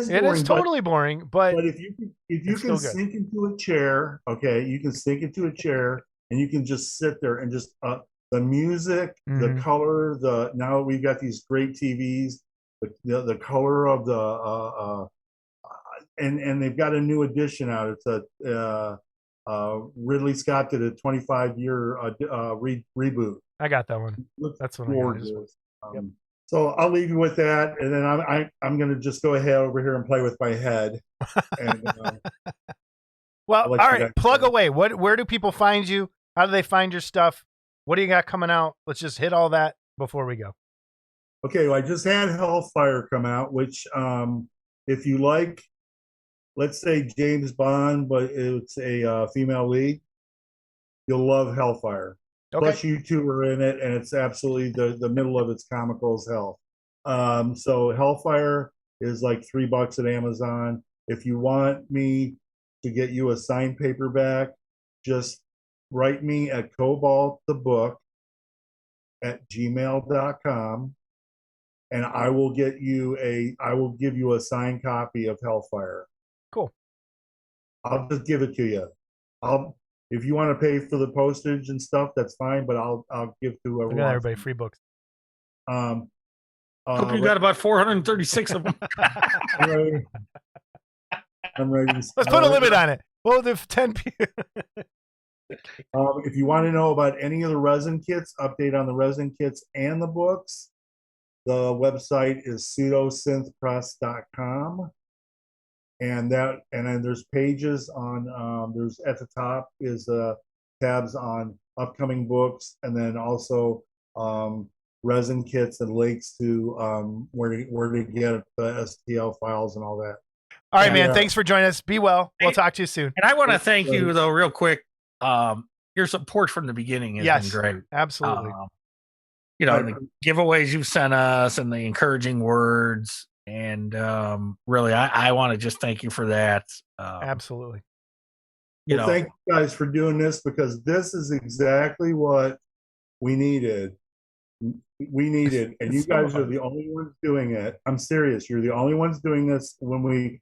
boring, totally boring, but if you it's can still good. sink into a chair, okay, you can sink into a chair and you can just sit there and just the music, the color, now we've got these great TVs, the color of the and they've got a new edition out. It's a Ridley Scott did a 25-year reboot. I got that one. That's what gorgeous. I got. So I'll leave you with that, and then I'm going to just go ahead over here and play with my head. And, well, all right, plug away. Where do people find you? How do they find your stuff? What do you got coming out? Let's just hit all that before we go. Okay, well, I just had Hellfire come out, which if you like, let's say James Bond, but it's a female lead, you'll love Hellfire. Okay. Plus, you two are in it, and it's absolutely the middle of it's comical as hell. So Hellfire is like $3 at Amazon. If you want me to get you a signed paperback, just write me at cobaltthebook@gmail.com, and I will give you a signed copy of Hellfire. Cool. I'll just give it to you. If you want to pay for the postage and stuff, that's fine, but I'll give to whoever. Look at everybody, free books. Hope you got about 436 of them. I'm ready. Let's put a limit on it. Well, if 10 people. If you want to know about any of the resin kits, update on the resin kits and the books, the website is pseudosynthpress.com. And then there's pages on there's at the top is tabs on upcoming books, and then also resin kits and links to where to get the STL files and all that. All right, man. Thanks for joining us. Be well. We'll talk to you soon. And I want to thank you though, real quick. Your support from the beginning has been great. Absolutely. The giveaways you've sent us and the encouraging words. And really, I want to just thank you for that. Absolutely. Thank you guys for doing this, because this is exactly what we needed. And you guys are the only ones doing it. I'm serious. You're the only ones doing this. When we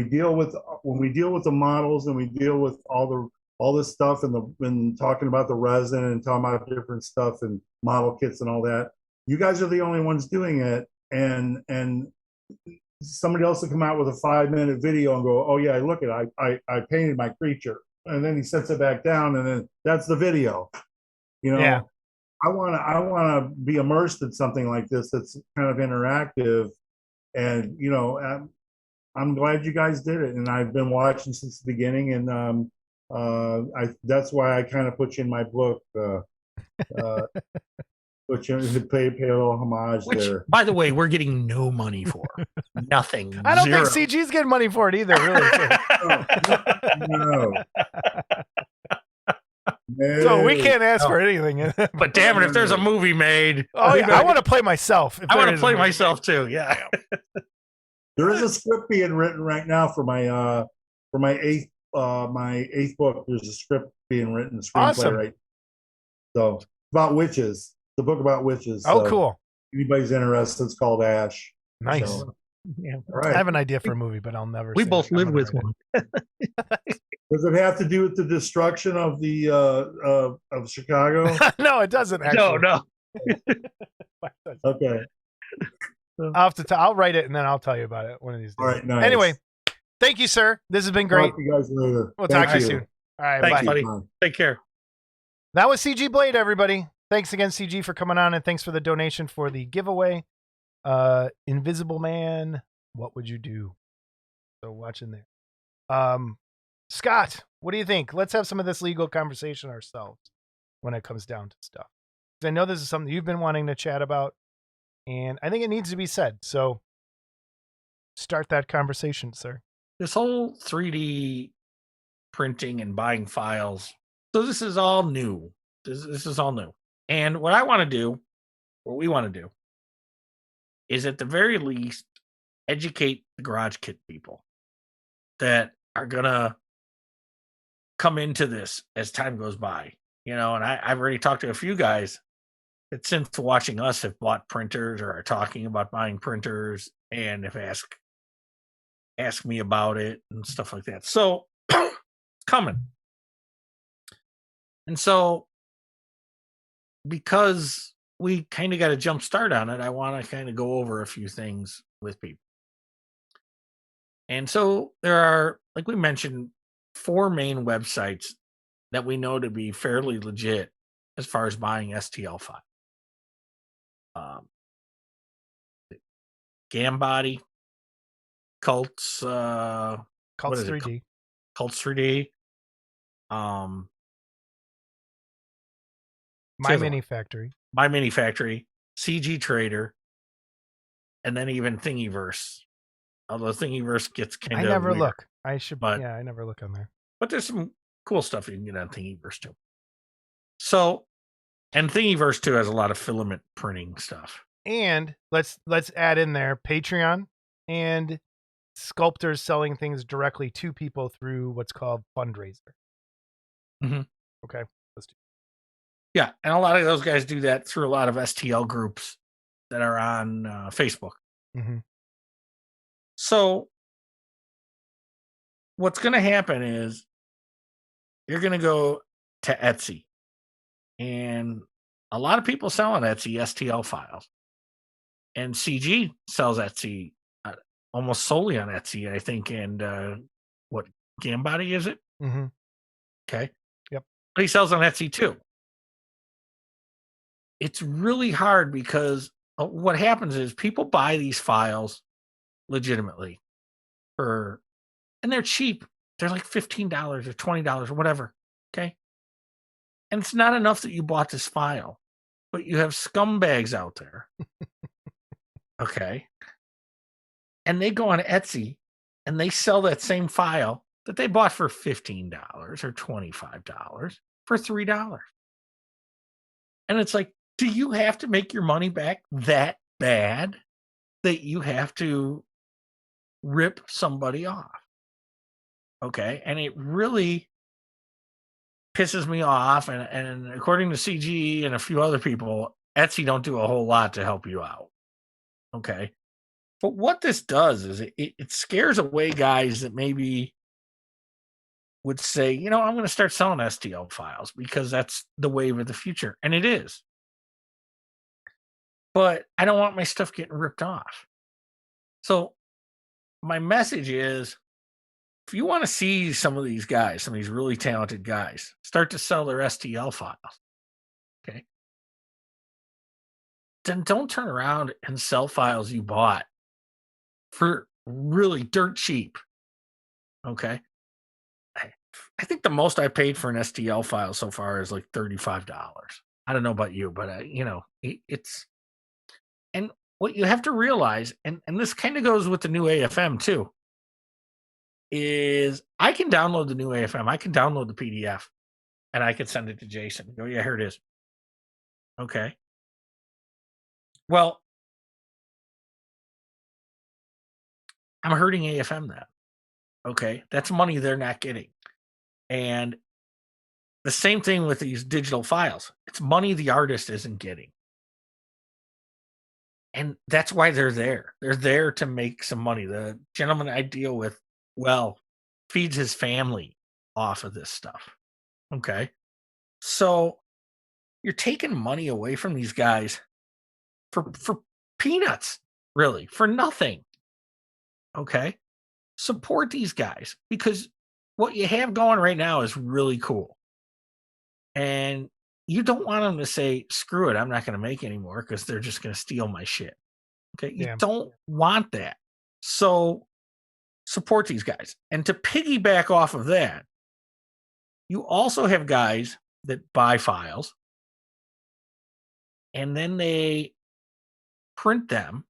deal with the models and we deal with all this stuff and talking about the resin and talking about different stuff and model kits and all that. You guys are the only ones doing it, and somebody else will come out with a 5-minute video and go, oh yeah, look at it, I painted my creature, and then he sets it back down, and then that's the video. I want to be immersed in something like this that's kind of interactive, and I'm glad you guys did it, and I've been watching since the beginning, and that's why I kind of put you in my book. But you pay a little homage there. By the way, we're getting no money for. Nothing. I don't think CG's getting money for it either, really. No. So we can't ask for anything. But damn it, if there's a movie made. Oh, yeah, I want to play myself. I want to play myself too. Yeah. There is a script being written right now for my eighth book. There's a script being written, screenplay right. So about witches. The book about witches. Oh, cool. Anybody's interested, it's called Ash. Nice. So, yeah. All right. I have an idea for a movie, but I'll never. We both live with one. Does it have to do with the destruction of the of Chicago? No, it doesn't. Actually. No. Okay. I'll write it and then I'll tell you about it one of these days. All right. Nice. Anyway, thank you, sir. This has been great. Talk to you guys later. We'll talk to you soon. All right. Thanks, bye. buddy. Take care. That was CG Blade, everybody. Thanks again, CG, for coming on, and thanks for the donation for the giveaway. Invisible Man, what would you do? So watching there. Scott, what do you think? Let's have some of this legal conversation ourselves when it comes down to stuff. Because I know this is something you've been wanting to chat about, and I think it needs to be said. So start that conversation, sir. This whole 3D printing and buying files. So this is all new. This is all new. And what I want to do, what we want to do, is at the very least educate the garage kit people that are gonna come into this as time goes by. And I've already talked to a few guys that since watching us have bought printers or are talking about buying printers and have asked me about it and stuff like that. So it's coming. And so because we kind of got a jump start on it, I want to kind of go over a few things with people. And so there are, like we mentioned, 4 main websites that we know to be fairly legit as far as buying STL files. Gambody, Cults, Cults what is it? 3D. Cults 3D. My Mini Factory. My Mini Factory, CG Trader, and then even Thingiverse. Although Thingiverse gets kind of I never weird, look. I should, but I never look on there. But there's some cool stuff you can get on Thingiverse too. So, and Thingiverse too has a lot of filament printing stuff. And let's add in there Patreon and sculptors selling things directly to people through what's called fundraiser. Mm-hmm. Okay, let's do. Yeah, and a lot of those guys do that through a lot of STL groups that are on Facebook. Mm-hmm. So, what's going to happen is you're going to go to Etsy, and a lot of people sell on Etsy STL files, and CG sells Etsy almost solely on Etsy, I think. And what Gambody is it? Mm-hmm. Okay. Yep. But he sells on Etsy too. It's really hard because what happens is people buy these files legitimately and they're cheap. They're like $15 or $20 or whatever. Okay. And it's not enough that you bought this file, but you have scumbags out there. Okay. And they go on Etsy and they sell that same file that they bought for $15 or $25 for $3. And it's like, do you have to make your money back that bad that you have to rip somebody off? Okay. And it really pisses me off. And according to CG and a few other people, Etsy don't do a whole lot to help you out. Okay. But what this does is it scares away guys that maybe would say, I'm going to start selling STL files because that's the wave of the future. And it is. But I don't want my stuff getting ripped off. So my message is, if you want to see some of these guys, some of these really talented guys, start to sell their STL files, okay, then don't turn around and sell files you bought for really dirt cheap, okay? I think the most I paid for an STL file so far is like $35. I don't know about you, but, it's... And what you have to realize, and this kind of goes with the new AFM too, is I can download the new AFM. I can download the PDF and I can send it to Jason. Go, yeah, here it is. Okay. Well, I'm hurting AFM then. Okay. That's money they're not getting. And the same thing with these digital files. It's money the artist isn't getting. And that's why they're there. They're there to make some money. The gentleman I deal with, feeds his family off of this stuff. Okay. So you're taking money away from these guys for peanuts, really, for nothing. Okay. Support these guys because what you have going right now is really cool. And you don't want them to say, screw it, I'm not going to make any more because they're just going to steal my shit. Okay. You don't want that. So support these guys. And to piggyback off of that, you also have guys that buy files and then they print them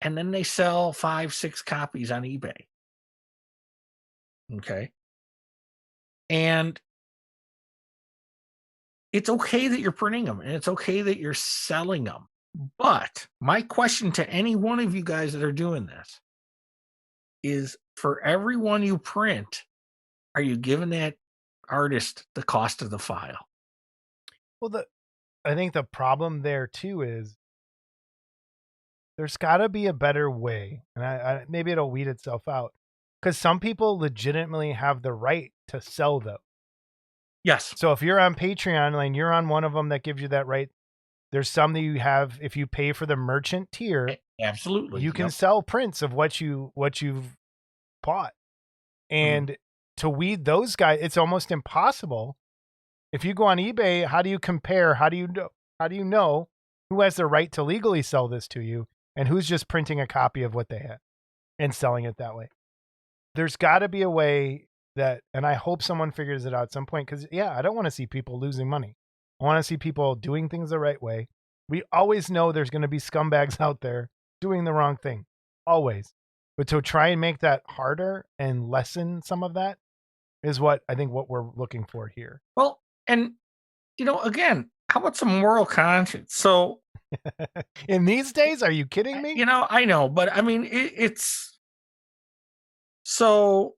and then they sell 5, 6 copies on eBay. Okay. And it's okay that you're printing them, and it's okay that you're selling them. But my question to any one of you guys that are doing this is, for every one you print, are you giving that artist the cost of the file? Well, I think the problem there too is there's got to be a better way, and I maybe it'll weed itself out, because some people legitimately have the right to sell those. Yes. So if you're on Patreon and you're on one of them that gives you that right, there's some that you have, if you pay for the merchant tier, Absolutely, you can yep. sell prints of what you've bought. And to weed those guys, it's almost impossible. If you go on eBay, how do you compare? How do you know who has the right to legally sell this to you and who's just printing a copy of what they have and selling it that way? There's got to be a way that, and I hope someone figures it out at some point, because I don't want to see people losing money. I want to see people doing things the right way. We always know there's going to be scumbags out there doing the wrong thing, always. But to try and make that harder and lessen some of that is what I think what we're looking for here. Well, and again, how about some moral conscience? So in these days, are you kidding me? I know, but I mean, it's so.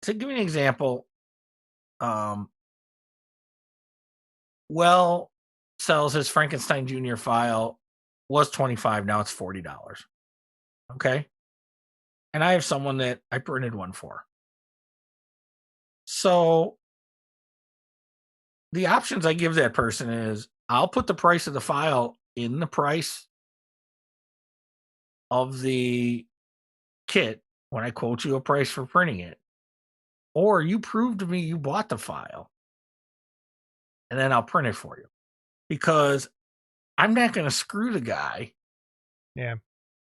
To give you an example, sells his Frankenstein Jr. file, was $25, now it's $40. Okay. And I have someone that I printed one for. So the options I give that person is, I'll put the price of the file in the price of the kit when I quote you a price for printing it. Or you prove to me you bought the file, and then I'll print it for you. Because I'm not going to screw the guy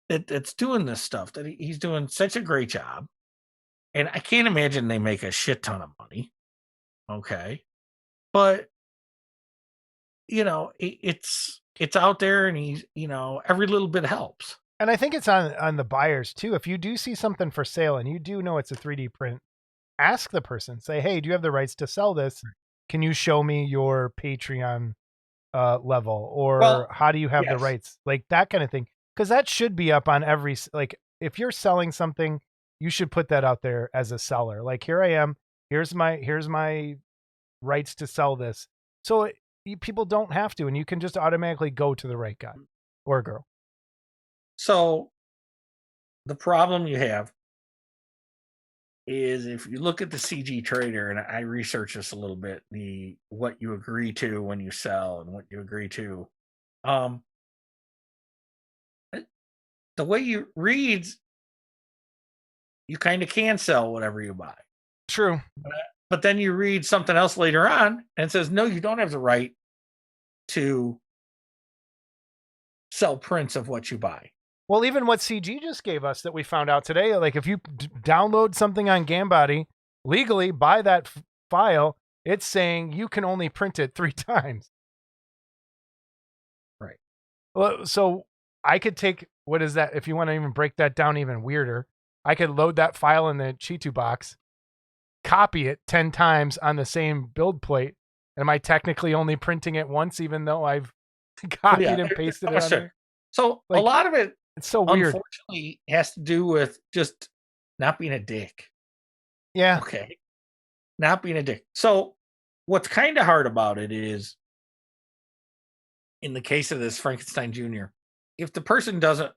that's doing this stuff, that he's doing such a great job. And I can't imagine they make a shit ton of money. Okay. But, it's out there, and he's, every little bit helps. And I think it's on the buyers too. If you do see something for sale and you do know it's a 3D print, ask the person, say, hey, do you have the rights to sell this? Can you show me your Patreon level, or how do you have the rights? Like that kind of thing. Because that should be up on every, like, if you're selling something, you should put that out there as a seller. Like, here I am, here's my rights to sell this. So people don't have to, and you can just automatically go to the right guy or girl. So the problem you have is, if you look at the CG Trader, and I researched this a little bit, what you agree to when you sell and what you agree to, the way you reads, you kind of can sell whatever you buy. True. But then you read something else later on and it says, no, you don't have the right to sell prints of what you buy. Well, even what CG just gave us that we found out today, like if you download something on Gambody legally, buy that file, it's saying you can only print it 3 times. Right. Well, so I could take, what is that? If you want to even break that down even weirder, I could load that file in the Chitu box, copy it 10 times on the same build plate. Am I technically only printing it once, even though I've copied and pasted it on there? So a lot of it, it's so weird, unfortunately, has to do with just not being a dick. Yeah. Okay. Not being a dick. So what's kind of hard about it is, in the case of this Frankenstein Jr., if the person doesn't,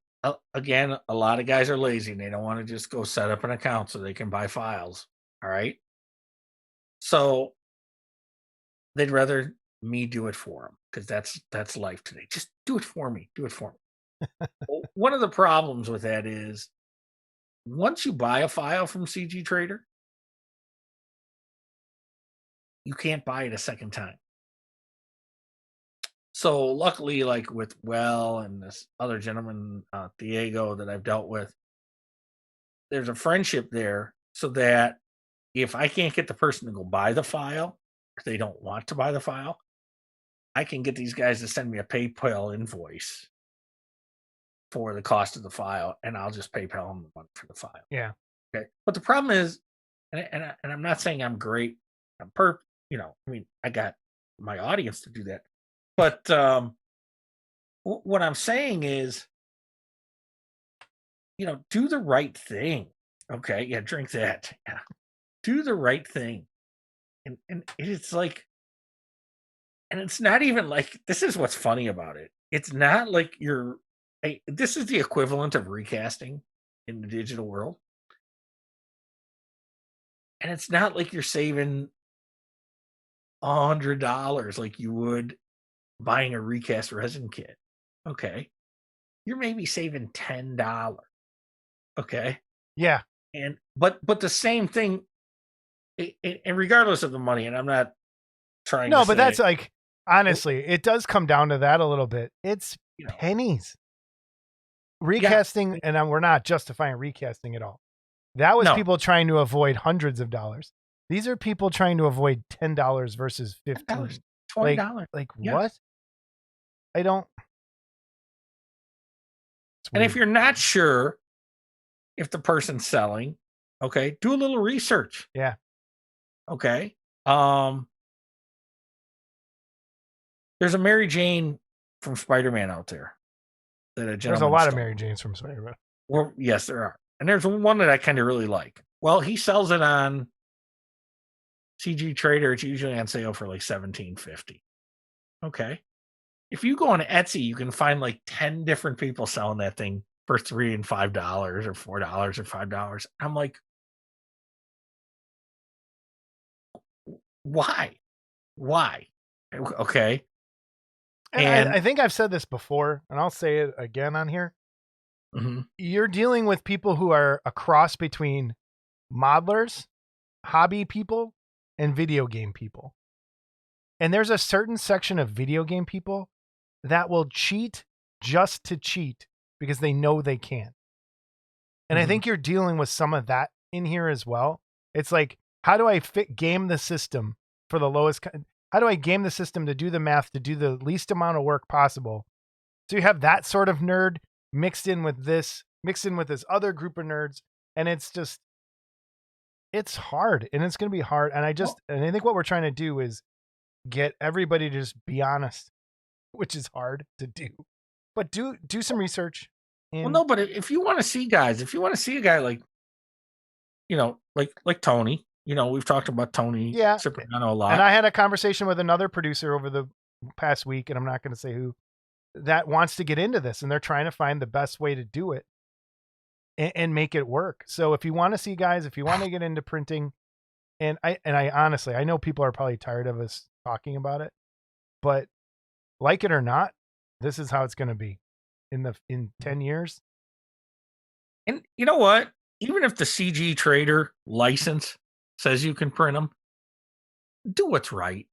again, a lot of guys are lazy and they don't want to just go set up an account so they can buy files. All right. So they'd rather me do it for them, because that's life today. Just do it for me. Do it for me. Well, one of the problems with that is, once you buy a file from CG Trader, you can't buy it a second time. So luckily, like with and this other gentleman, Diego, that I've dealt with, there's a friendship there, so that if I can't get the person to go buy the file, or they don't want to buy the file, I can get these guys to send me a PayPal invoice for the cost of the file, and I'll just PayPal them the money for the file. Yeah. Okay. But the problem is, and I'm not saying I'm great. I got my audience to do that. But what I'm saying is, do the right thing. Okay. Yeah. Drink that. Yeah. Do the right thing. And it's like, and it's not even like, this is what's funny about it. It's not like this is the equivalent of recasting in the digital world. And it's not like you're saving $100 like you would buying a recast resin kit. Okay. You're maybe saving $10. Okay. Yeah. But the same thing, and regardless of the money, and I'm not trying to but that's like, honestly, it does come down to that a little bit. It's pennies. Recasting, and we're not justifying recasting at all. That was people trying to avoid hundreds of dollars. These are people trying to avoid $10 versus $15. $20. What? I don't. And if you're not sure if the person's selling, okay, do a little research. Yeah. Okay. There's a Mary Jane from Spider-Man out there. There's a lot of Mary Janes from Spider-Man. Well, yes, there are. And there's one that I kind of really like. Well, he sells it on CG Trader. It's usually on sale for like $17.50. Okay. If you go on Etsy, you can find like 10 different people selling that thing for $3 and $5 or $4 or $5. I'm like, why? Okay. And I think I've said this before, and I'll say it again on here. Mm-hmm. You're dealing with people who are a cross between modelers, hobby people, and video game people. And there's a certain section of video game people that will cheat just to cheat because they know they can. And I think you're dealing with some of that in here as well. It's like, how do I game the system for the lowest? How do I game the system to do the math, to do the least amount of work possible? So you have that sort of nerd mixed in with this other group of nerds. And it's hard, and it's going to be hard. And I think what we're trying to do is get everybody to just be honest, which is hard to do, but do some research. But if you want to see guys, if you want to see a guy like Tony, we've talked about Tony Cipriano a lot. And I had a conversation with another producer over the past week, and I'm not going to say who, that wants to get into this, and they're trying to find the best way to do it and make it work. So if you want to see guys, if you want to get into printing, and I honestly, I know people are probably tired of us talking about it, but like it or not, this is how it's going to be in 10 years. And you know what? Even if the CG Trader license says you can print them, do what's right.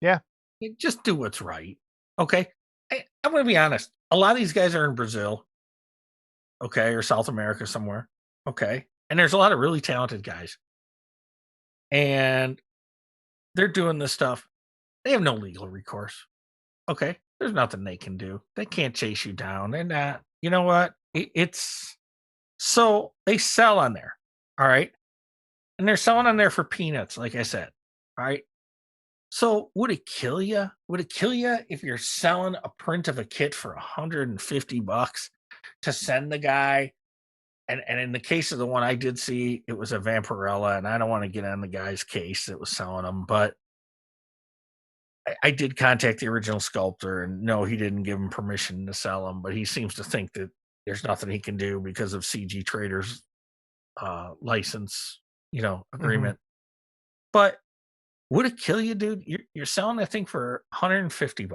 Yeah. Just do what's right. Okay. I'm going to be honest. A lot of these guys are in Brazil. Okay. Or South America somewhere. Okay. And there's a lot of really talented guys. And they're doing this stuff. They have no legal recourse. Okay. There's nothing they can do. They can't chase you down. And you know what? So they sell on there. All right. And they're selling on there for peanuts, like I said. All right. So would it kill you? Would it kill you if you're selling a print of a kit for $150 to send the guy? And in the case of the one I did see, it was a Vampirella, and I don't want to get on the guy's case that was selling them, but I did contact the original sculptor, and no, he didn't give him permission to sell them, but he seems to think that there's nothing he can do because of CG Trader's license, agreement. But would it kill you, dude? You're selling that thing for $150.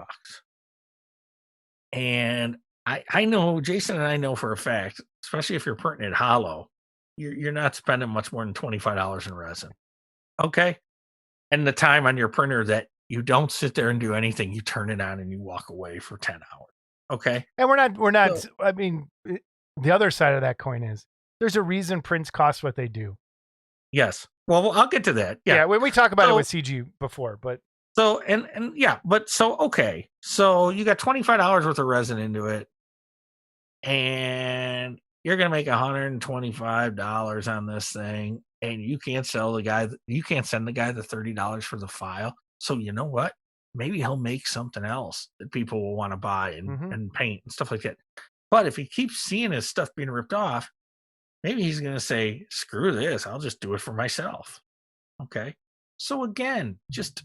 And I know, Jason and I know for a fact, especially if you're printing it hollow, you're not spending much more than $25 in resin. Okay? And the time on your printer that you don't sit there and do anything, you turn it on and you walk away for 10 hours. Okay? And we're not, I mean, the other side of that coin is there's a reason prints cost what they do. Yes. Well, I'll get to that. Yeah, when we talk about it with CG before, but so okay. So you got $25 worth of resin into it. and you're going to make $125 on this thing, and you can't sell the guy, you can't send the guy the $30 for the file. So you know what? Maybe he'll make something else that people will want to buy and paint and stuff like that. But if he keeps seeing his stuff being ripped off, maybe he's going to say, screw this, I'll just do it for myself. Okay. So again, just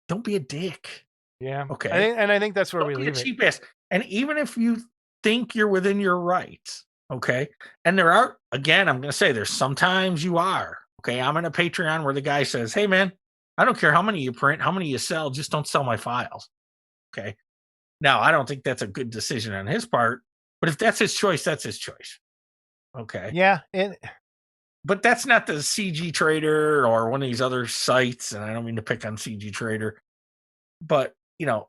don't be a dick. Yeah. Okay. I think that's where Don't we be a leave it. cheap ass. And even if you think you're within your rights, okay. And there are, again, I'm going to say there's sometimes you are. Okay. I'm in a Patreon where the guy says, hey man, I don't care how many you print, how many you sell, just don't sell my files. Okay. Now, I don't think that's a good decision on his part, but if that's his choice, that's his choice. Okay. Yeah. But that's not the CG Trader or one of these other sites. And I don't mean to pick on CG Trader, but you know,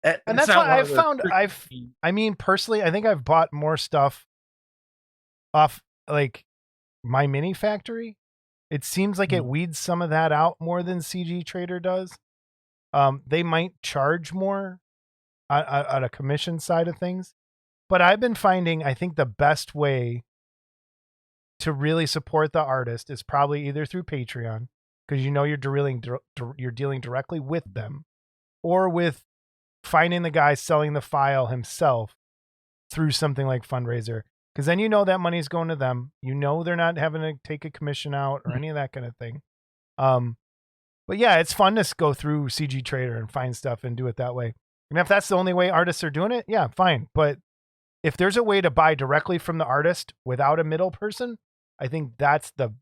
and that's why I've found I mean, personally, I think I've bought more stuff off like my mini factory. It seems like it weeds some of that out more than CG Trader does. They might charge more on a commission side of things, but I've been finding, I think the best way to really support the artist is probably either through Patreon, because you know you're dealing directly with them, or with finding the guy selling the file himself through something like Fundraiser, because then you know that money's going to them. You know they're not having to take a commission out or any of that kind of thing. But yeah, it's fun to go through CG Trader and find stuff and do it that way. And if that's the only way artists are doing it, yeah, fine. But if there's a way to buy directly from the artist without a middle person, I think that's the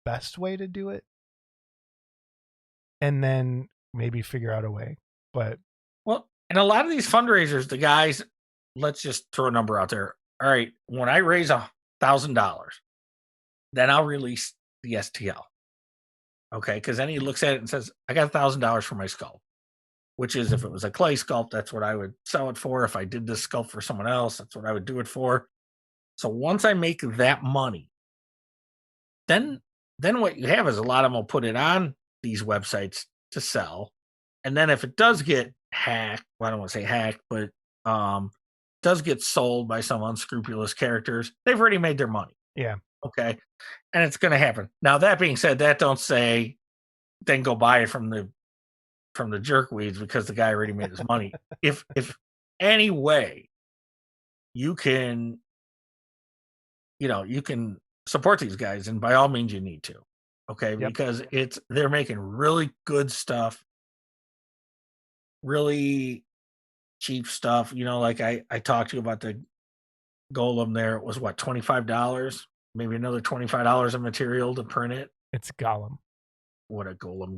best way to do it. And then maybe figure out a way. But well, and a lot of these fundraisers, the guys, let's just throw a number out there. All right, when I raise $1,000, then I'll release the STL. Okay, because then he looks at it and says, I got $1,000 for my sculpt, which is if it was a clay sculpt, that's what I would sell it for. If I did this sculpt for someone else, that's what I would do it for. So once I make that money, then what you have is a lot of them will put it on these websites to sell. And then if it does get hacked, well, I don't want to say hacked, but does get sold by some unscrupulous characters, they've already made their money. Yeah. Okay. And it's going to happen. Now, that being said, that don't say then go buy it from the jerkweeds because the guy already made his money. If any way you can, you can support these guys, and by all means you need to. Okay. Yep. Because they're making really good stuff, really cheap stuff. Like I talked to you about the golem there. It was what, $25? Maybe another $25 of material to print it. It's Gollum. What a golem,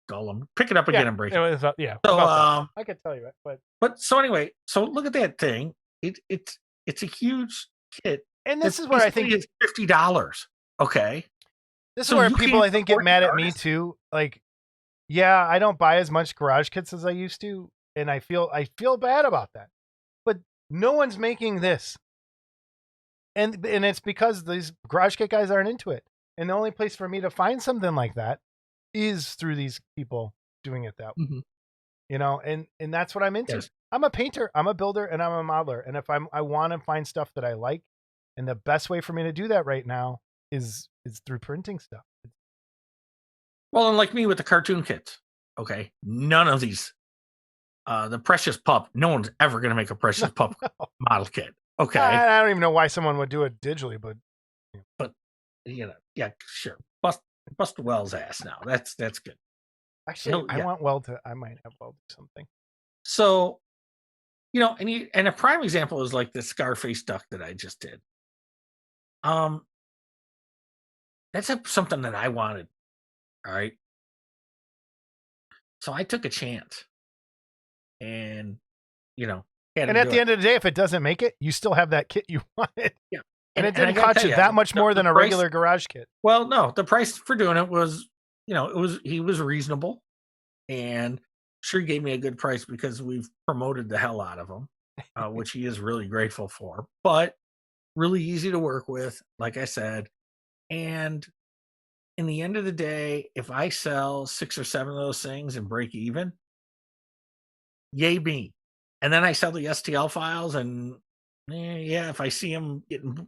golem. Pick it up again and break it. Yeah. So I could tell you it, but so anyway, so look at that thing. It's a huge kit. And this is where I think it's $50. Okay. This is where people I think get mad at me too. Like, yeah, I don't buy as much garage kits as I used to, and I feel bad about that. But no one's making this. And it's because these garage kit guys aren't into it. And the only place for me to find something like that is through these people doing it that way. Mm-hmm. And that's what I'm into. Yes. I'm a painter, I'm a builder, and I'm a modeler. And if I want to find stuff that I like, and the best way for me to do that right now is through printing stuff. Well, and like me with the cartoon kits. Okay. None of these the Precious Pup, no one's ever going to make a Precious Pup model kit. Okay. I don't even know why someone would do it digitally, but yeah, sure. Bust Wells' ass now. That's good. Actually, I want Well to. I might have Well do something. So, and a prime example is like the Scarface duck that I just did. That's something that I wanted. All right. So I took a chance, and and at the end of the day, if it doesn't make it, you still have that kit you wanted. Yeah. And it didn't cost you that much more than a regular garage kit. Well, no, the price for doing it was, he was reasonable, and sure gave me a good price because we've promoted the hell out of him, which he is really grateful for, but really easy to work with, like I said. And in the end of the day, if I sell 6 or 7 of those things and break even, yay me. and then I sell the STL files, and yeah, if I see them getting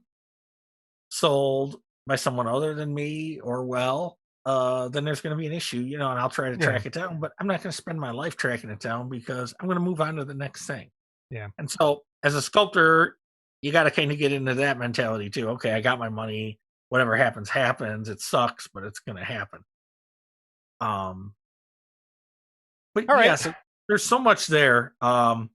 sold by someone other than me or then there's going to be an issue, and I'll try to track it down, but I'm not going to spend my life tracking it down because I'm going to move on to the next thing. Yeah. And so as a sculptor, you got to kind of get into that mentality too. Okay, I got my money. Whatever happens, happens. It sucks, but it's going to happen. But All right. yes, there's so much there. And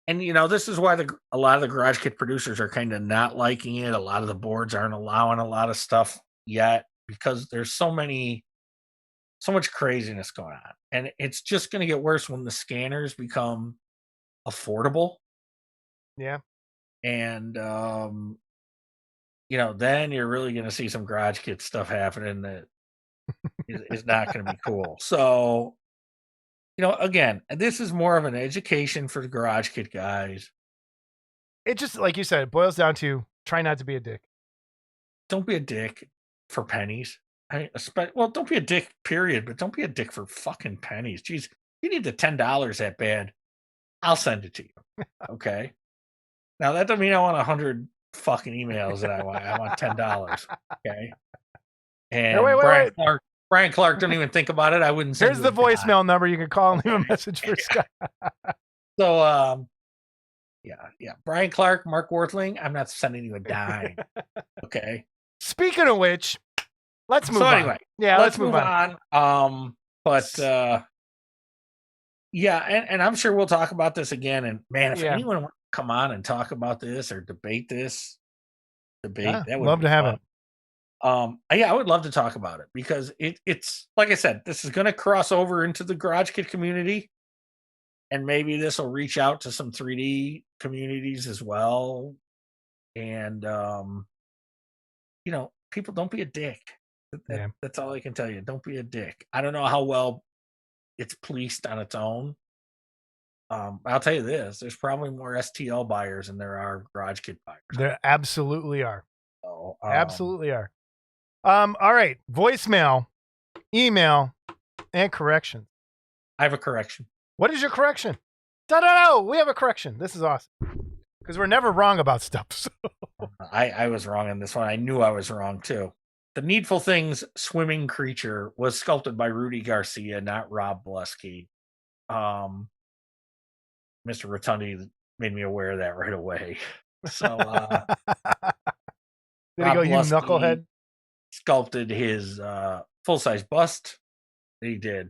this is why a lot of the garage kit producers are kind of not liking it. A lot of the boards aren't allowing a lot of stuff yet because there's so much craziness going on, and it's just going to get worse when the scanners become affordable. Yeah. And then you're really going to see some garage kit stuff happening that is not going to be cool. So, again, this is more of an education for the garage kit guys. It just, like you said, it boils down to try not to be a dick. Don't be a dick for pennies. Don't be a dick, period, but don't be a dick for fucking pennies. Jeez, you need the $10 that bad, I'll send it to you. Okay. Now that doesn't mean I want 100 fucking emails that I want. I want $10. Okay. And wait. Brian Clark, don't even think about it. I wouldn't send Here's the voicemail number. You can call and leave a message for Scott. So yeah. Brian Clark, Mark Worthling, I'm not sending you a dime. Okay. Speaking of which, let's move on. Anyway, yeah, let's move on. Yeah, and I'm sure we'll talk about this again. And man, if anyone wants to come on and talk about this or debate this, that would love to have it. I would love to talk about it because it's like I said, this is going to cross over into the garage kit community, and maybe this will reach out to some 3D communities as well. And people, don't be a dick. That's all I can tell you. Don't be a dick. I don't know how well it's policed on its own. I'll tell you this: there's probably more STL buyers than there are garage kit buyers. There absolutely are. So, absolutely are. All right. Voicemail, email, and correction. I have a correction. What is your correction? No. We have a correction. This is awesome. Because we're never wrong about stuff. So. I was wrong on this one. I knew I was wrong too. The Needful Things swimming creature was sculpted by Rudy Garcia, not Rob Bolesky. Mr. Rotundi made me aware of that right away. So did he go, you knucklehead? Sculpted his full-size bust. He did.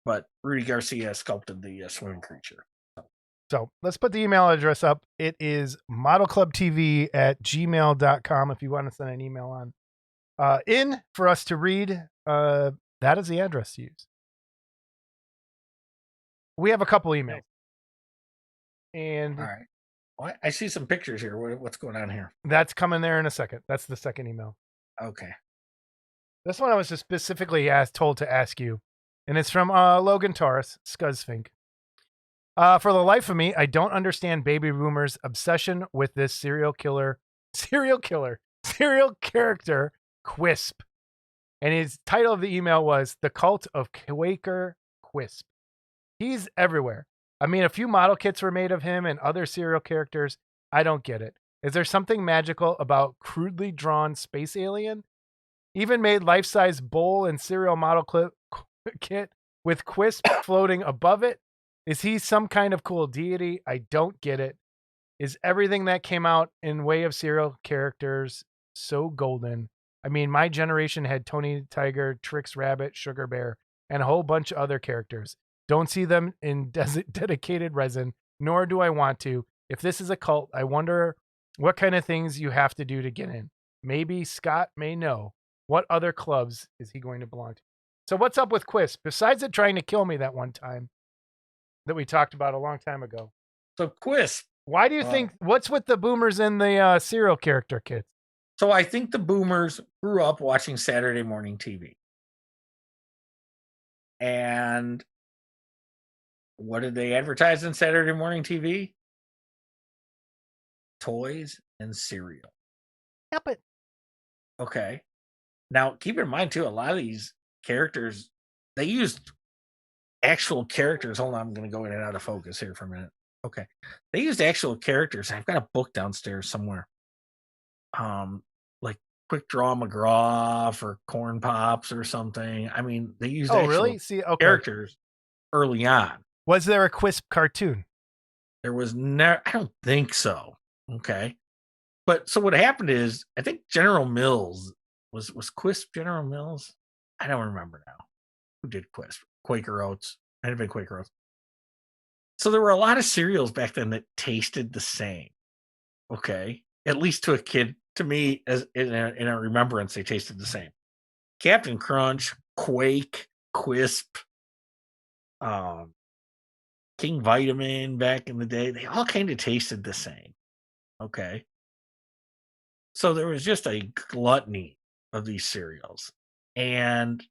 But Rudy Garcia sculpted the swimming creature. So let's put the email address up. It is modelclubtv@gmail.com if you want to send an email on in for us to read. That is the address to use. We have a couple emails. And all right. Well, I see some pictures here. What's going on here? That's coming there in a second. That's the second email. Okay. This one I was just specifically told to ask you. And it's from Logan Taurus, Scuzzfink. For the life of me, I don't understand baby boomers' obsession with this serial character, Quisp. And his title of the email was The Cult of Quaker Quisp. He's everywhere. I mean, a few model kits were made of him and other serial characters. I don't get it. Is there something magical about crudely drawn space alien? Even made life-size bowl and cereal model kit with Quisp floating above it. Is he some kind of cool deity? I don't get it. Is everything that came out in way of serial characters so golden? I mean, my generation had Tony Tiger, Trix Rabbit, Sugar Bear, and a whole bunch of other characters. Don't see them in dedicated resin, nor do I want to. If this is a cult, I wonder what kind of things you have to do to get in. Maybe Scott may know. What other clubs is he going to belong to? So what's up with Quisp? Besides it trying to kill me that one time that we talked about a long time ago. So Quisp. Why do you think, what's with the boomers in the serial character kits? So I think the boomers grew up watching Saturday morning TV. And what did they advertise in Saturday morning TV? Toys and cereal. Yep. It. Okay. Now, keep in mind, too, a lot of these characters, they used actual characters. Hold on, I'm going to go in and out of focus here for a minute. Okay. They used actual characters. I've got a book downstairs somewhere. Like Quick Draw McGraw or Corn Pops or something. I mean, they used Oh, actual really? See, okay. characters early on. Was there a Quisp cartoon? There was never. I don't think so. Okay. But so what happened is, I think General Mills was Quisp General Mills. I don't remember now who did Quisp. Quaker Oats. Might have been Quaker Oats. So there were a lot of cereals back then that tasted the same. Okay, at least to a kid. To me, as in a remembrance, they tasted the same. Captain Crunch, Quake, Quisp, King Vitamin back in the day, they all kind of tasted the same. Okay. So there was just a gluttony of these cereals. And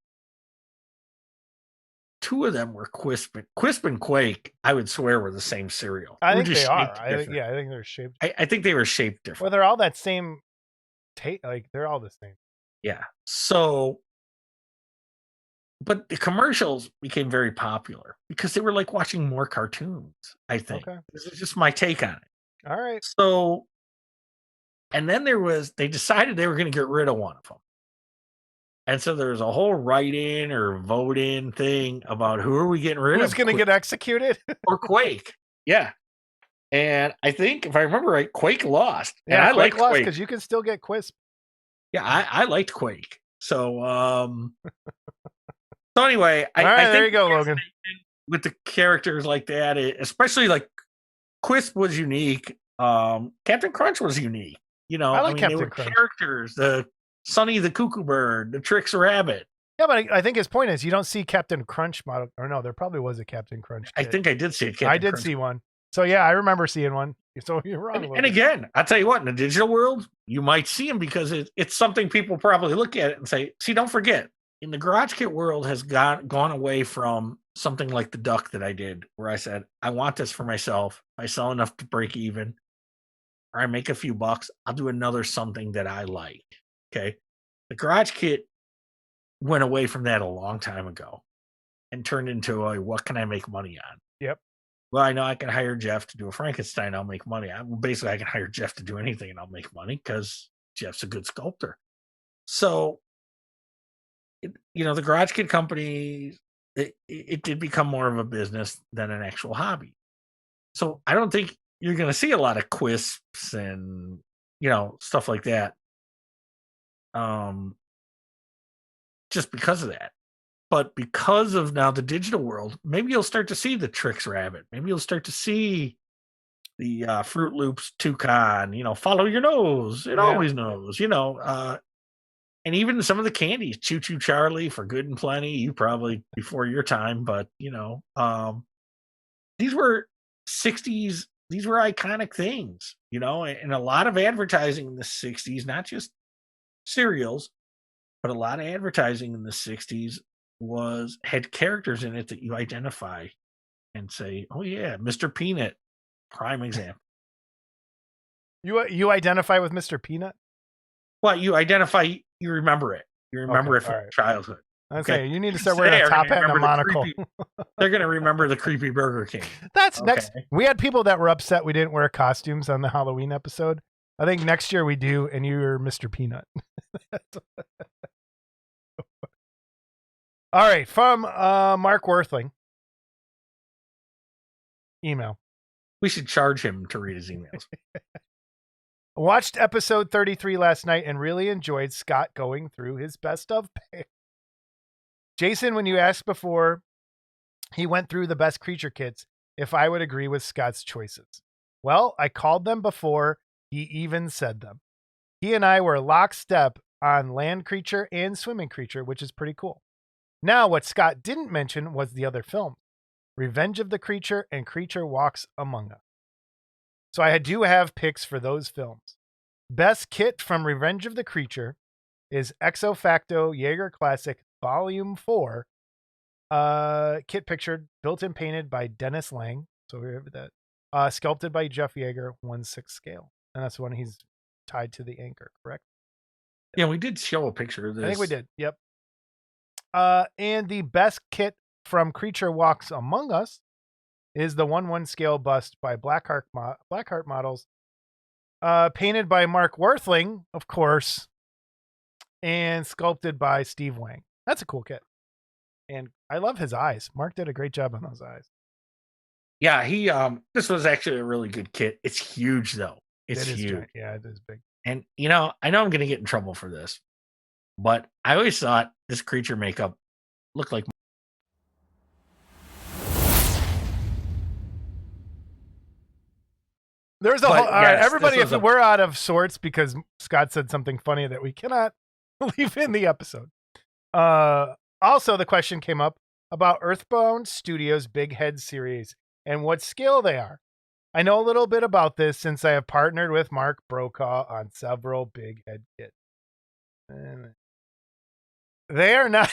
two of them were Quisp. Quisp and Quake, I would swear, were the same cereal. I Were think just they are. shaped I think, different. yeah, I think they're shaped. I think they were shaped Well, different. they're all that same taste. Like they're all the same. Yeah. So, but the commercials became very popular because they were like watching more cartoons, I think. Okay. This is just my take on it. All right. So, and then they decided they were going to get rid of one of them. And so there's a whole write-in or vote-in thing about who are we getting rid of? Who's going to get executed? Or Quake. Yeah. And I think, if I remember right, Quake lost. Yeah, and I Quake liked lost Quake. because you can still get Quisp. Yeah, I liked Quake. So, so anyway, All right, I think there you go, Logan. with the characters like that, especially like Quisp was unique. Captain Crunch was unique. You know, I like they Captain were Crunch. characters. The Sonny the Cuckoo Bird, the Trix Rabbit. Yeah, but I think his point is you don't see Captain Crunch model. Or no, there probably was a Captain Crunch. I kit. think I did see it. I did see one. So yeah, I remember seeing one. So you're wrong. And Logan. again, I'll tell you what, in the digital world, you might see them because it's something people probably look at it and say, see, don't forget, in the garage kit world has gone away from something like the duck that I did, where I said, I want this for myself. I sell enough to break even, or I make a few bucks, I'll do another something that I like. Okay. The garage kit went away from that a long time ago and turned into a what can I make money on? Yep. Well, I know I can hire Jeff to do a Frankenstein. I'll make money. Basically, I can hire Jeff to do anything and I'll make money because Jeff's a good sculptor. So, the garage kit company, it did become more of a business than an actual hobby. So I don't think you're going to see a lot of Quisps and, stuff like that. Just because of that. But because of now the digital world, maybe you'll start to see the Trix Rabbit. Maybe you'll start to see the Fruit Loops Toucan, follow your nose. It always knows, and even some of the candies, Choo Choo Charlie for Good and Plenty, you probably before your time, but these were 60s, these were iconic things, and a lot of advertising in the 60s, not just cereals, but a lot of advertising in the 60s had characters in it that you identify and say, oh yeah, Mr. Peanut, prime example. You identify with Mr. Peanut? Well, you identify, you remember it. You remember it from childhood. Okay, you need to start wearing a top hat and a monocle. They're going to remember the creepy Burger King. That's next. We had people that were upset we didn't wear costumes on the Halloween episode. I think next year we do, and you're Mr. Peanut. All right, from Mark Worthling. Email. We should charge him to read his emails. Watched episode 33 last night and really enjoyed Scott going through his best of pick. Jason, when you asked before he went through the best creature kits, if I would agree with Scott's choices. Well, I called them before he even said them. He and I were lockstep on land creature and swimming creature, which is pretty cool. Now, what Scott didn't mention was the other film, Revenge of the Creature and Creature Walks Among Us. So I do have picks for those films. Best kit from Revenge of the Creature is Exo Facto Jaeger Classic Volume 4. Kit pictured, built and painted by Dennis Lang. So we have that. Sculpted by Jeff Yeager, 1/6 scale. And that's when he's tied to the anchor, correct? Yeah, we did show a picture of this. I think we did. Yep. And the best kit from Creature Walks Among Us is the 1/1 scale bust by Blackheart Models, painted by Mark Worthling, of course, and sculpted by Steve Wang. That's a cool kit. And I love his eyes. Mark did a great job on those eyes. Yeah, he this was actually a really good kit. It's huge though. It's It is huge. giant. Yeah, it is big. And you know, I know I'm gonna get in trouble for this, but I always thought this creature makeup looked like There's a But whole, all right, yes, this everybody, was if a- we're out of sorts because Scott said something funny that we cannot leave in the episode. Also, the question came up about Earthbound Studios' Big Head series and what scale they are. I know a little bit about this since I have partnered with Mark Brokaw on several Big Head kits. And they are not.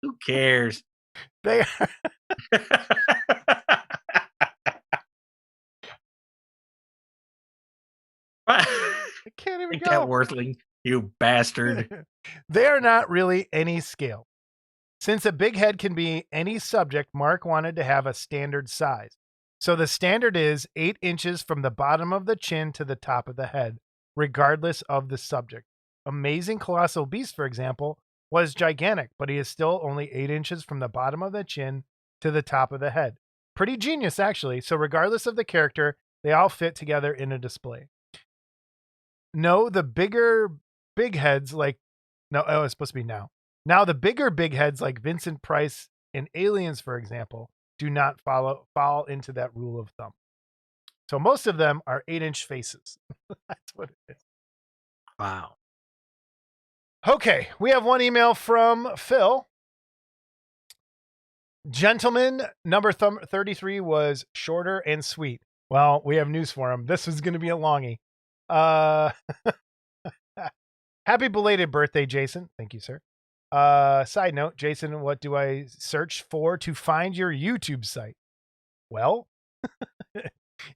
Who cares? They are. I can't even Take go. that Worthling, you bastard. They are not really any scale. Since a big head can be any subject, Mark wanted to have a standard size. So the standard is 8 inches from the bottom of the chin to the top of the head, regardless of the subject. Amazing Colossal Beast, for example, was gigantic, but he is still only 8 inches from the bottom of the chin to the top of the head. Pretty genius, actually. So regardless of the character, they all fit together in a display. No, the bigger big heads like, no, oh, it's supposed to be now. Now, the bigger big heads like Vincent Price and Aliens, for example, do not fall into that rule of thumb. So most of them are 8-inch faces. That's what it is. Wow. Okay, we have one email from Phil. Gentleman number 33 was shorter and sweet. Well, we have news for him. This is going to be a longie. Happy belated birthday, Jason. Thank you, sir. Side note, Jason, what do I search for to find your YouTube site? Well,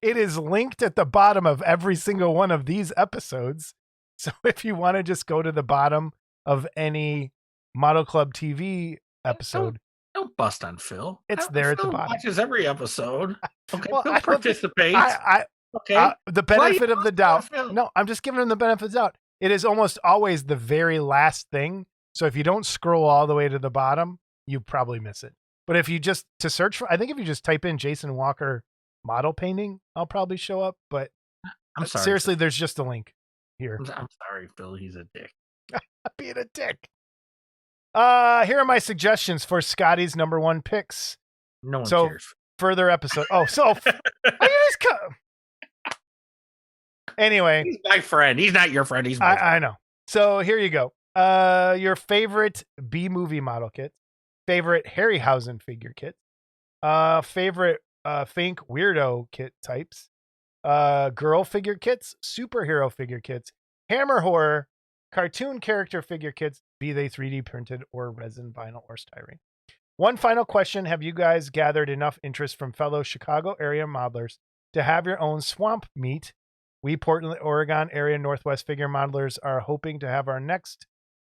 it is linked at the bottom of every single one of these episodes. So if you want to just go to the bottom of any Model Club TV episode, Don't bust on Phil. It's there at the Phil bottom. Watches every episode. Okay, Well, Phil I don't think- participates. Okay, the benefit of the doubt. Phil? No, I'm just giving him the benefit of the doubt. It is almost always the very last thing. So if you don't scroll all the way to the bottom, you probably miss it. But if you just to search for, I think if you just type in Jason Walker model painting, I'll probably show up. But I'm sorry. seriously, there's just a link here. I'm sorry, Phil. He's a dick. Being a dick. Here are my suggestions for Scotty's number 1 picks. No one So- cares. Further episode. Oh, so I just anyway. He's my friend. He's not your friend. He's my friend. I know. So here you go. Your favorite B movie model kit, favorite Harryhausen figure kit, favorite Fink weirdo kit types, girl figure kits, superhero figure kits, Hammer horror, cartoon character figure kits, be they 3D printed or resin, vinyl, or styrene. One final question: have you guys gathered enough interest from fellow Chicago area modelers to have your own swamp meet? We Portland, Oregon area Northwest figure modelers are hoping to have our next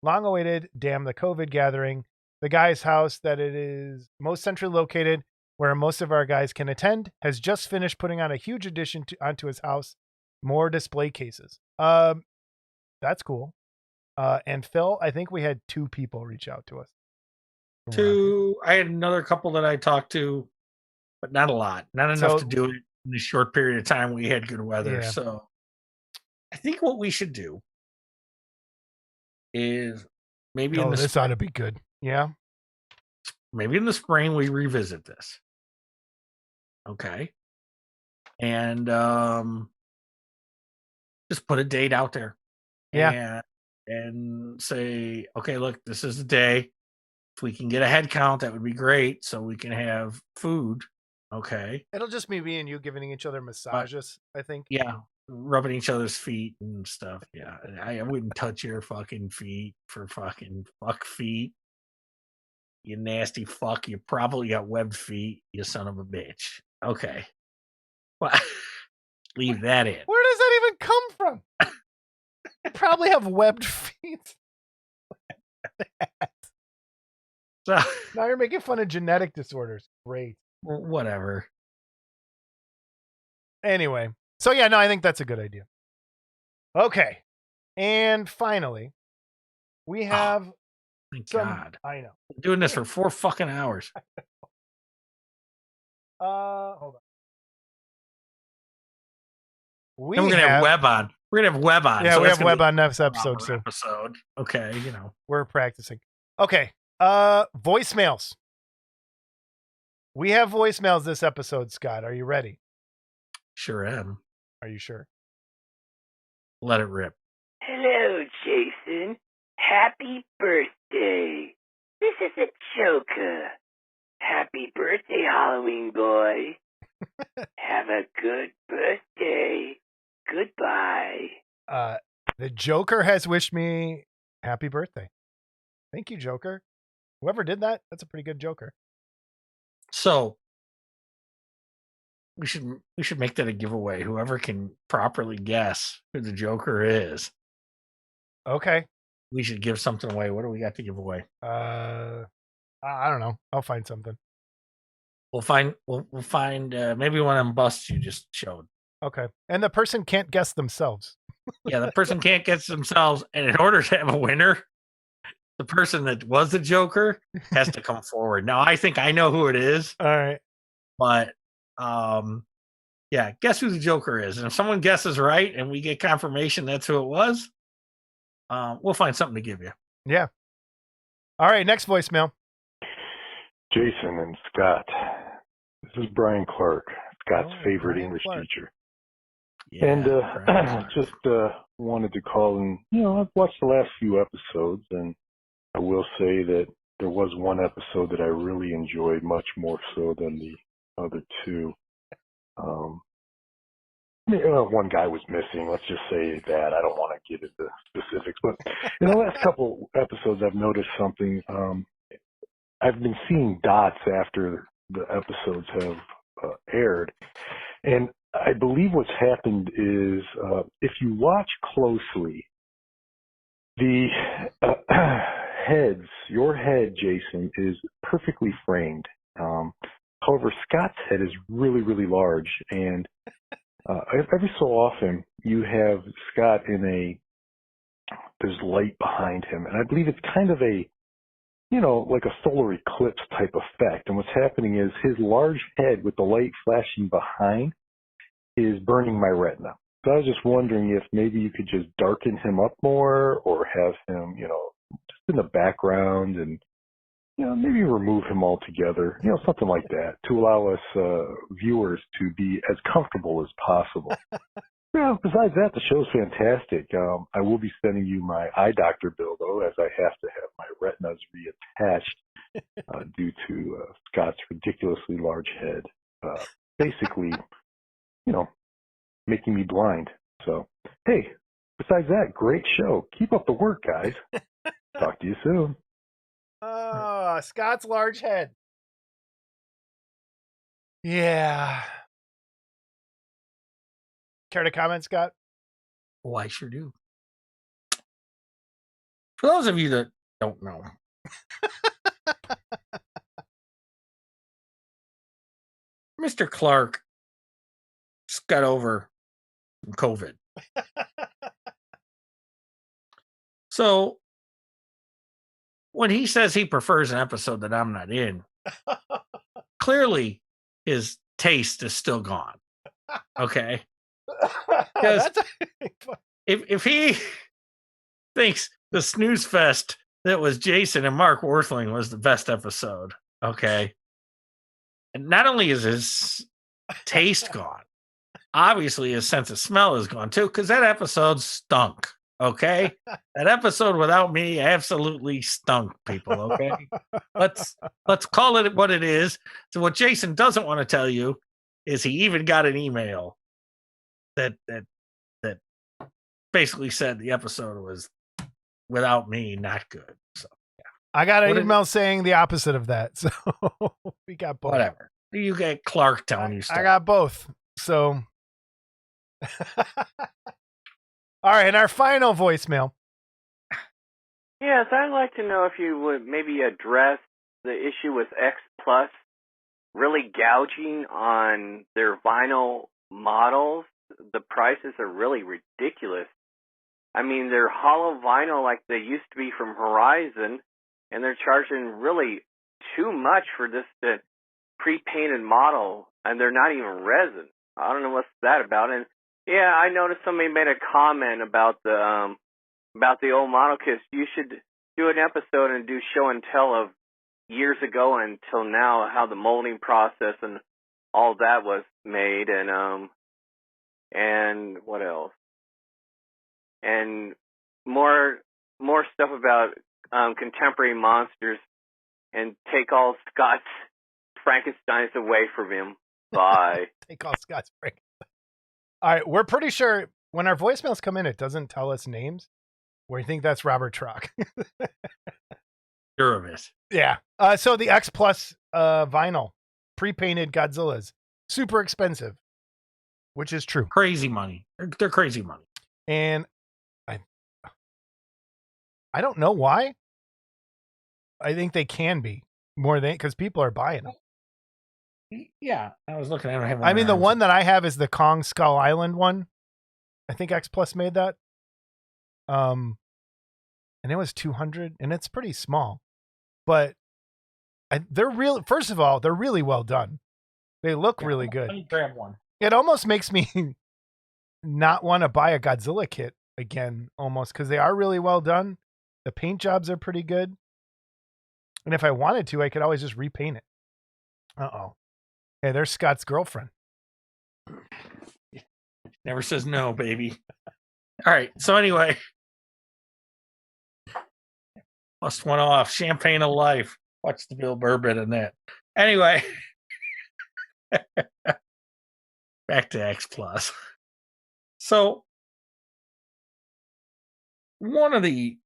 long-awaited damn the COVID gathering. The guy's house that it is most centrally located, where most of our guys can attend, has just finished putting on a huge addition onto his house. More display cases. That's cool. And Phil, I think we had 2 people reach out to us. I had another couple that I talked to, but not a lot. Not enough to do it in a short period of time. We had good weather. Yeah. So I think what we should do is maybe in the this ought to be good. Yeah. maybe in the spring we revisit this. Okay. And just put a date out there. Yeah. And say, okay, look, this is the day. If we can get a head count, that would be great. So we can have food. Okay. It'll just be me and you giving each other massages, I think. Yeah. Rubbing each other's feet and stuff. Yeah. I wouldn't touch your fucking feet for fucking fuck feet. You nasty fuck. You probably got webbed feet, you son of a bitch. Okay. Well, leave that in. Where does that even come from? Probably probably have webbed feet. So, Now you're making fun of genetic disorders. Great. whatever. Anyway, so yeah, no, I think that's a good idea. Okay, and finally, we have Thank some. God. I know. We're doing this for 4 fucking hours. Hold on. And we're gonna have web on. We're gonna have web on. Yeah, so we that's have gonna web be on next an episode, hour so episode. Okay, you know. we're practicing. Okay, voicemails. We have voicemails this episode, Scott. Are you ready? Sure am. Are you sure? Let it rip. Hello, Jason. Happy birthday. This is a Joker. Happy birthday, Halloween boy. Have a good birthday. Goodbye. The Joker has wished me happy birthday. Thank you, Joker. Whoever did that, that's a pretty good Joker. So we should make that a giveaway. Whoever can properly guess who the Joker is, Okay. we should give something away. What do we got to give away? I don't know. I'll find something. We'll find maybe one of them busts you just showed. Okay. And the person can't guess themselves. Yeah, the person can't guess themselves, and in order to have a winner, the person that was the Joker has to come forward. Now, I think I know who it is, All right. but yeah, guess who the Joker is, and if someone guesses right and we get confirmation that's who it was, we'll find something to give you. Yeah. All right. Next voicemail. Jason and Scott. This is Brian Clark, Scott's favorite Brian English Clark. teacher. Yeah, And Brian. just wanted to call and, I've watched the last few episodes, and I will say that there was one episode that I really enjoyed much more so than the other two. One guy was missing, let's just say that. I don't want to get into specifics, but in the last couple episodes I've noticed something. I've been seeing dots after the episodes have aired, and I believe what's happened is if you watch closely, the heads, your head, Jason, is perfectly framed. However, Scott's head is really, really large, and every so often you have Scott there's light behind him, and I believe it's kind of a, like a solar eclipse type effect. And what's happening is his large head with the light flashing behind is burning my retina. So I was just wondering if maybe you could just darken him up more, or have him, just in the background, and, maybe remove him altogether, something like that, to allow us viewers to be as comfortable as possible. Yeah, besides that, the show's fantastic. I will be sending you my eye doctor bill, though, as I have to have my retinas reattached due to Scott's ridiculously large head. Basically, making me blind. So, hey, besides that, great show. Keep up the work, guys. Talk to you soon. Scott's large head. Yeah. Care to comment, Scott? Oh, I sure do. For those of you that don't know, Mr. Clark just got over COVID. So when he says he prefers an episode that I'm not in, clearly his taste is still gone. Okay. Because if he thinks the snooze fest that was Jason and Mark Worthling was the best episode, okay, and not only is his taste gone, obviously his sense of smell is gone too, because that episode stunk. Okay, that episode without me absolutely stunk, people. Okay, let's call it what it is. So what Jason doesn't want to tell you is he even got an email that basically said the episode was without me not good. So yeah, I got an email saying the opposite of that. So we got both. Whatever. You get Clark telling you stuff. I got both. So all All right, and our final voicemail. Yes, I'd like to know if you would maybe address the issue with X Plus really gouging on their vinyl models. The prices are really ridiculous. I mean, they're hollow vinyl like they used to be from Horizon, and they're charging really too much for this pre-painted model, and they're not even resin. I don't know what's that about. And yeah, I noticed somebody made a comment about the old model kits. You should do an episode and do show and tell of years ago until now, how the molding process and all that was made, and what else? And more stuff about contemporary monsters, and take all Scott's Frankensteins away from him. Bye. Take all Scott's Frankenstein. All right, we're pretty sure when our voicemails come in, it doesn't tell us names. We think that's Robert Trock. Sure of it. Yeah. So the X Plus vinyl, pre-painted Godzillas, super expensive, which is true. Crazy money. They're crazy money. And I don't know why. I think they can be more than because people are buying them. Yeah, I was looking at them. I mean, the one that I have is the Kong Skull Island one. I think X Plus made that. And it was 200, and it's pretty small. But they're real. First of all, they're really well done. They look really good. Let me grab one. It almost makes me not want to buy a Godzilla kit again, almost, because they are really well done. The paint jobs are pretty good. And if I wanted to, I could always just repaint it. Uh-oh. Hey, there's Scott's girlfriend. Never says no, baby. All right. So anyway, must one off. Champagne of Life. Watch the Bill Burr bit in that. Anyway, back to X Plus. So one of the,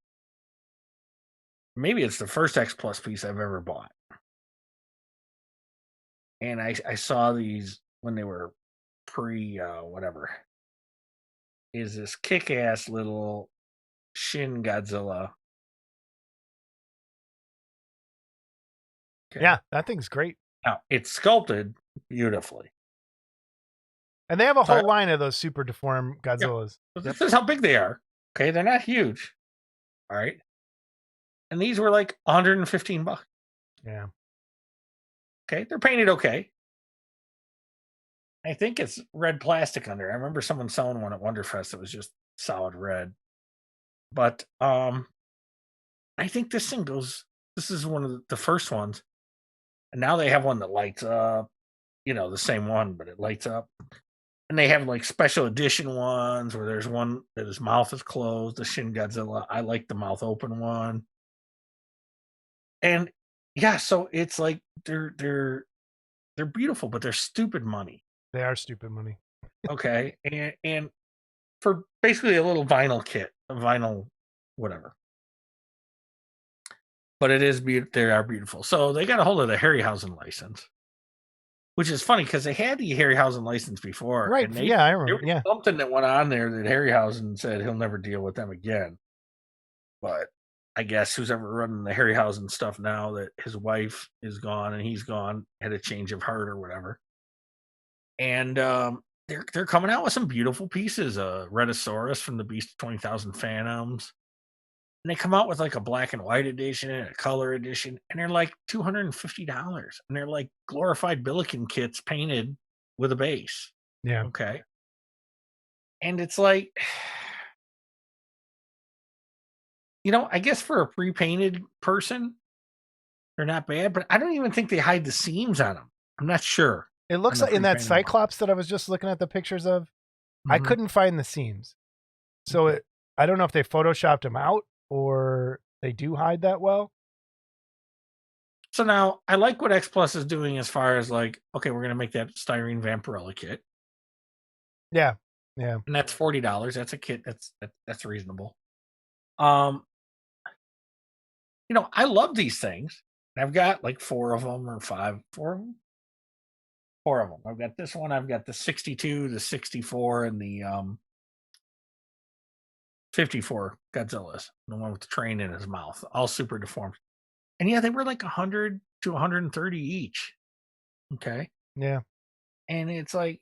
maybe it's the first X Plus piece I've ever bought. And I saw these when they were whatever. Is this kick-ass little Shin Godzilla. Okay. Yeah, that thing's great. Now, it's sculpted beautifully. And they have a whole line of those super deformed Godzillas. Yeah. This is how big they are. Okay, they're not huge. All right. And these were like $115. Yeah. Okay, they're painted okay. I think it's red plastic under. I remember someone selling one at Wonderfest that was just solid red. But I think this thing goes, this is one of the first ones. And now they have one that lights up, the same one, but it lights up. And they have like special edition ones where there's one that his mouth is closed, the Shin Godzilla. I like the mouth open one. And yeah, so it's like they're beautiful, but they're stupid money. They are stupid money. Okay. And for basically a little vinyl kit, a vinyl whatever. But it is they are beautiful. So they got a hold of the Harryhausen license, which is funny because they had the Harryhausen license before. Right. And I remember. Yeah. Something that went on there that Harryhausen said he'll never deal with them again. But I guess who's ever running the Harryhausen stuff now that his wife is gone and he's gone, had a change of heart or whatever. And they're coming out with some beautiful pieces. Rhedosaurus from the Beast of 20,000 Phantoms. And they come out with like a black and white edition and a color edition. And they're like $250. And they're like glorified Billiken kits painted with a base. Yeah. Okay. And it's like, I guess for a pre-painted person, they're not bad, but I don't even think they hide the seams on them. I'm not sure. It looks like in that Cyclops that I was just looking at the pictures of, I couldn't find the seams. So I don't know if they photoshopped them out or they do hide that well. So now I like what X Plus is doing as far as like, okay, we're going to make that styrene Vampirella kit. Yeah. Yeah. And that's $40. That's a kit. That's reasonable. I love these things. I've got like four of them. I've got this one. I've got the 62, the 64, and the 54 Godzillas, the one with the train in his mouth, all super deformed. And yeah, they were like 100 to 130 each. Okay. Yeah. And it's like,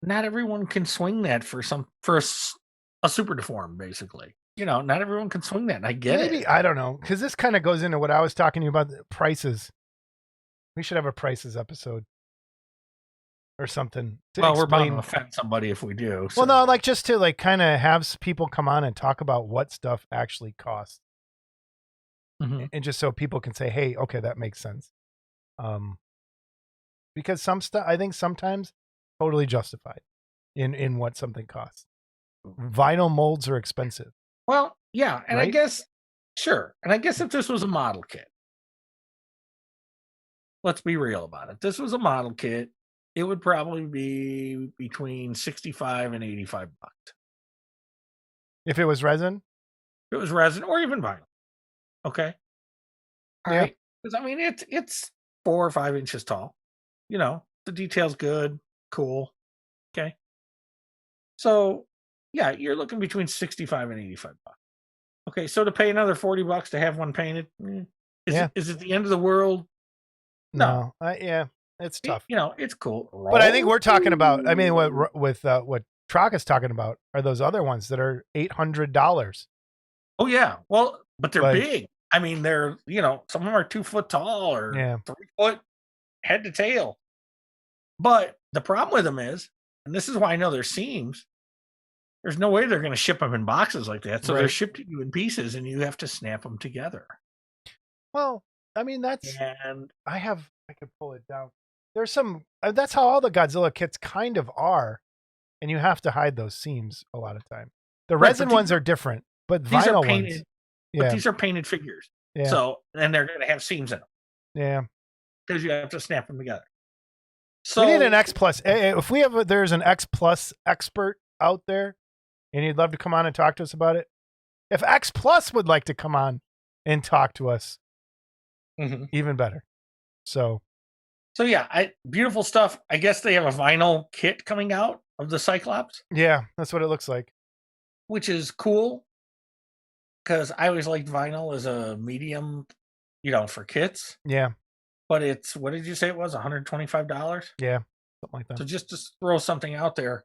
not everyone can swing that for a super deformed, basically. Not everyone can swing that. And I get Maybe, it. I don't know, because this kind of goes into what I was talking to you about, the prices. We should have a prices episode or something. Well, we're bound to offend somebody if we do. So. Well, no, like just to like kind of have people come on and talk about what stuff actually costs. Mm-hmm. And just so people can say, hey, okay, that makes sense. Because some stuff, I think sometimes totally justified in what something costs. Vinyl molds are expensive. Well, yeah. And right? I guess, sure. And I guess if this was a model kit, let's be real about it. This was a model kit. It would probably be between $65 and $85. If it was resin? If it was resin or even vinyl. Okay. All Yeah. right. Because I mean, it's 4 or 5 inches tall. The detail's good, cool. Okay. So yeah, you're looking between $65 and $85. Okay, so to pay another $40 to have one painted, is it the end of the world? No. Yeah, it's tough. It's cool. But I think we're talking about. I mean, what Trock is talking about are those other ones that are $800. Oh yeah, well, but they're big. I mean, they're some of them are 2 foot tall or 3 foot head to tail. But the problem with them is, and this is why I know there's seams. There's no way they're going to ship them in boxes like that. So they're shipped to you in pieces, and you have to snap them together. Well, I mean that's. And I could pull it down. There's some. That's how all the Godzilla kits kind of are, and you have to hide those seams a lot of time. The resin ones are different, but vinyl ones. But these are painted figures. Yeah. So and they're going to have seams in them. Yeah. Because you have to snap them together. So we need an X Plus. If there's an X Plus expert out there, and you'd love to come on and talk to us about it. If X Plus would like to come on and talk to us, even better. So yeah, beautiful stuff. I guess they have a vinyl kit coming out of the Cyclops. Yeah, that's what it looks like. Which is cool. Because I always liked vinyl as a medium, for kits. Yeah. But it's, what did you say it was? $125? Yeah, something like that. So just to throw something out there,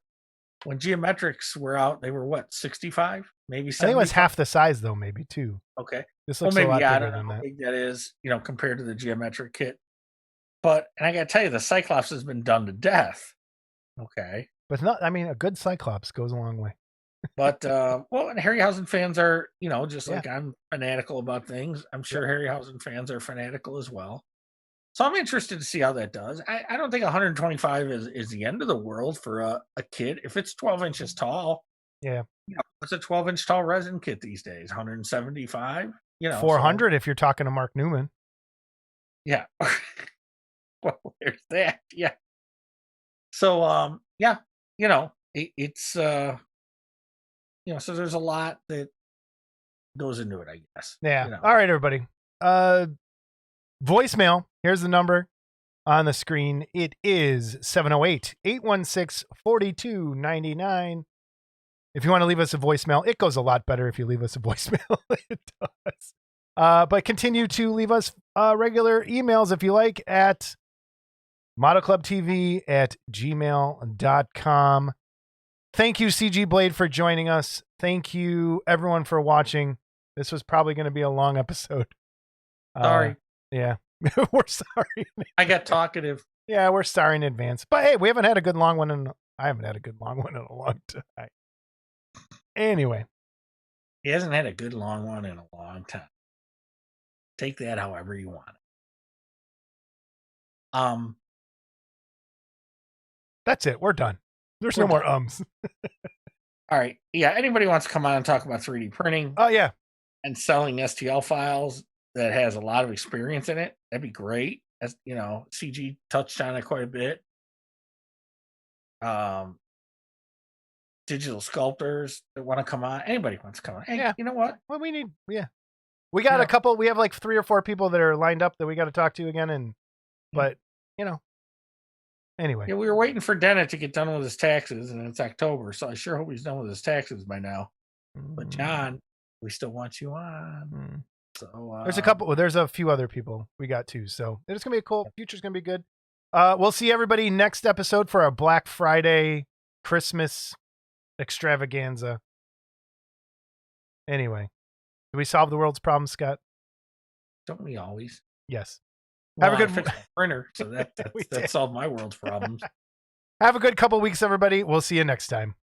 when geometrics were out, they were what, 65? Maybe 70? I think it was half the size though, maybe too. Okay. This looks a lot bigger I don't know than how that. big that is, compared to the geometric kit. But, and I got to tell you, the Cyclops has been done to death. Okay. But a good Cyclops goes a long way. But, and Harryhausen fans are, just like I'm fanatical about things. I'm sure Harryhausen fans are fanatical as well. So I'm interested to see how that does. I don't think 125 is the end of the world for a kit. If it's 12 inches tall, what's a 12-inch tall resin kit these days? 175? 400 if you're talking to Mark Newman. Yeah. Well, there's that. Yeah. So, it's, so there's a lot that goes into it, I guess. Yeah. All right, everybody. Voicemail. Here's the number on the screen. It is 708-816-4299. If you want to leave us a voicemail, it goes a lot better if you leave us a voicemail. It does. But continue to leave us regular emails if you like at modelclubtv@gmail.com. Thank you, CG Blade, for joining us. Thank you, everyone, for watching. This was probably going to be a long episode. Sorry. Yeah. We're sorry. I got talkative. Yeah, we're sorry in advance. But hey, I haven't had a good long one in a long time. Anyway. He hasn't had a good long one in a long time. Take that however you want it. That's it. We're done. There's no more ums. All right. Yeah, anybody wants to come on and talk about 3D printing? Oh, yeah. And selling STL files that has a lot of experience in it, that'd be great. As CG touched on it quite a bit. Digital sculptors that want to come on. Anybody wants to come on. Hey, you know what? Well, we need, we got a couple. We have like 3 or 4 people that are lined up that we got to talk to again. But anyway. Yeah, we were waiting for Dennett to get done with his taxes, and it's October, so I sure hope he's done with his taxes by now. But John, we still want you on. Mm. So There's a couple. There's a few other people we got too. So it's gonna be cool. Future's gonna be good. We'll see everybody next episode for our Black Friday Christmas extravaganza. Anyway, did we solve the world's problems, Scott? Don't we always? Yes. Well, Have a good I fixed my printer, so that solved my world's problems. Have a good couple weeks, everybody. We'll see you next time.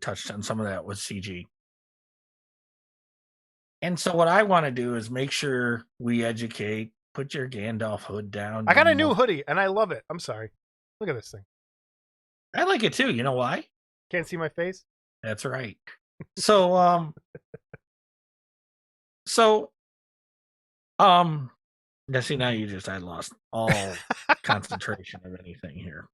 touched on some of that with CG. And so what I want to do is make sure we educate. Put your Gandalf hood down. I got a Daniel. new hoodie and I love it. I'm sorry. Look at this thing. I like it too. You know why? Can't see my face? That's right. So yeah, see, now I lost all concentration of anything here.